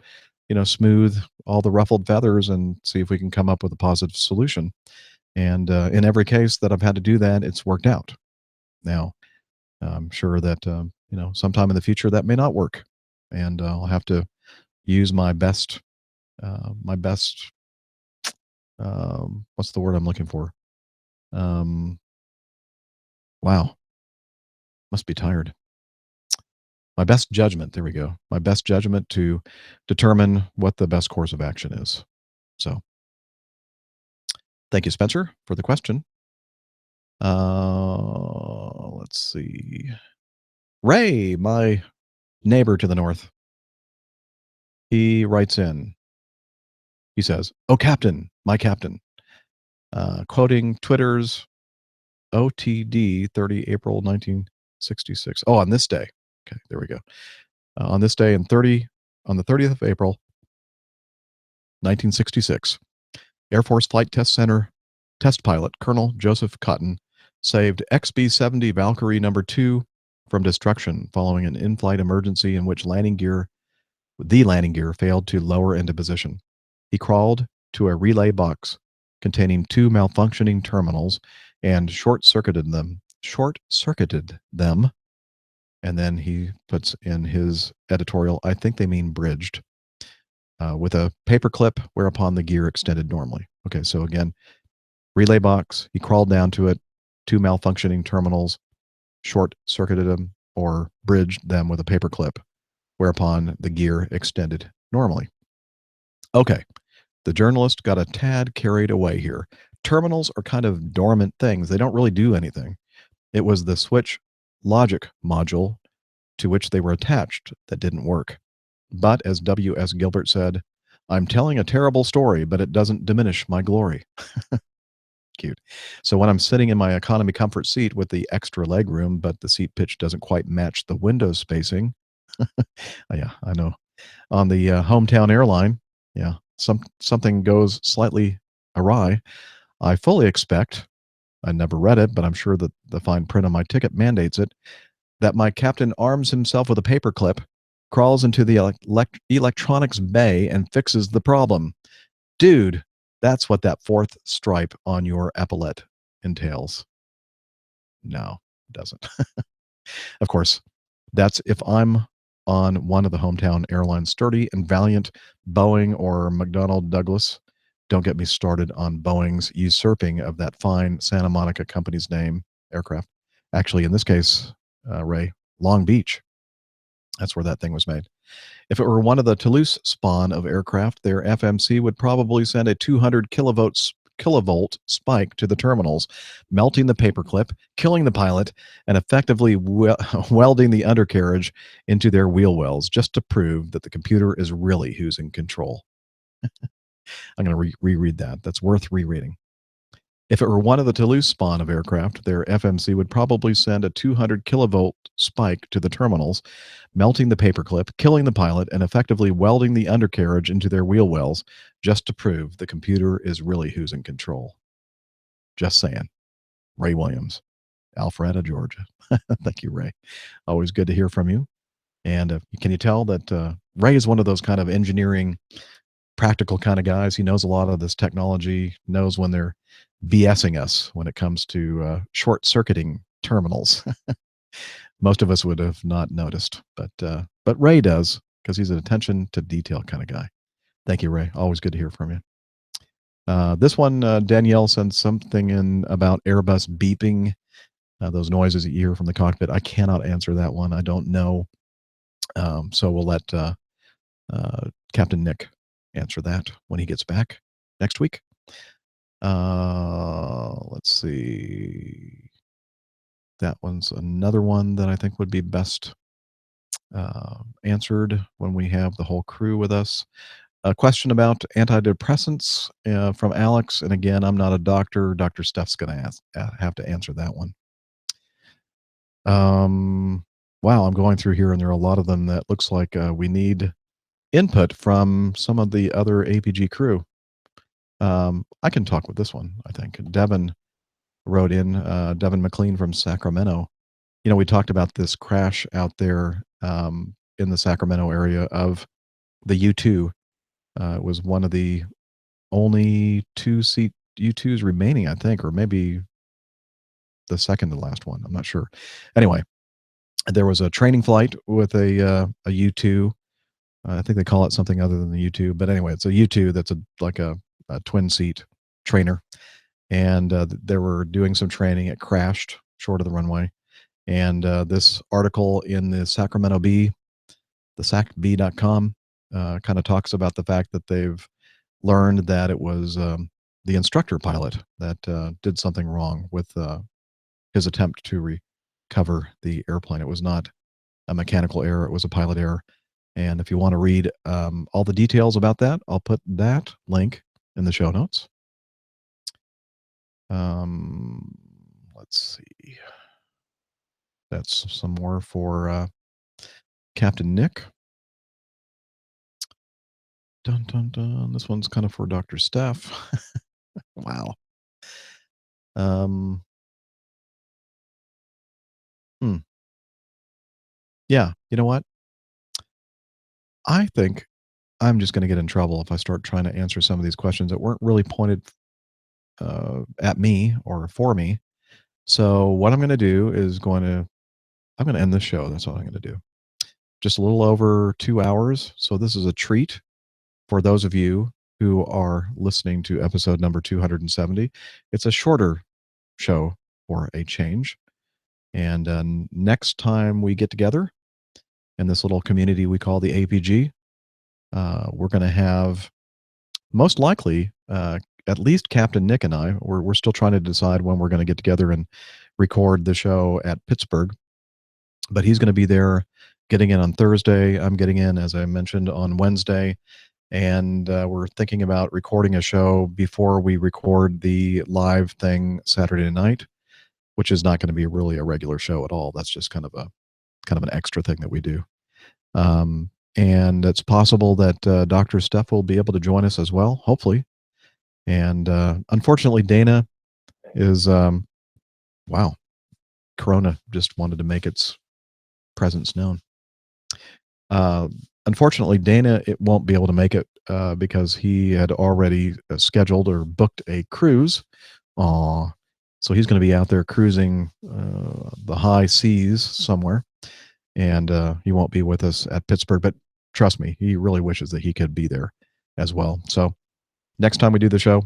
smooth all the ruffled feathers and see if we can come up with a positive solution. And in every case that I've had to do that, it's worked out. Now, I'm sure that, sometime in the future that may not work. And I'll have to use my best, what's the word I'm looking for? Wow. Must be tired. My best judgment, there we go. My best judgment to determine what the best course of action is. So, thank you, Spencer, for the question. Let's see. Ray, my neighbor to the north, he writes in. He says, "Oh, Captain, my Captain," quoting Twitter's OTD 30 April 1966. Oh, on this day. Okay, there we go. On this day on the 30th of April, 1966, Air Force Flight Test Center test pilot Colonel Joseph Cotton saved XB-70 Valkyrie No. 2 from destruction following an in-flight emergency in which the landing gear failed to lower into position. He crawled to a relay box containing 2 malfunctioning terminals and short-circuited them. And then he puts in his editorial, I think they mean bridged, with a paper clip whereupon the gear extended normally. Okay, so again, relay box, he crawled down to it, 2 malfunctioning terminals, short-circuited them or bridged them with a paper clip, whereupon the gear extended normally. Okay, the journalist got a tad carried away here. Terminals are kind of dormant things. They don't really do anything. It was the switch logic module to which they were attached that didn't work. But as W.S. Gilbert said, "I'm telling a terrible story, but it doesn't diminish my glory." Cute. So when I'm sitting in my economy comfort seat with the extra leg room, but the seat pitch doesn't quite match the window spacing. Yeah, I know. On the hometown airline, yeah, something goes slightly awry. I fully expect, I never read it, but I'm sure that the fine print on my ticket mandates it, that my captain arms himself with a paper clip, crawls into the electronics bay, and fixes the problem. Dude, that's what that 4th stripe on your epaulette entails. No, it doesn't. Of course, that's if I'm on one of the hometown airlines, sturdy and valiant Boeing or McDonnell Douglas. Don't get me started on Boeing's usurping of that fine Santa Monica company's name, aircraft. Actually, in this case, Ray, Long Beach. That's where that thing was made. If it were one of the Toulouse spawn of aircraft, their FMC would probably send a 200 kilovolt spike to the terminals, melting the paperclip, killing the pilot, and effectively welding the undercarriage into their wheel wells, just to prove that the computer is really who's in control. I'm going to reread that. That's worth rereading. If it were one of the Toulouse spawn of aircraft, their FMC would probably send a 200 kilovolt spike to the terminals, melting the paperclip, killing the pilot, and effectively welding the undercarriage into their wheel wells, just to prove the computer is really who's in control. Just saying. Ray Williams, Alpharetta, Georgia. Thank you, Ray. Always good to hear from you. And can you tell that Ray is one of those kind of engineering, practical kind of guys? He knows a lot of this technology, knows when they're BSing us when it comes to short-circuiting terminals. Most of us would have not noticed, but Ray does, because he's an attention to detail kind of guy. Thank you, Ray. Always good to hear from you. This one, Danielle sent something in about Airbus beeping, those noises that you hear from the cockpit. I cannot answer that one. I don't know. So we'll let Captain Nick answer that when he gets back next week. Let's see. That one's another one that I think would be best answered when we have the whole crew with us. A question about antidepressants from Alex. And again, I'm not a doctor. Dr. Steph's going to have to answer that one. Wow, I'm going through here and there are a lot of them that looks like we need input from some of the other APG crew. I can talk with this one, I think. Devin wrote in, Devin McLean from Sacramento. You know, we talked about this crash out there in the Sacramento area of the U2. It was one of the only two-seat U2s remaining, I think, or maybe the second to last one. I'm not sure. Anyway, there was a training flight with a U2. I think they call it something other than the U2, but anyway, it's a U2 that's like a twin-seat trainer, and they were doing some training. It crashed short of the runway, and this article in the Sacramento Bee, the sacb.com, kind of talks about the fact that they've learned that it was the instructor pilot that did something wrong with his attempt to recover the airplane. It was not a mechanical error, it was a pilot error. And if you want to read all the details about that, I'll put that link in the show notes. Let's see. That's some more for Captain Nick. Dun, dun, dun. This one's kind of for Dr. Steph. Wow. Yeah, you know what? I think I'm just going to get in trouble if I start trying to answer some of these questions that weren't really pointed at me or for me. So what I'm going to do is I'm going to end this show. That's what I'm going to do. Just a little over 2 hours. So this is a treat for those of you who are listening to episode number 270. It's a shorter show for a change. And next time we get together in this little community we call the APG, we're going to have most likely at least Captain Nick and I. We're still trying to decide when we're going to get together and record the show at Pittsburgh, but he's going to be there getting in on Thursday. I'm getting in, as I mentioned, on Wednesday, and we're thinking about recording a show before we record the live thing Saturday night, which is not going to be really a regular show at all. That's just kind of an extra thing that we do. And it's possible that Dr. Steph will be able to join us as well, hopefully. And unfortunately, Dana is, wow, Corona just wanted to make its presence known. Unfortunately, Dana won't be able to make it because he had already scheduled or booked a cruise. So he's going to be out there cruising the high seas somewhere. and he won't be with us at Pittsburgh, but trust me, he really wishes that he could be there as well. So next time we do the show,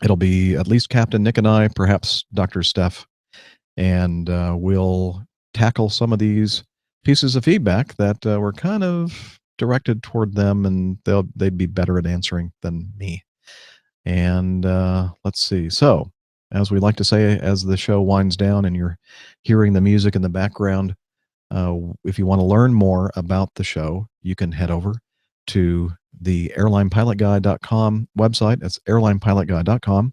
it'll be at least Captain Nick and I, perhaps Dr. Steph, and we'll tackle some of these pieces of feedback that were kind of directed toward them, and they'd be better at answering than me. And let's see. So, as we like to say, as the show winds down and you're hearing the music in the background, if you want to learn more about the show, you can head over to the airlinepilotguy.com website. That's airlinepilotguy.com.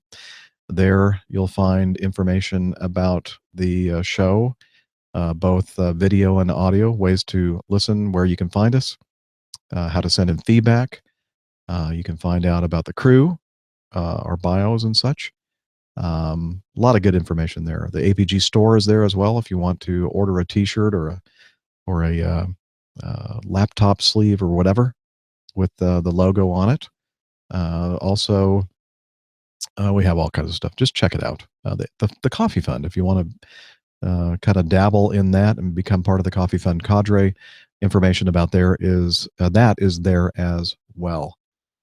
There you'll find information about the show, both video and audio, ways to listen, where you can find us, how to send in feedback. You can find out about the crew, our bios and such. A lot of good information there. The APG store is there as well if you want to order a T-shirt or a laptop sleeve or whatever with the logo on it. Also, we have all kinds of stuff. Just check it out. The Coffee Fund, if you want to kind of dabble in that and become part of the Coffee Fund cadre, information about that is there as well.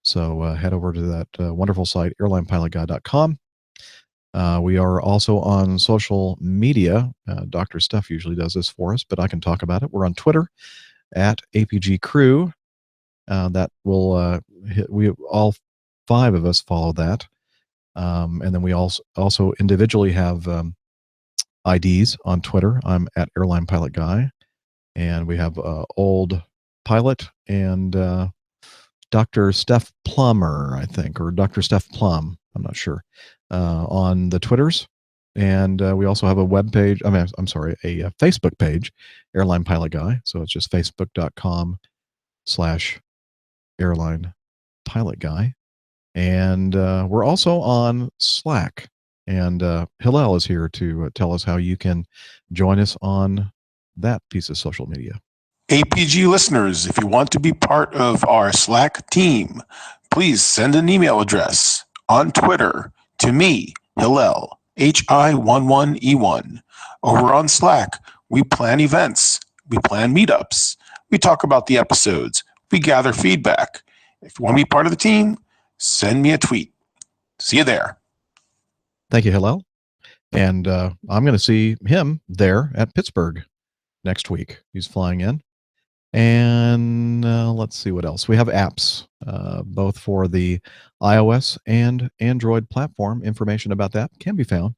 So head over to that wonderful site, airlinepilotguy.com. We are also on social media. Dr. Steph usually does this for us, but I can talk about it. We're on Twitter at APG Crew. That will we all 5 of us follow that, and then we also individually have IDs on Twitter. I'm at Airline Pilot Guy, and we have Old Pilot and Dr. Steph Plummer, I think, or Dr. Steph Plum. I'm not sure. On the Twitters, and we also have a web page. a Facebook page, Airline Pilot Guy. So it's just facebook.com/Airline Pilot Guy, and we're also on Slack. And Hillel is here to tell us how you can join us on that piece of social media. APG listeners, if you want to be part of our Slack team, please send an email address on Twitter to me, Hillel, HI11E1. Over on Slack, we plan events, we plan meetups, we talk about the episodes, we gather feedback. If you want to be part of the team, send me a tweet. See you there. Thank you, Hillel. And I'm going to see him there at Pittsburgh next week. He's flying in. And let's see what else. We have apps, both for the iOS and Android platform. Information about that can be found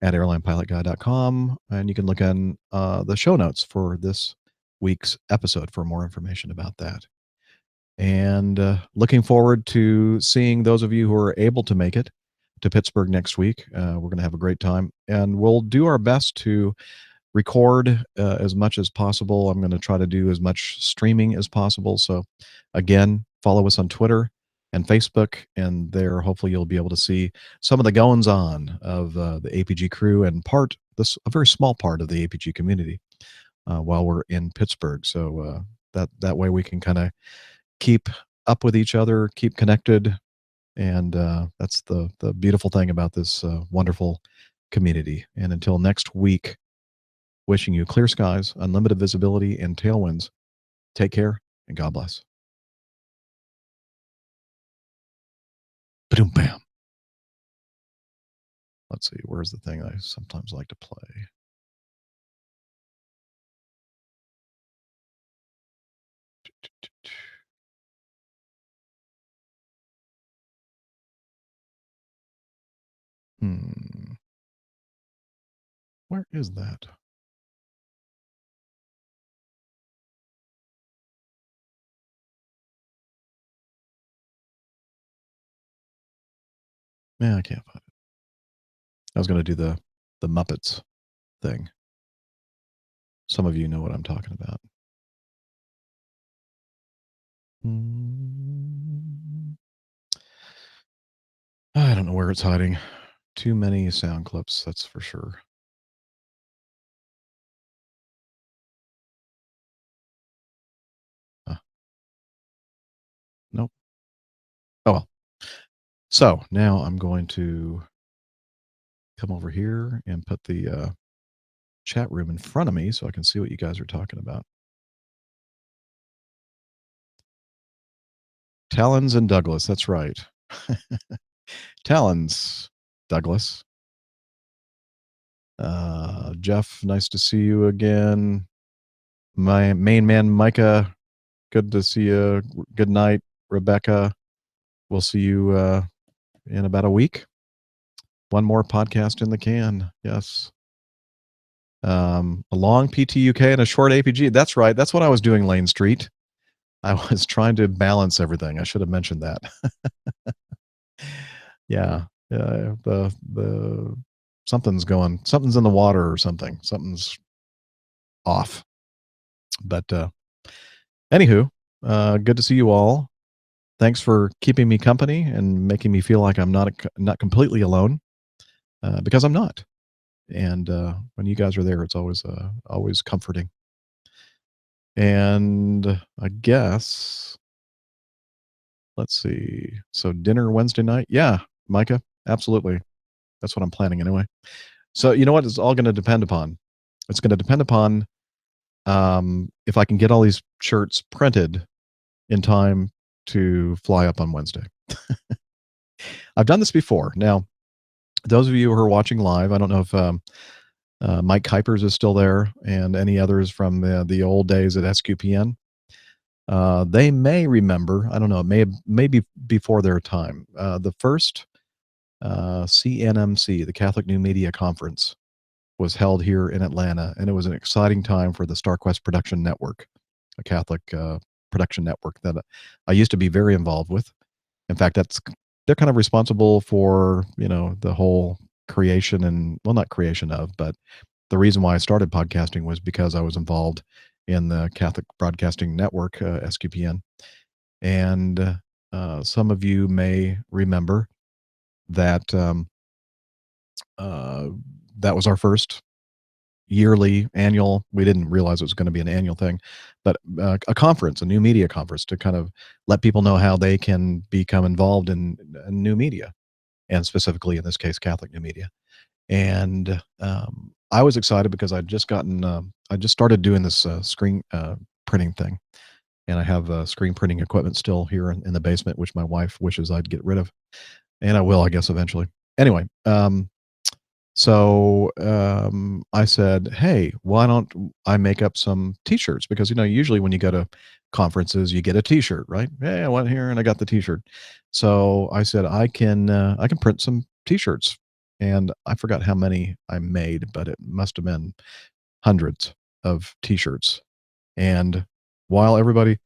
at airlinepilotguy.com. And you can look in the show notes for this week's episode for more information about that. And looking forward to seeing those of you who are able to make it to Pittsburgh next week. We're going to have a great time. And we'll do our best to record as much as possible. I'm going to try to do as much streaming as possible. So again, follow us on Twitter and Facebook, and there hopefully you'll be able to see some of the goings on of the APG crew and a very small part of the APG community while we're in Pittsburgh. So that way we can kind of keep up with each other, keep connected, and that's the beautiful thing about this wonderful community. And until next week, wishing you clear skies, unlimited visibility, and tailwinds. Take care, and God bless. Ba-doom, bam. Let's see, where's the thing I sometimes like to play? Where is that? Yeah, I can't find it. I was going to do the Muppets thing. Some of you know what I'm talking about. I don't know where it's hiding. Too many sound clips, that's for sure. Nope. Oh well. So now I'm going to come over here and put the chat room in front of me so I can see what you guys are talking about. Talons and Douglas, that's right. Talons, Douglas. Jeff, nice to see you again. My main man, Micah, good to see you. Good night, Rebecca. We'll see you in about a week. One more podcast in the can. Yes. A long PTUK and a short APG. That's right. That's what I was doing, Lane Street. I was trying to balance everything. I should have mentioned that. Yeah. The something's in the water or something. Something's off. But anywho, good to see you all. Thanks for keeping me company and making me feel like I'm not completely alone, because I'm not. And when you guys are there, it's always comforting. And I guess, let's see. So dinner Wednesday night? Yeah, Micah, absolutely. That's what I'm planning anyway. So you know what? It's all going to depend upon. It's going to depend upon if I can get all these shirts printed in time to fly up on Wednesday. I've done this before. Now, those of you who are watching live, I don't know if Mike Kuipers is still there and any others from the old days at SQPN. They may remember, I don't know, it may be before their time. The first CNMC, the Catholic New Media Conference, was held here in Atlanta, and it was an exciting time for the StarQuest Production Network, a Catholic production network that I used to be very involved with. In fact, they're kind of responsible for, the whole creation and, well, not creation of, but the reason why I started podcasting was because I was involved in the Catholic Broadcasting Network, SQPN. And some of you may remember that that was our first annual, we didn't realize it was going to be an annual thing, but a conference, a new media conference, to kind of let people know how they can become involved in new media, and specifically in this case, Catholic new media. And I was excited because I just started doing this screen printing thing, and I have screen printing equipment still here in the basement, which my wife wishes I'd get rid of, and I will, I guess, eventually. Anyway, so I said, hey, why don't I make up some t-shirts? Because, usually when you go to conferences, you get a t-shirt, right? Hey, I went here and I got the t-shirt. So I said, I can print some t-shirts. And I forgot how many I made, but it must have been hundreds of t-shirts. And while everybody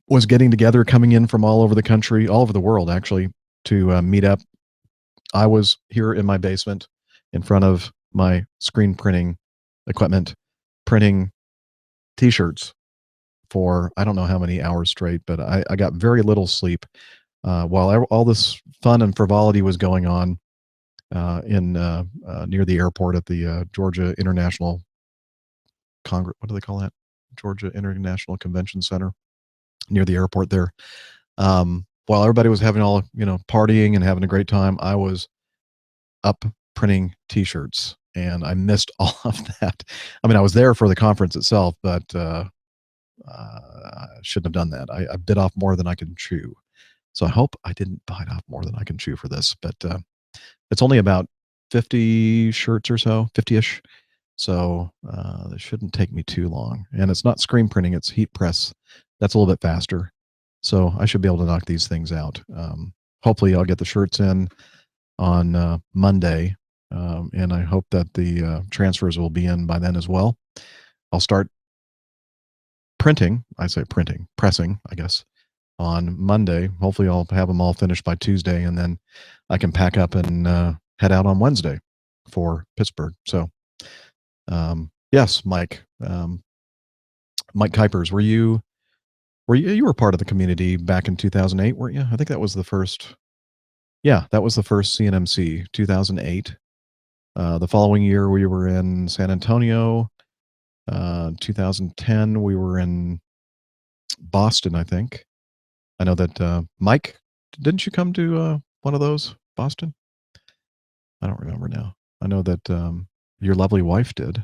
was getting together, coming in from all over the country, all over the world, actually, to meet up, I was here in my basement in front of my screen printing equipment, printing t-shirts for I don't know how many hours straight, but I got very little sleep while all this fun and frivolity was going on in near the airport at the Georgia International Congress. What do they call that? Georgia International Convention Center, near the airport there. While everybody was having all partying and having a great time, I was up printing t-shirts, and I missed all of that. I mean, I was there for the conference itself, but I shouldn't have done that. I bit off more than I can chew. So I hope I didn't bite off more than I can chew for this, but it's only about 50 shirts or so, 50-ish. So it shouldn't take me too long. And it's not screen printing, it's heat press. That's a little bit faster. So I should be able to knock these things out. Hopefully I'll get the shirts in on Monday. And I hope that the transfers will be in by then as well. I'll start pressing, I guess, on Monday. Hopefully I'll have them all finished by Tuesday, and then I can pack up and head out on Wednesday for Pittsburgh. So, yes, Mike, Mike Kuipers, you were part of the community back in 2008, weren't you? I think that was the first. Yeah, that was the first CNMC, 2008. The following year, we were in San Antonio. 2010, we were in Boston, I think. I know that Mike, didn't you come to one of those, Boston? I don't remember now. I know that your lovely wife did.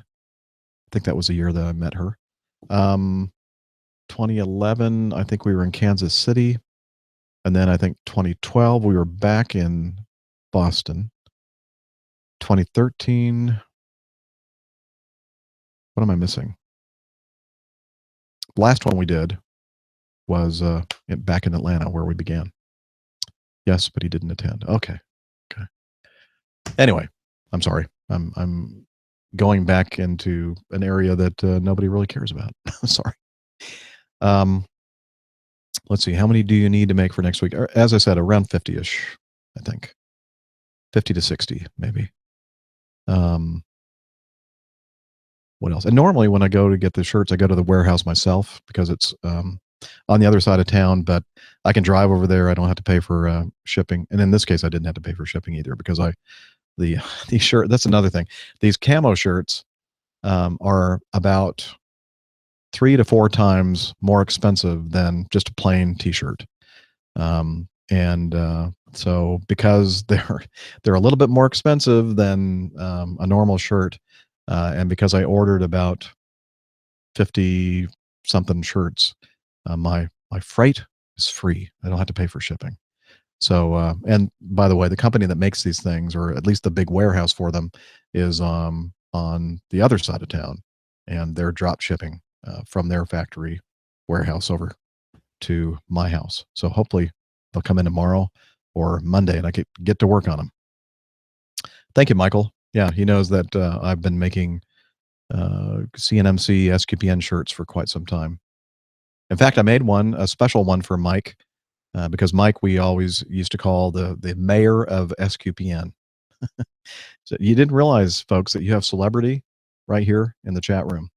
think that was the year that I met her. 2011, I think we were in Kansas City. And then I think 2012, we were back in Boston. 2013, what am I missing? Last one we did was back in Atlanta where we began. Yes, but he didn't attend. Okay. Anyway, I'm sorry. I'm going back into an area that nobody really cares about. Sorry. Let's see. How many do you need to make for next week? As I said, around 50-ish, I think. 50 to 60, maybe. What else? And normally when I go to get the shirts, I go to the warehouse myself because it's on the other side of town, but I can drive over there. I don't have to pay for shipping. And in this case, I didn't have to pay for shipping either because these shirt, that's another thing. These camo shirts are about 3 to 4 times more expensive than just a plain t-shirt. So because they're a little bit more expensive than a normal shirt, and because I ordered about 50 something shirts, my freight is free. I don't have to pay for shipping. So, and by the way, the company that makes these things, or at least the big warehouse for them, is on the other side of town, and they're drop shipping from their factory warehouse over to my house. So hopefully they'll come in tomorrow or Monday, and I could get to work on them. Thank you, Michael. Yeah, he knows that I've been making CNMC SQPN shirts for quite some time. In fact, I made a special one for Mike, because Mike, we always used to call the mayor of SQPN. So you didn't realize, folks, that you have celebrity right here in the chat room.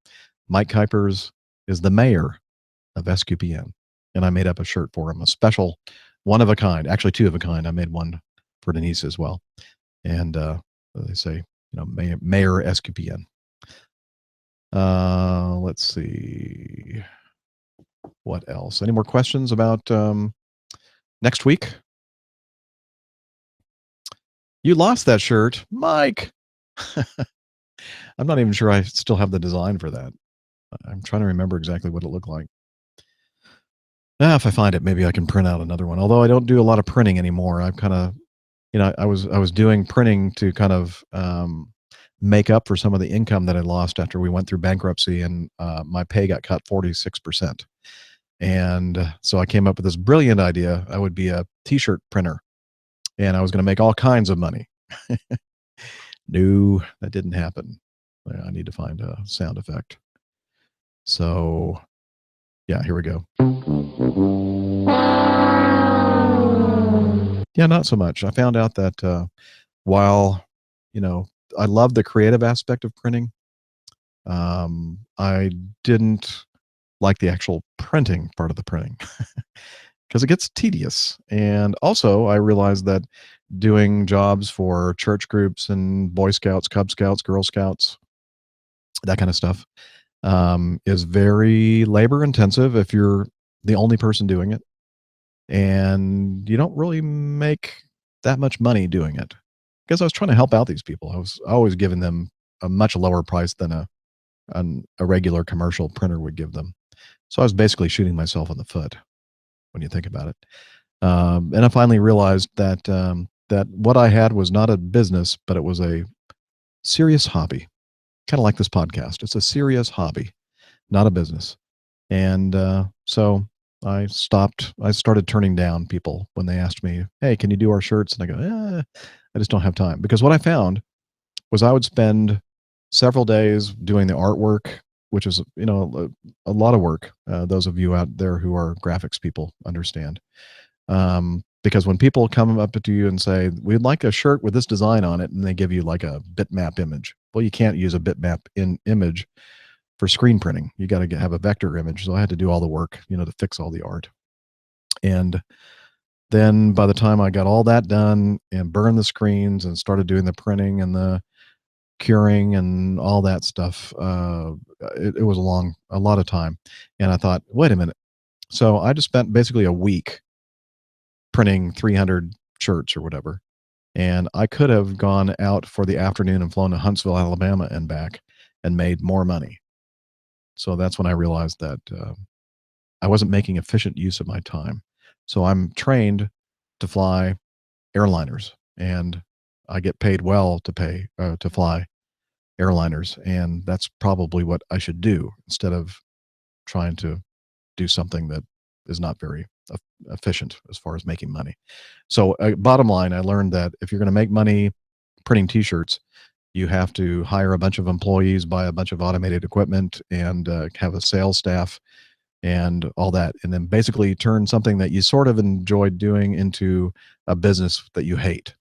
Mike Kuipers is the mayor of SQPN, and I made up a shirt for him, a special, one of a kind, actually 2 of a kind. I made one for Denise as well, and they say, Mayor SQPN. Let's see, what else? Any more questions about next week? You lost that shirt, Mike. I'm not even sure I still have the design for that. I'm trying to remember exactly what it looked like. If I find it, maybe I can print out another one. Although I don't do a lot of printing anymore. I've kind of, I was doing printing to kind of make up for some of the income that I lost after we went through bankruptcy, and my pay got cut 46%. And so I came up with this brilliant idea. I would be a t-shirt printer, and I was going to make all kinds of money. No, that didn't happen. I need to find a sound effect. So yeah, here we go. Yeah, not so much. I found out that while, I love the creative aspect of printing, I didn't like the actual printing part of the printing because it gets tedious. And also I realized that doing jobs for church groups and Boy Scouts, Cub Scouts, Girl Scouts, that kind of stuff, is very labor intensive if you're the only person doing it. And you don't really make that much money doing it, because I was trying to help out these people. I was always giving them a much lower price than a regular commercial printer would give them. So I was basically shooting myself in the foot when you think about it. And I finally realized that that what I had was not a business, but it was a serious hobby, kind of like this podcast. It's a serious hobby, not a business. And so I started turning down people when they asked me, hey, can you do our shirts? And I go, I just don't have time. Because what I found was I would spend several days doing the artwork, which is, a lot of work. Those of you out there who are graphics people understand. Because when people come up to you and say, we'd like a shirt with this design on it, and they give you like a bitmap image. Well, you can't use a bitmap image for screen printing. You got to have a vector image. So I had to do all the work, to fix all the art. And then by the time I got all that done and burned the screens and started doing the printing and the curing and all that stuff, it was a lot of time. And I thought, wait a minute. So I just spent basically a week printing 300 shirts or whatever. And I could have gone out for the afternoon and flown to Huntsville, Alabama and back and made more money. So that's when I realized that I wasn't making efficient use of my time. So I'm trained to fly airliners, and I get paid well to fly airliners, and that's probably what I should do instead of trying to do something that is not very efficient as far as making money. So, bottom line, I learned that if you're going to make money printing T-shirts, you have to hire a bunch of employees, buy a bunch of automated equipment, and have a sales staff and all that, and then basically turn something that you sort of enjoyed doing into a business that you hate.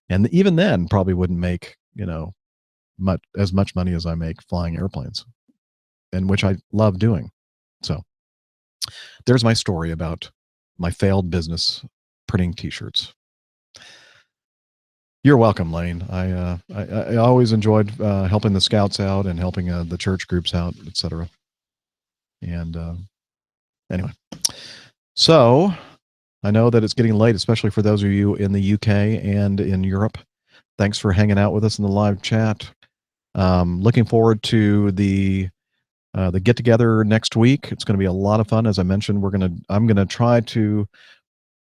And even then, probably wouldn't make as much money as I make flying airplanes, and which I love doing. So there's my story about my failed business printing T-shirts. You're welcome, Lane. I always enjoyed helping the scouts out and helping the church groups out, etc. And anyway, so I know that it's getting late, especially for those of you in the UK and in Europe. Thanks for hanging out with us in the live chat. Looking forward to the get together next week. It's going to be a lot of fun. As I mentioned, I'm going to try to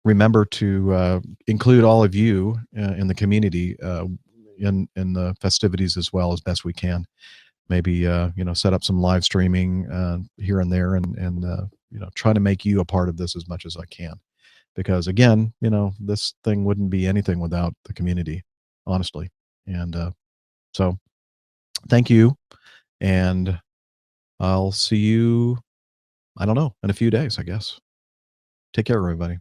remember to include all of you in the community in the festivities as well as best we can. Maybe set up some live streaming here and there, and try to make you a part of this as much as I can. Because again, this thing wouldn't be anything without the community, honestly. And so, thank you, and I'll see you, I don't know, in a few days, I guess. Take care, everybody.